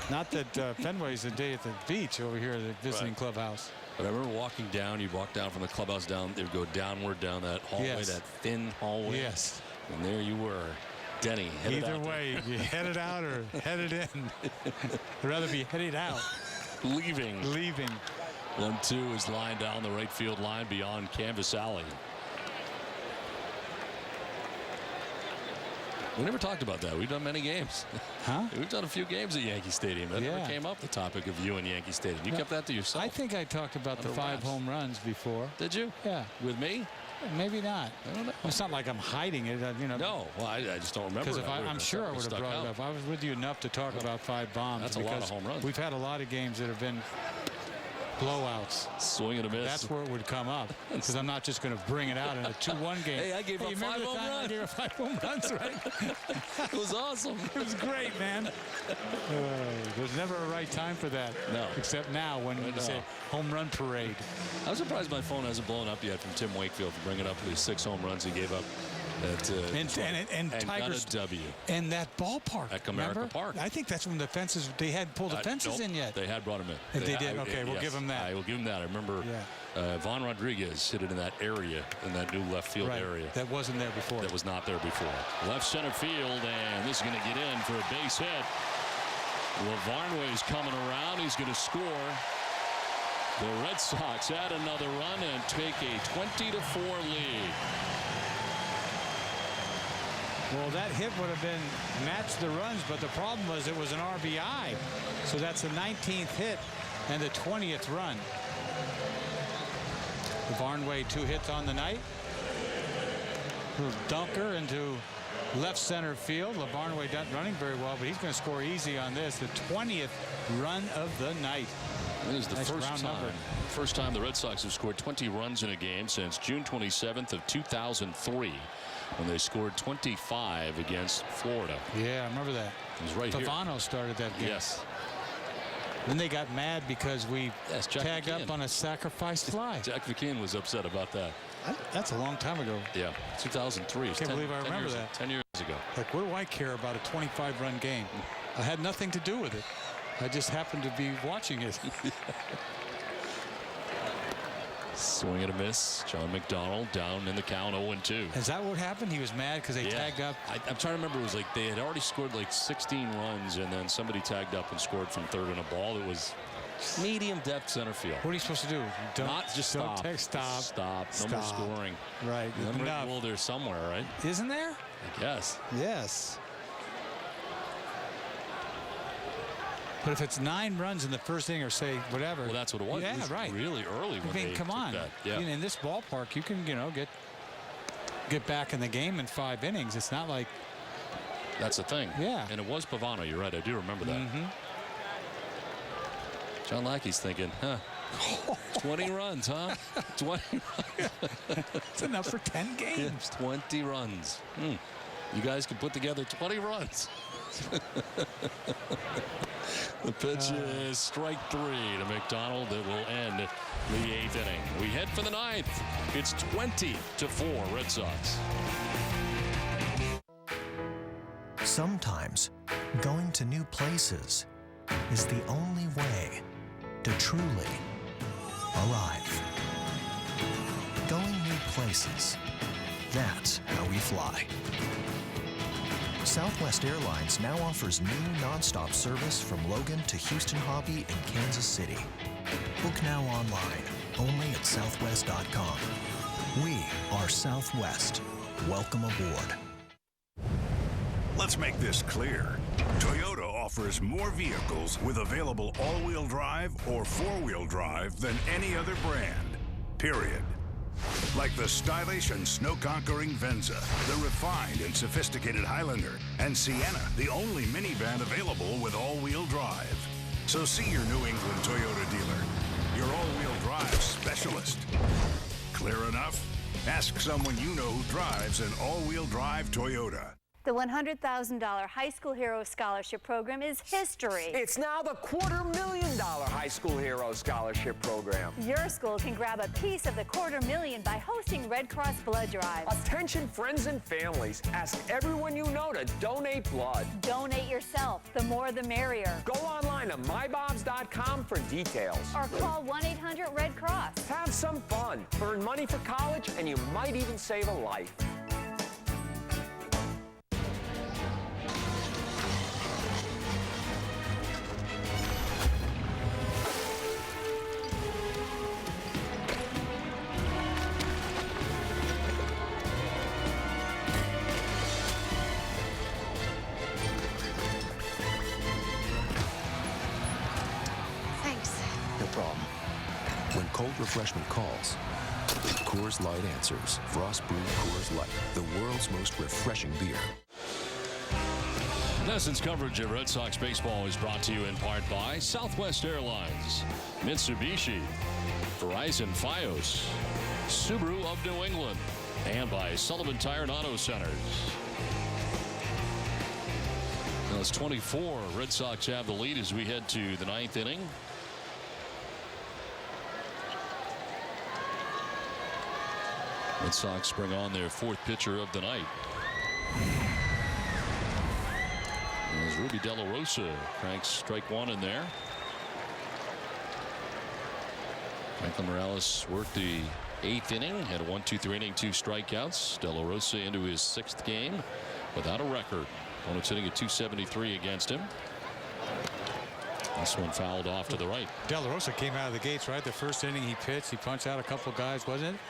Not that Fenway's a day at the beach over here at the visiting clubhouse. But I remember walking down. You walk down from the clubhouse down. They would go downward down that hallway, that thin hallway. Yes. And there you were. Denny headed Either out way, you headed out or headed in. I'd rather be headed out. Leaving. 1-2 is lined down the right field line beyond Canvas Alley. We never talked about that. We've done many games. Huh? We've done a few games at Yankee Stadium. That never came up, the topic of you and Yankee Stadium. You kept that to yourself. I think I talked about the 5 home runs before. Did you? Yeah. With me? Maybe not. I don't know. It's not like I'm hiding it. No. Well, I just don't remember. Because I'm sure I would have brought it up. I was with you enough to talk about 5 bombs. That's a lot of home runs. We've had a lot of games that have been blowouts. Swing and a miss. That's where it would come up. Because I'm not just going to bring it out in a 2-1 game. Hey, I gave up 5 home runs. I gave up 5 home runs, right? It was awesome. It was great, man. There's never a right time for that. No. Except now when you say home run parade. I'm surprised my phone hasn't blown up yet from Tim Wakefield for bringing up his 6 home runs he gave up And Tigers got a W. And that ballpark At Comerica Park. I think that's when the fences, they hadn't pulled the fences in yet. They had brought them in. They did? Okay, we'll give them that. I will give them that. I remember Vaughn Rodriguez hit it in that area, in that new left field area. That wasn't there before. That was not there before. Left center field, and this is going to get in for a base hit. Lavarnway's coming around. He's going to score. The Red Sox add another run and take a 20-4 lead. Well, that hit would have been matched the runs, but the problem was it was an RBI. So that's the 19th hit and the 20th run. Varnway 2 hits on the night. Dunker into left center field. Lavarnway not running very well, but he's going to score easy on this. The 20th run of the night. This is the first time the Red Sox have scored 20 runs in a game since June 27th of 2003. When they scored 25 against Florida. Yeah, I remember that. It was right Pavano here. Started that game. Yes. Then they got mad because we tagged up on a sacrifice fly. Jack McKeon was upset about that. That's a long time ago. Yeah, 2003. I can't believe I remember that. 10 years ago. Like, what do I care about a 25-run game? I had nothing to do with it. I just happened to be watching it. Swing and a miss. John McDonald down in the count 0-2. Is that what happened? He was mad because they tagged up? I'm trying to remember. It was like they had already scored like 16 runs, and then somebody tagged up and scored from third on a ball that was medium depth center field. What are you supposed to do? Not just stop. Stop. No more scoring. Right. Number rule there somewhere, right? Isn't there? I guess. Yes. But if it's 9 runs in the first inning, or say whatever. Well, that's what it was. Yeah, it was right. Really early when they come on. That. Yeah. In this ballpark, you can, get back in the game in 5 innings. It's not like. That's the thing. Yeah. And it was Pavano. You're right. I do remember that. Mm-hmm. John Lackey's thinking, 20 runs, huh? 20 runs. It's enough for 10 games. 20 runs. You guys can put together 20 runs. The pitch is strike 3 to McDonald. That will end the 8th inning. We head for the 9th. It's 20-4 Red Sox. Sometimes going to new places is the only way to truly arrive. Going new places, that's how we fly. Southwest Airlines now offers new nonstop service from Logan to Houston Hobby and Kansas City. Book now online, only at southwest.com. We are Southwest. Welcome aboard. Let's make this clear. Toyota offers more vehicles with available all-wheel drive or four-wheel drive than any other brand, period. Like the stylish and snow-conquering Venza, the refined and sophisticated Highlander, and Sienna, the only minivan available with all-wheel drive. So see your New England Toyota dealer, your all-wheel drive specialist. Clear enough? Ask someone you know who drives an all-wheel drive Toyota. The $100,000 High School Hero Scholarship Program is history. It's now the $250,000 High School Hero Scholarship Program. Your school can grab a piece of the $250,000 by hosting Red Cross blood drives. Attention friends and families, ask everyone you know to donate blood. Donate yourself. The more the merrier. Go online to mybobs.com for details. Or call 1-800-RED-CROSS. Have some fun, earn money for college, and you might even save a life. Cold refreshment calls. Coors Light answers. Frost Brewed Coors Light, the world's most refreshing beer. NESN's coverage of Red Sox baseball is brought to you in part by Southwest Airlines, Mitsubishi, Verizon Fios, Subaru of New England, and by Sullivan Tire and Auto Centers. Now it's 24. Red Sox have the lead as we head to the 9th inning. Red Sox bring on their 4th pitcher of the night. As Ruby De La Rosa cranks strike 1 in there. Franklin Morales worked the 8th inning, had a 1-2-3 inning, 2 strikeouts. De La Rosa into his 6th game without a record. Opponent's hitting at .273 against him. This one fouled off to the right. De La Rosa came out of the gates, right? The first inning he pitched, he punched out a couple guys, wasn't it?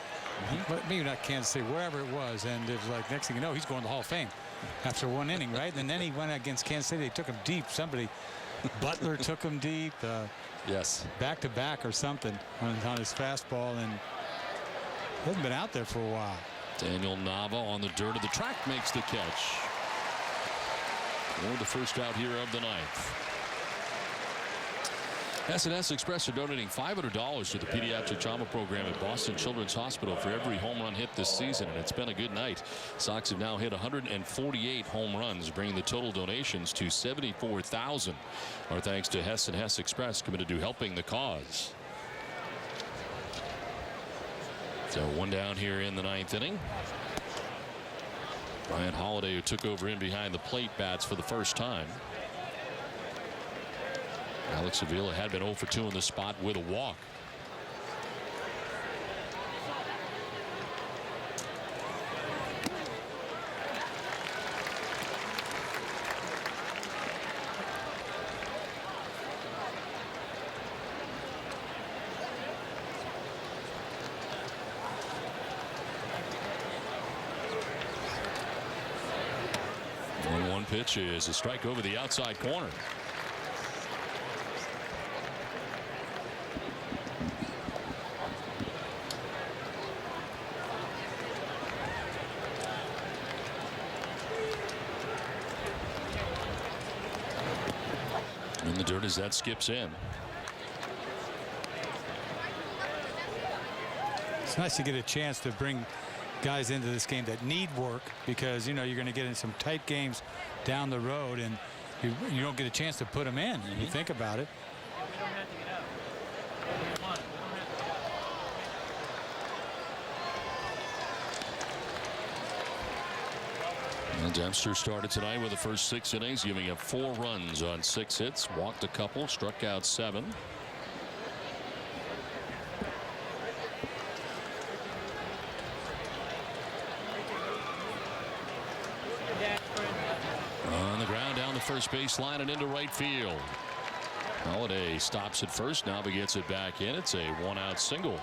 But maybe not Kansas City, wherever it was. And it was like, next thing you know, he's going to the Hall of Fame after 1 inning, right? And then he went against Kansas City. They took him deep. Butler took him deep. Yes. Back to back or something on his fastball. And he hasn't been out there for a while. Daniel Nava on the dirt of the track makes the catch. For the first out here of the 9th. S&S Express are donating $500 to the pediatric trauma program at Boston Children's Hospital for every home run hit this season, and it's been a good night. Sox have now hit 148 home runs, bringing the total donations to $74,000. Our thanks to Hess and Hess Express, committed to helping the cause. So 1 down here in the 9th inning. Ryan Holiday, who took over in behind the plate, bats for the first time. Alex Avila had been 0 for 2 in the spot with a walk. One pitch is a strike over the outside corner. In the dirt as that skips in. It's nice to get a chance to bring guys into this game that need work, because you know you're going to get in some tight games down the road, and you don't get a chance to put them in. You think about it. And Dempster started tonight with the first 6 innings, giving up 4 runs on 6 hits, walked a couple, struck out 7. On the ground down the first base line and into right field. Holiday stops at first. Now he gets it back in. It's a 1-out single.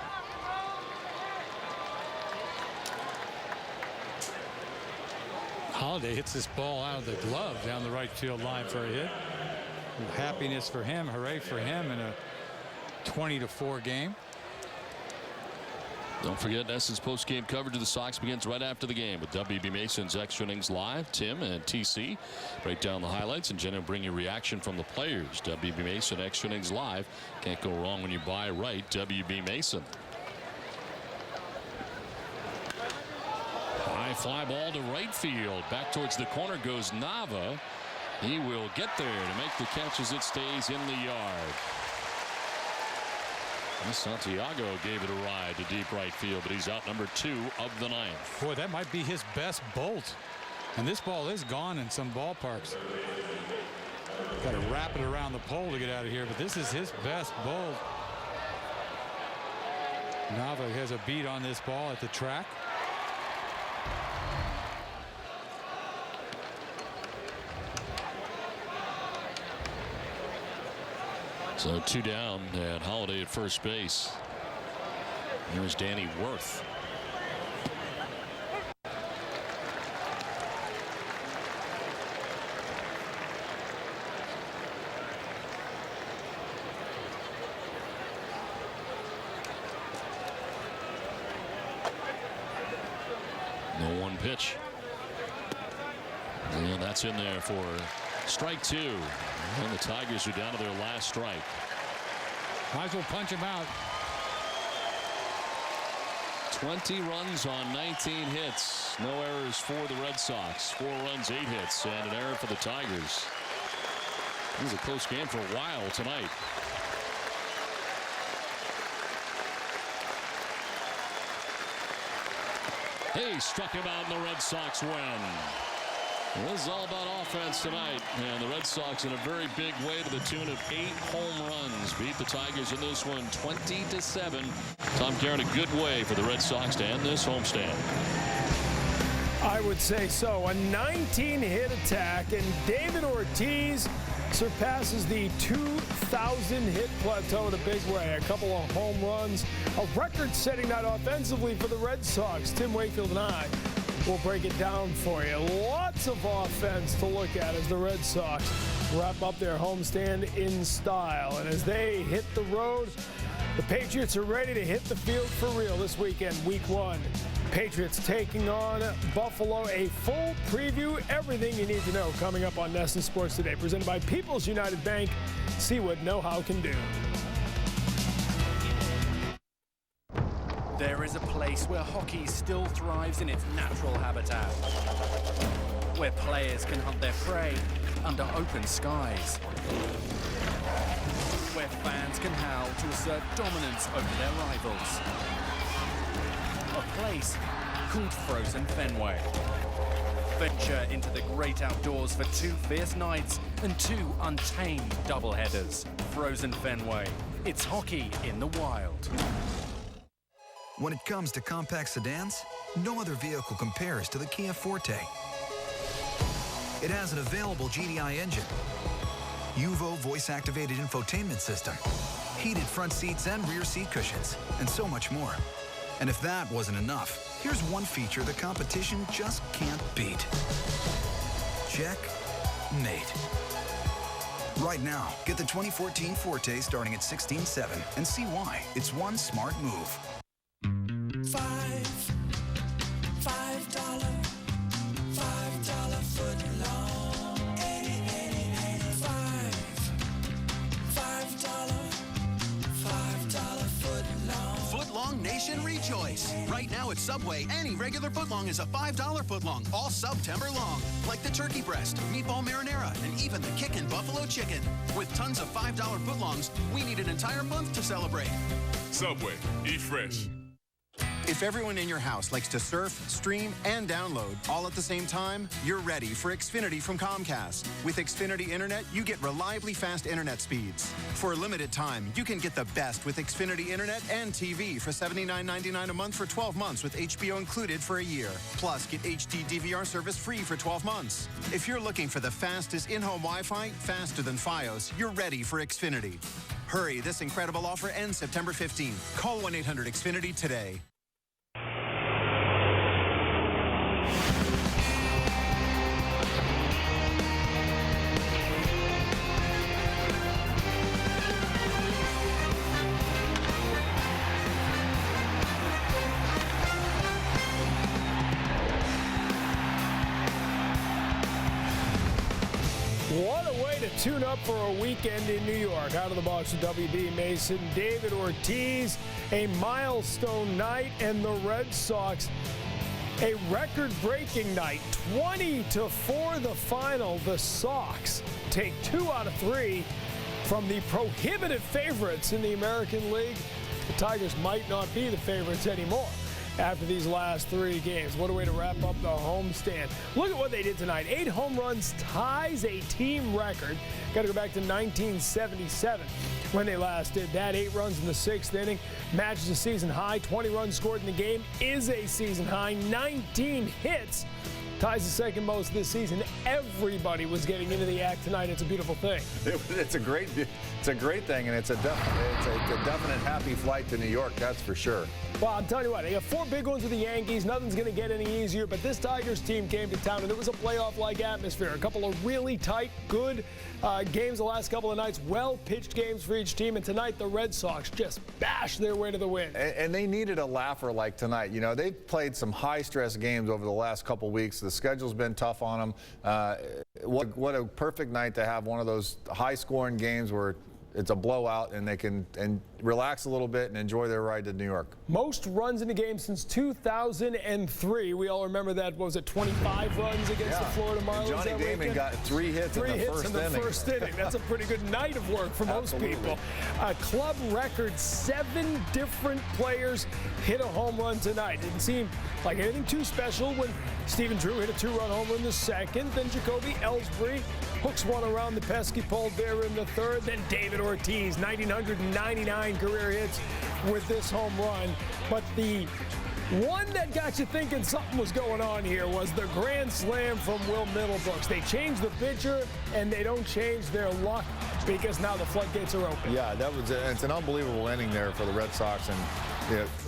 Holiday hits this ball out of the glove down the right field line for a hit. Happiness for him. Hooray for him in a 20-4 game. Don't forget, Ness's post-game coverage of the Sox begins right after the game with W.B. Mason's Extra Innings Live. Tim and TC break down the highlights, and Jenna bring you reaction from the players. W.B. Mason Extra Innings Live. Can't go wrong when you buy right. W.B. Mason. High fly ball to right field. Back towards the corner goes Nava. He will get there to make the catch as it stays in the yard. Santiago gave it a ride to deep right field, but he's out number 2 of the 9th. Boy, that might be his best bolt. And this ball is gone in some ballparks. Got to wrap it around the pole to get out of here, but this is his best bolt. Nava has a beat on this ball at the track. So 2 down, and Holiday at first base. Here's Danny Worth. No 1 pitch. And that's in there for strike 2. And the Tigers are down to their last strike. Might as well punch him out. 20 runs on 19 hits. No errors for the Red Sox. 4 runs, 8 hits, and an error for the Tigers. It was a close game for a while tonight. He struck him out, and the Red Sox win. This is all about offense tonight, and the Red Sox in a very big way to the tune of 8 home runs. Beat the Tigers in this one 20-7. Tom Caron, a good way for the Red Sox to end this homestand. I would say so. A 19-hit attack, and David Ortiz surpasses the 2,000-hit plateau in a big way. A couple of home runs, a record-setting night offensively for the Red Sox. Tim Wakefield and I will break it down for you. Lots of offense to look at as the Red Sox wrap up their homestand in style. And as they hit the road, the Patriots are ready to hit the field for real this weekend, Week 1. Patriots taking on Buffalo. A full preview, everything you need to know, coming up on NESN Sports Today, presented by People's United Bank. See what know-how can do. There is a place where hockey still thrives in its natural habitat, where players can hunt their prey under open skies, where fans can howl to assert dominance over their rivals. A place called Frozen Fenway. Venture into the great outdoors for 2 fierce nights and 2 untamed doubleheaders. Frozen Fenway. It's hockey in the wild. When it comes to compact sedans, no other vehicle compares to the Kia Forte. It has an available GDI engine, UVO voice-activated infotainment system, heated front seats and rear seat cushions, and so much more. And if that wasn't enough, here's one feature the competition just can't beat. Check mate. Right now, get the 2014 Forte starting at $16,700 and see why it's one smart move. $5 foot long. 85. $5 foot long. Footlong Nation rejoice. Right now at Subway, any regular footlong is a $5 footlong, all September long. Like the turkey breast, meatball marinara, and even the kickin' buffalo chicken. With tons of $5 footlongs, we need an entire month to celebrate. Subway, eat fresh. If everyone in your house likes to surf, stream, and download all at the same time, you're ready for Xfinity from Comcast. With Xfinity Internet, you get reliably fast internet speeds. For a limited time, you can get the best with Xfinity Internet and TV for $79.99 a month for 12 months with HBO included for a year. Plus, get HD DVR service free for 12 months. If you're looking for the fastest in-home Wi-Fi, faster than Fios, you're ready for Xfinity. Hurry, this incredible offer ends September 15th. Call 1-800-XFINITY today. What a way to tune up for a weekend in New York. Out of the box with WB Mason, David Ortiz, a milestone night, and the Red Sox, a record-breaking night. 20-4 the final. The Sox take 2 out of 3 from the prohibitive favorites in the American League. The Tigers might not be the favorites anymore after these last 3 games. What a way to wrap up the homestand. Look at what they did tonight. 8 home runs ties a team record. Got to go back to 1977 when they last did that. 8 runs in the 6th inning. Matches a season high. 20 runs scored in the game is a season high. 19 hits. Ties the second most this season. Everybody was getting into the act tonight. It's a beautiful thing. It's a great thing, and it's a definite happy flight to New York, that's for sure. Well, I'll tell you what, they got 4 big ones with the Yankees. Nothing's going to get any easier, but this Tigers team came to town, and it was a playoff-like atmosphere. A couple of really tight, good games the last couple of nights, well-pitched games for each team, and tonight the Red Sox just bashed their way to the win. And they needed a laugher like tonight. You know, they've played some high-stress games over the last couple weeks. The schedule's been tough on them. What a perfect night to have one of those high-scoring games where it's a blowout, and they can relax a little bit and enjoy their ride to New York. Most runs in a game since 2003. We all remember that. What was it, 25 runs against the Florida Marlins? Johnny Damon got 3 hits in the first inning. That's a pretty good night of work for most people. A club record, 7 different players hit a home run tonight. Didn't seem like anything too special when Stephen Drew hit a 2-run home run in the second. Then Jacoby Ellsbury hooks one around the pesky pole there in the third. Then David Ortiz, 1,999 career hits with this home run. But the one that got you thinking something was going on here was the grand slam from Will Middlebrooks. They changed the pitcher, and they don't change their luck because now the floodgates are open. Yeah, that was it's an unbelievable inning there for the Red Sox, and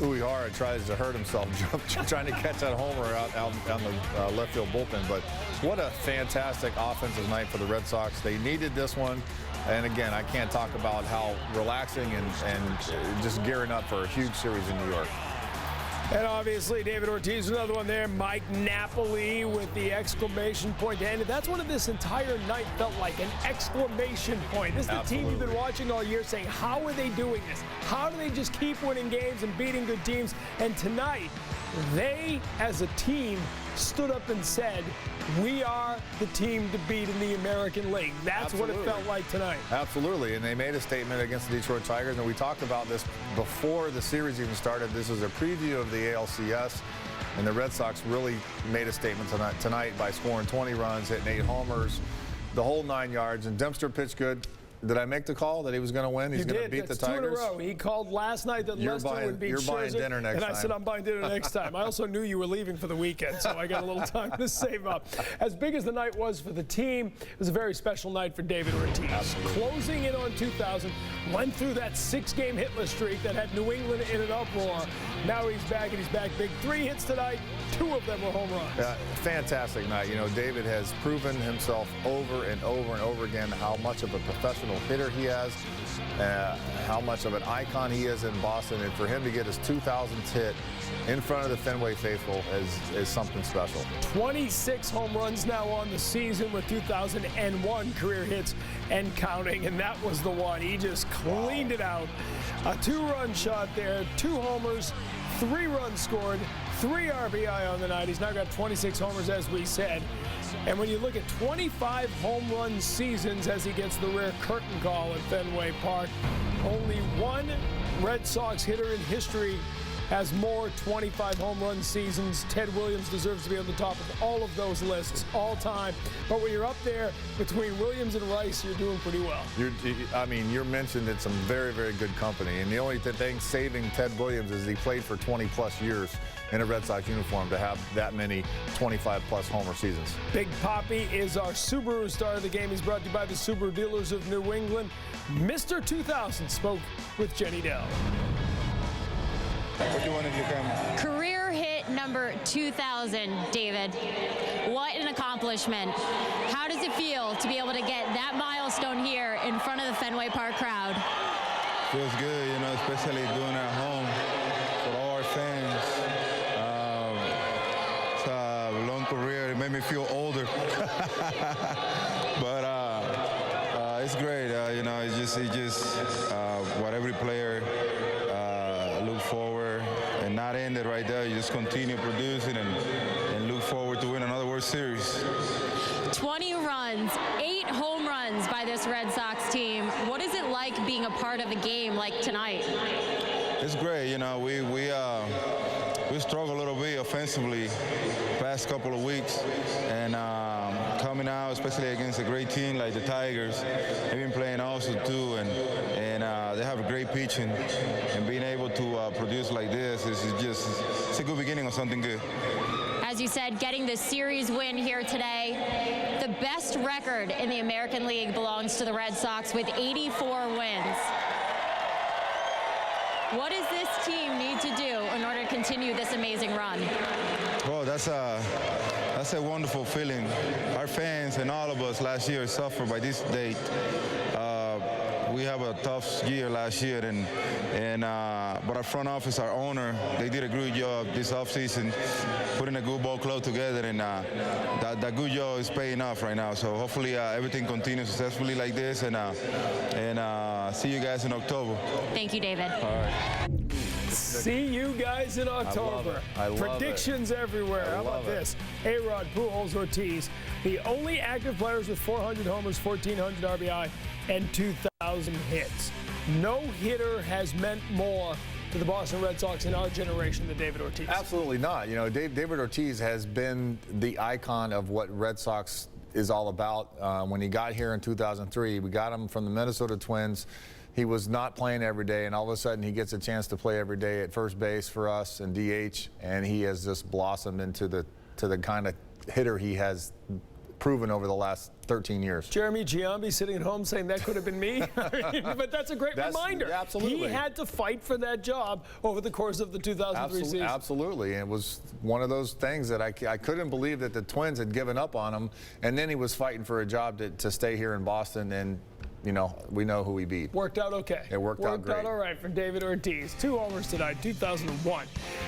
Uehara tries to hurt himself trying to catch that homer out on the left field bullpen. But what a fantastic offensive night for the Red Sox. They needed this one. And again, I can't talk about how relaxing and just gearing up for a huge series in New York. And obviously, David Ortiz, another one there. Mike Napoli with the exclamation point. And that's what this entire night felt like, an exclamation point. This is the team you've been watching all year saying, how are they doing this? How do they just keep winning games and beating good teams? And tonight, they, as a team, stood up and said, we are the team to beat in the American League. That's what it felt like tonight. Absolutely, and they made a statement against the Detroit Tigers, and we talked about this before the series even started. This is a preview of the ALCS, and the Red Sox really made a statement tonight by scoring 20 runs, hitting 8 homers, the whole 9 yards, and Dempster pitched good. Did I make the call that he was going to win? He's going to beat the Tigers? 2 in a row. He called last night that Lester would beat Scherzer. You're buying dinner next time. And I said, I'm buying dinner next time. I also knew you were leaving for the weekend, so I got a little time to save up. As big as the night was for the team, it was a very special night for David Ortiz. Absolutely. Closing in on 2,000, went through that 6-game hitless streak that had New England in an uproar. Now he's back, and he's back big. 3 hits tonight. 2 of them were home runs. Fantastic night. You know, David has proven himself over and over and over again how much of a professional hitter he has, how much of an icon he is in Boston, and for him to get his 2,000th hit in front of the Fenway faithful is something special. 26 home runs now on the season with 2,001 career hits and counting, and that was the one. He just cleaned it out. A 2-run shot there, 2 homers, 3 runs scored, 3 RBI on the night. He's now got 26 homers, as we said. And when you look at 25 home run seasons as he gets the rare curtain call at Fenway Park, only one Red Sox hitter in history has more 25 home run seasons. Ted Williams deserves to be on the top of all of those lists all time. But when you're up there between Williams and Rice, you're doing pretty well. You're mentioned in some very, very good company. And the only thing saving Ted Williams is he played for 20-plus years in a Red Sox uniform to have that many 25-plus homer seasons. Big Papi is our Subaru star of the game. He's brought to you by the Subaru dealers of New England. Mr. 2000 spoke with Jenny Dell. What do you want in your camera? Career hit number 2,000, David. What an accomplishment. How does it feel to be able to get that milestone here in front of the Fenway Park crowd? Feels good, you know, especially doing it at home for all our fans. It's a long career. It made me feel older. But it's great. You know, it's just what every player look forward and not end it right there. You just continue producing and look forward to win another World Series. 20 runs, 8 home runs by this Red Sox team. What is it like being a part of a game like tonight? It's great. You know, we struggle a little bit offensively past couple of weeks, and coming out, especially against a great team like the Tigers, they've been playing also too, and they have a great pitching, and being able to produce like this it's a good beginning of something good. As you said, getting the series win here today, the best record in the American League belongs to the Red Sox with 84 wins. What does this team need to do in order to continue this amazing run? Well, that's a wonderful feeling. Our fans and all of us last year suffered by this date. we have a tough year last year, but our front office, our owner, they did a good job this offseason, putting a good ball club together, and that good job is paying off right now. So hopefully everything continues successfully like this, and see you guys in October. Thank you, David. All right. See you guys in October. I love Predictions everywhere. How about this? A-Rod, Pujols, Ortiz, the only active players with 400 homers, 1,400 RBI, and 2,000 hits. No hitter has meant more to the Boston Red Sox in our generation than David Ortiz. Absolutely not. You know, David Ortiz has been the icon of what Red Sox is all about. When he got here in 2003, we got him from the Minnesota Twins. He was not playing every day, and all of a sudden he gets a chance to play every day at first base for us and DH, and he has just blossomed into the kind of hitter he has proven over the last 13 years. Jeremy Giambi sitting at home saying that could have been me. But that's a great reminder. Absolutely. He had to fight for that job over the course of the 2003 season. Absolutely. And it was one of those things that I couldn't believe that the Twins had given up on him, and then he was fighting for a job to stay here in Boston, and you know, we know who he beat. Worked out okay. It worked out great. Worked out all right for David Ortiz. 2 homers tonight, 2001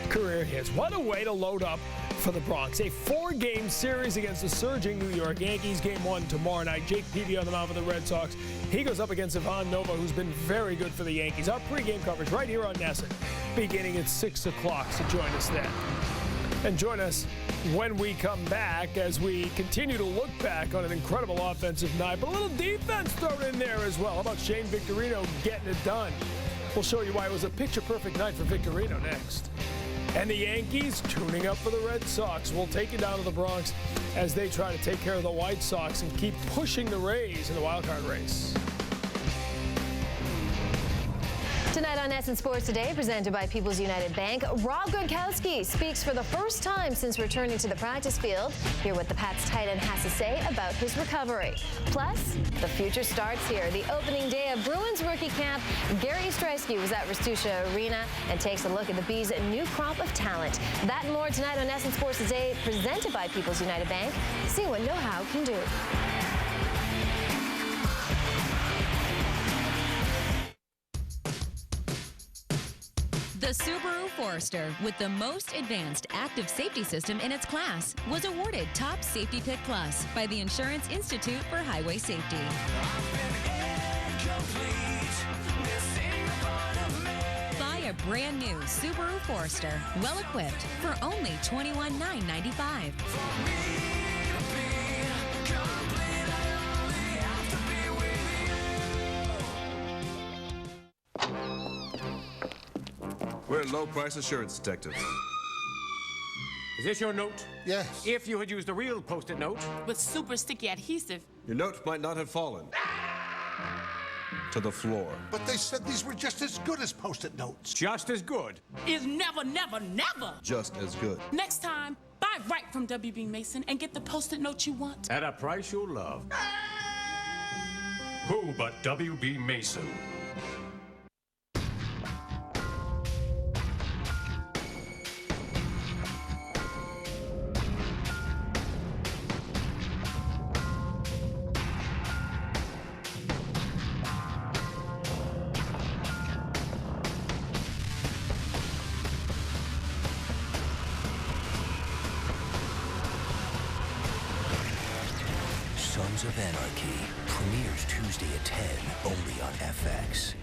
career hits. What a way to load up for the Bronx. A 4-game series against the surging New York Yankees. Game 1 tomorrow night. Jake Peavy on the mound for the Red Sox. He goes up against Ivan Nova, who's been very good for the Yankees. Our pregame coverage right here on NESN, beginning at 6 o'clock, so join us then. And join us when we come back as we continue to look back on an incredible offensive night, but a little defense thrown in there as well. How about Shane Victorino getting it done? We'll show you why it was a picture-perfect night for Victorino next. And the Yankees tuning up for the Red Sox. We'll take you down to the Bronx as they try to take care of the White Sox and keep pushing the Rays in the wildcard race. Tonight on NESN Sports Today, presented by People's United Bank, Rob Gronkowski speaks for the first time since returning to the practice field. Hear what the Pats tight end has to say about his recovery. Plus, the future starts here. The opening day of Bruins rookie camp, Gary Ostrowski was at Rastusha Arena and takes a look at the Bees' new crop of talent. That and more tonight on NESN Sports Today, presented by People's United Bank. See what know-how can do. The Subaru Forester, with the most advanced active safety system in its class, was awarded Top Safety Pick Plus by the Insurance Institute for Highway Safety. Buy a brand new Subaru Forester, well equipped, for only $21,995. We're low-price insurance detectives. Is this your note? Yes. If you had used a real Post-it note with super sticky adhesive, your note might not have fallen to the floor. But they said these were just as good as Post-it notes. Just as good. Is never, never, never. Just as good. Next time, buy right from WB Mason and get the Post-it note you want. At a price you'll love. Who but WB Mason? Sons of Anarchy premieres Tuesday at 10, only on FX.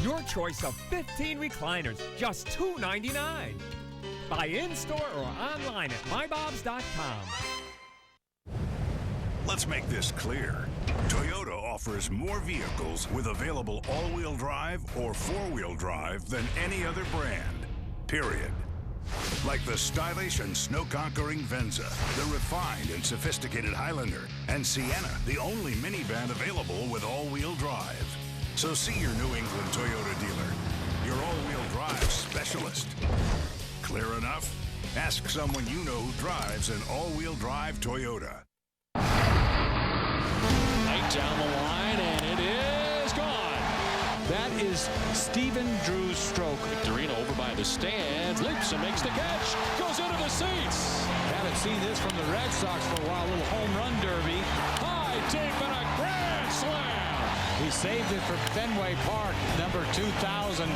Your choice of 15 recliners, just $299. Buy in-store or online at mybobs.com. Let's make this clear. Toyota offers more vehicles with available all-wheel drive or four-wheel drive than any other brand, period. Like the stylish and snow-conquering Venza, the refined and sophisticated Highlander, and Sienna, the only minivan available with all-wheel drive. So see your New England Toyota dealer, your all-wheel drive specialist. Clear enough? Ask someone you know who drives an all-wheel drive Toyota. Right down the line, and it is gone. That is Stephen Drew's stroke. Victorino over by the stands, leaps and makes the catch, goes into the seats. Haven't seen this from the Red Sox for a while. A little home run derby. High, deep, and a grand slam. He saved it for Fenway Park, number 2000.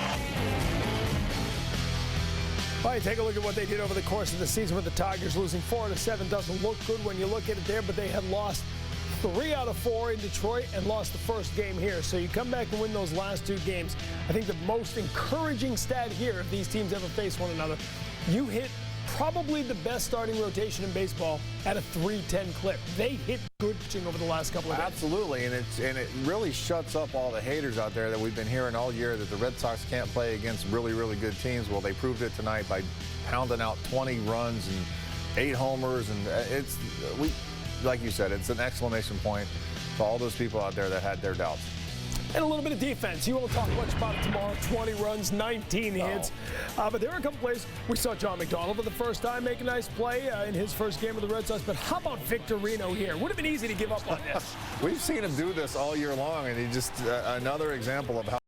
All right, take a look at what they did over the course of the season with the Tigers. Losing 4 out of 7 doesn't look good when you look at it there, but they had lost 3 out of 4 in Detroit and lost the first game here. So you come back and win those last 2 games. I think the most encouraging stat here, if these teams ever face one another, you hit probably the best starting rotation in baseball at a .310 clip. They hit good pitching over the last couple of games. Absolutely, and it really shuts up all the haters out there that we've been hearing all year that the Red Sox can't play against really, really good teams. Well, they proved it tonight by pounding out 20 runs and 8 homers, and like you said, it's an exclamation point to all those people out there that had their doubts. And a little bit of defense. You won't talk much about it tomorrow. 20 runs, 19 hits. But there are a couple plays. We saw John McDonald for the first time make a nice play in his first game with the Red Sox. But how about Victorino here? Would have been easy to give up on this. We've seen him do this all year long, and he just another example of how